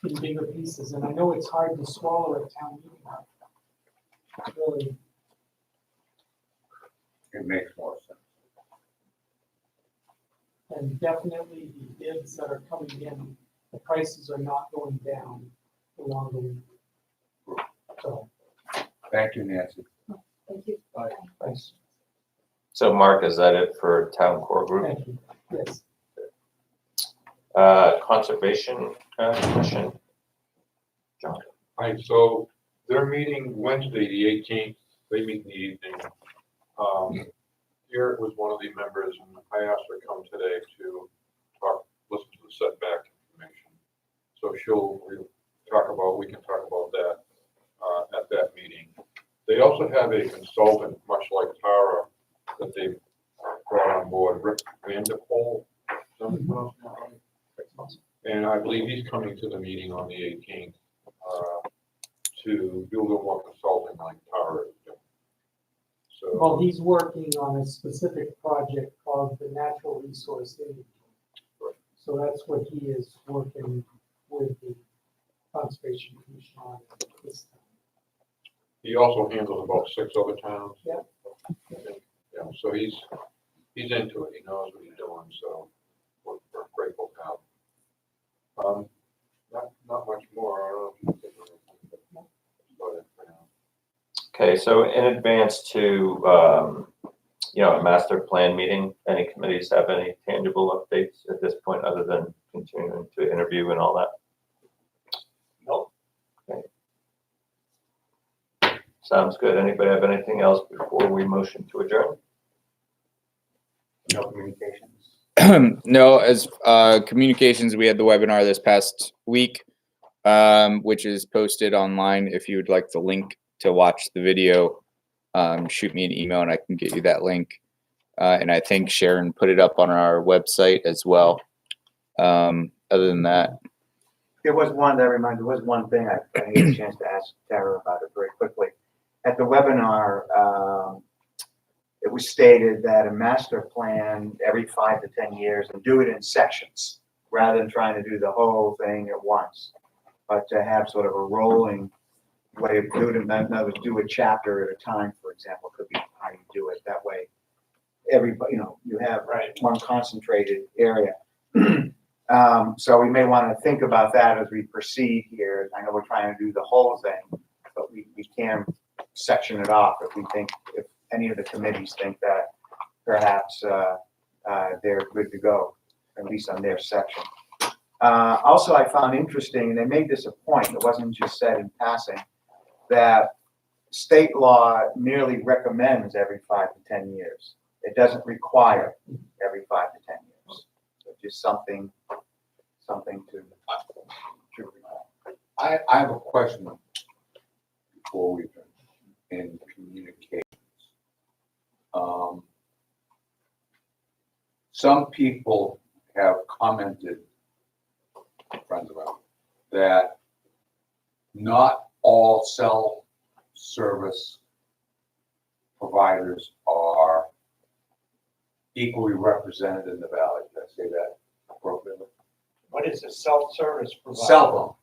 Speaker 7: in bigger pieces, and I know it's hard to swallow at town meeting. It's really,
Speaker 2: It makes more sense.
Speaker 7: and definitely the bids that are coming in, the prices are not going down the longer we. So,
Speaker 2: Thank you, Nancy.
Speaker 1: Thank you.
Speaker 7: thanks,
Speaker 6: So Mark, is that it for town core group?
Speaker 7: thank you, yes.
Speaker 6: Conservation Commission? John?
Speaker 9: Right, so they're meeting Wednesday, the 18th. They meet in the evening. Garrett was one of the members, and I asked her to come today to listen to the setback information. So we can talk about that at that meeting. They also have a consultant, much like Tara, that they brought on board, Rick Vanderpool. And I believe he's coming to the meeting on the 18th to do a little more consulting like Tara is doing.
Speaker 7: Well,
Speaker 9: So,
Speaker 7: he's working on a specific project called the Natural Resource Inventory. So that's what he is working with the Conservation Commission on this time.
Speaker 9: he also handles about 6 other towns.
Speaker 7: Yeah.
Speaker 9: I think. Yeah, so he's into it, he knows what he's doing, so we're grateful to have him. Not much more, I don't know if you think of anything, but that's about it for now.
Speaker 6: Okay, so in advance to, a master plan meeting, any committees have any tangible updates at this point other than continuing to interview and all that?
Speaker 8: Nope.
Speaker 6: Okay. Sounds good. Anybody have anything else before we motion to adjourn?
Speaker 3: No communications.
Speaker 10: No, as communications, we had the webinar this past week, which is posted online. If you would like the link to watch the video, shoot me an email and I can get you that link. And I think Sharon put it up on our website as well. Other than that,
Speaker 3: There was one, that reminds, there was one thing I didn't get a chance to ask Tara about it very quickly. At the webinar, it was stated that a master plan every 5 to 10 years and do it in sections rather than trying to do the whole thing at once. But to have sort of a rolling way of doing it, in other words, do a chapter at a time, for example, could be how you do it. That way, everybody, you have one concentrated area. So we may want to think about that as we proceed here. I know we're trying to do the whole thing, but we can section it off if any of the committees think that perhaps they're good to go, at least on their section. Also, I found interesting, and they made this a point, it wasn't just said in passing, that state law merely recommends every 5 to 10 years. It doesn't require every 5 to 10 years. So just something to recall.
Speaker 2: I have a question before we in communications. Some people have commented, friends of ours, that not all cell service providers are equally represented in the valley. Did I say that appropriately?
Speaker 8: What is a self-service provider?
Speaker 2: Cell phone.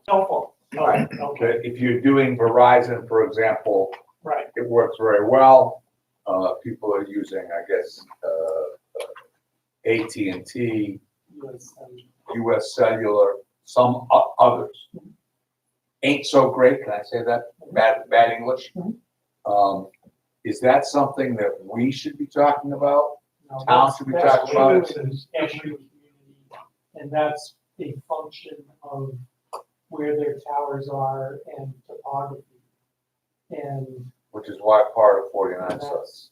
Speaker 8: Cell phone. No,
Speaker 2: Right.
Speaker 8: okay,
Speaker 2: If you're doing Verizon, for example,
Speaker 8: right.
Speaker 2: it works very well. People are using, I guess, AT&T, US Cellular, some others. Ain't so great, can I say that? Bad English. Is that something that we should be talking about? Town should be talking about it?
Speaker 7: Every community, and that's a function of where their towers are and topography. And
Speaker 2: Which is why part of 49 says.
Speaker 7: that's,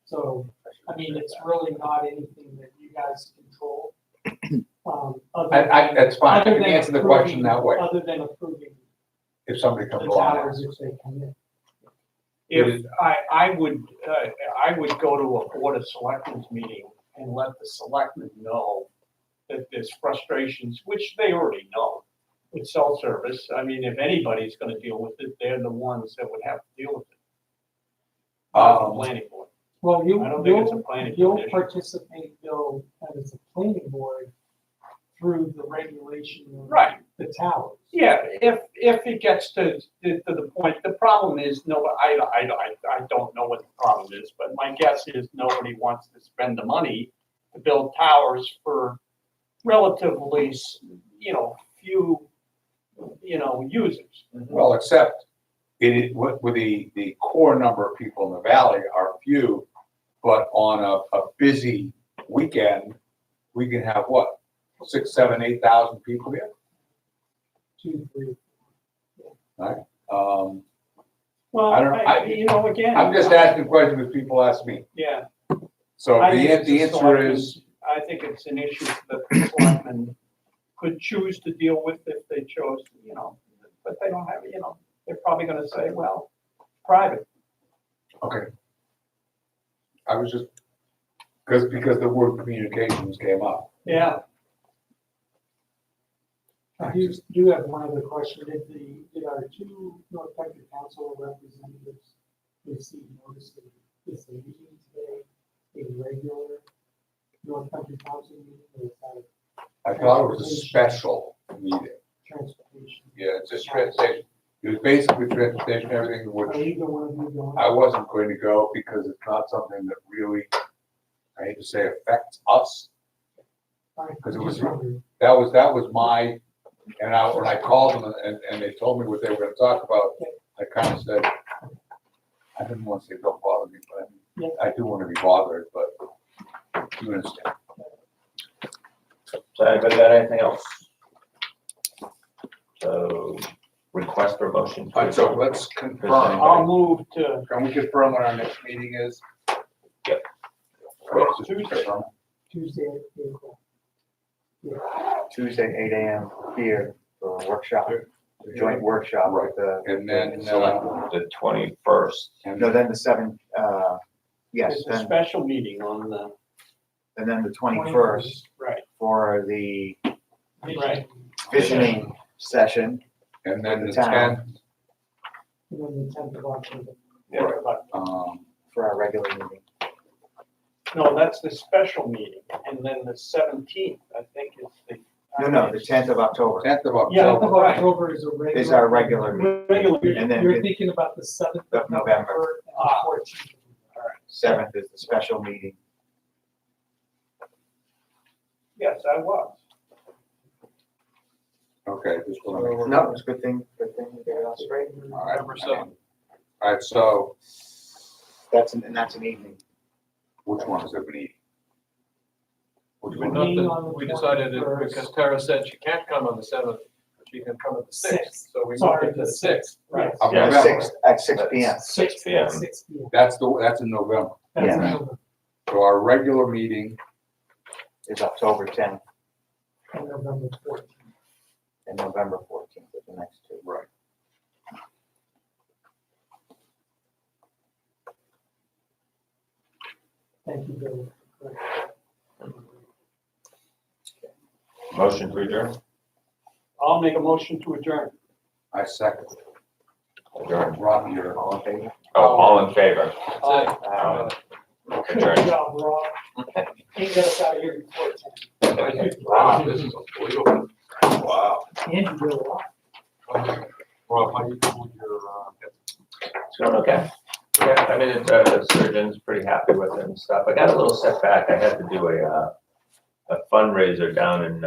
Speaker 7: so, I mean, it's really not anything that you guys control.
Speaker 2: That's fine, I can answer the question that way,
Speaker 7: Other than approving
Speaker 2: if somebody
Speaker 7: the
Speaker 2: comes along.
Speaker 7: towers if they come in.
Speaker 8: If I would go to a Board of Selectmen's meeting and let the selectmen know that there's frustrations, which they already know, with cell service. I mean, if anybody's gonna deal with it, they're the ones that would have to deal with it. Not the planning board.
Speaker 7: Well,
Speaker 8: I don't think it's a planning
Speaker 7: you'll
Speaker 8: condition.
Speaker 7: participate though, as a planning board through the regulation of
Speaker 8: Right.
Speaker 7: the towers.
Speaker 8: Yeah, if it gets to the point, the problem is, I don't know what the problem is, but my guess is nobody wants to spend the money to build towers for relatively, few, users.
Speaker 2: Well, except with the core number of people in the valley are few, but on a busy weekend, we can have what, 6, 7, 8,000 people here?
Speaker 7: 2, 3.
Speaker 8: Well,
Speaker 2: I don't-
Speaker 8: again.
Speaker 2: I'm just asking questions because people ask me.
Speaker 8: Yeah.
Speaker 2: So
Speaker 8: I think
Speaker 2: the
Speaker 8: it's a
Speaker 2: answer is,
Speaker 8: I think it's an issue that the selectmen could choose to deal with if they chose, but they don't have, they're probably gonna say, well, private.
Speaker 2: okay. I was just, because the word communications came up.
Speaker 8: Yeah.
Speaker 7: I do have one other question. Did our 2 North Country Council representatives receive notice of this meeting today, a regular North Country Council meeting, or is that
Speaker 2: I thought it was a special meeting.
Speaker 7: transportation?
Speaker 2: Yeah, it's just transportation. It was basically transportation, everything,
Speaker 7: Are
Speaker 2: which
Speaker 7: either one of you going?
Speaker 2: I wasn't going to go because it's not something that really, I hate to say, affects us. because it was-
Speaker 7: Just wondering.
Speaker 2: That was my, and when I called them and they told me what they were gonna talk about, I kind of said, I didn't want to say don't bother me, but I do want to be bothered, but you understand.
Speaker 6: So anybody got anything else? So request for motion.
Speaker 2: All right, so let's confirm,
Speaker 8: I'll move to
Speaker 2: can we confirm when our next meeting is?
Speaker 6: Yep.
Speaker 2: Just confirm.
Speaker 7: Tuesday, April.
Speaker 3: Tuesday, 8 a.m. here for a workshop, a joint workshop with the.
Speaker 2: And then,
Speaker 6: The 21st.
Speaker 3: No, then the 7th, yes,
Speaker 8: It's a
Speaker 3: then,
Speaker 8: special meeting on the,
Speaker 3: and then the 21st
Speaker 8: right,
Speaker 3: for the
Speaker 8: right.
Speaker 3: visioning session.
Speaker 2: and then the
Speaker 3: The town.
Speaker 2: 10th,
Speaker 7: And then the 10th of October.
Speaker 6: Yeah.
Speaker 3: For our regular meeting.
Speaker 8: No, that's the special meeting, and then the 17th, I think is the.
Speaker 3: No, the 10th of October
Speaker 2: 10th of
Speaker 8: Yeah.
Speaker 7: 10th of
Speaker 2: October.
Speaker 8: Right.
Speaker 7: October is a regular.
Speaker 3: is our regular meeting.
Speaker 8: Regular
Speaker 7: You're-
Speaker 8: meeting.
Speaker 3: And then
Speaker 7: You're
Speaker 3: the
Speaker 7: thinking about the 7th
Speaker 3: of
Speaker 7: of
Speaker 3: November.
Speaker 7: November and the 14th.
Speaker 3: 7th is the special meeting.
Speaker 8: Yes, I was.
Speaker 2: Okay, just want to make.
Speaker 3: No, it's a good thing we get it all straight.
Speaker 2: All right.
Speaker 4: Number 7.
Speaker 2: All right, so
Speaker 3: That's an evening.
Speaker 2: which one is it, meeting? Which
Speaker 4: We
Speaker 2: one?
Speaker 7: Meeting on the
Speaker 4: we decided it
Speaker 7: 21st.
Speaker 4: because Tara said she can't come on the 7th, she can come on the 6th,
Speaker 7: Sixth.
Speaker 4: so we moved
Speaker 7: Sorry,
Speaker 4: it to the
Speaker 7: the
Speaker 4: 6th.
Speaker 7: Right.
Speaker 2: Of
Speaker 6: Yeah,
Speaker 2: November.
Speaker 3: At 6 p.m.
Speaker 6: 6 p.m.
Speaker 7: 6 p.m.
Speaker 2: That's in November.
Speaker 7: That's in
Speaker 3: Yeah.
Speaker 7: November,
Speaker 2: So our regular meeting,
Speaker 3: Is October 10th
Speaker 7: and November 14th.
Speaker 3: and November 14th are the next two.
Speaker 2: right,
Speaker 7: Thank you, Bill.
Speaker 6: Motion to adjourn?
Speaker 8: I'll make a motion to adjourn.
Speaker 2: I second.
Speaker 6: Adjourn.
Speaker 2: Rob, you're.
Speaker 3: All in favor?
Speaker 6: Oh, all in favor?
Speaker 8: Aye.
Speaker 7: Good
Speaker 6: Adjourn.
Speaker 7: job, Rob. Ain't got us out of here before 10.
Speaker 9: Wow, this is unbelievable.
Speaker 2: Wow.
Speaker 7: And you did a lot.
Speaker 9: Rob, how you doing with your,
Speaker 6: It's going okay. Yeah, I mean, the surgeon's pretty happy with it and stuff. I got a little setback. I had to do a fundraiser down in,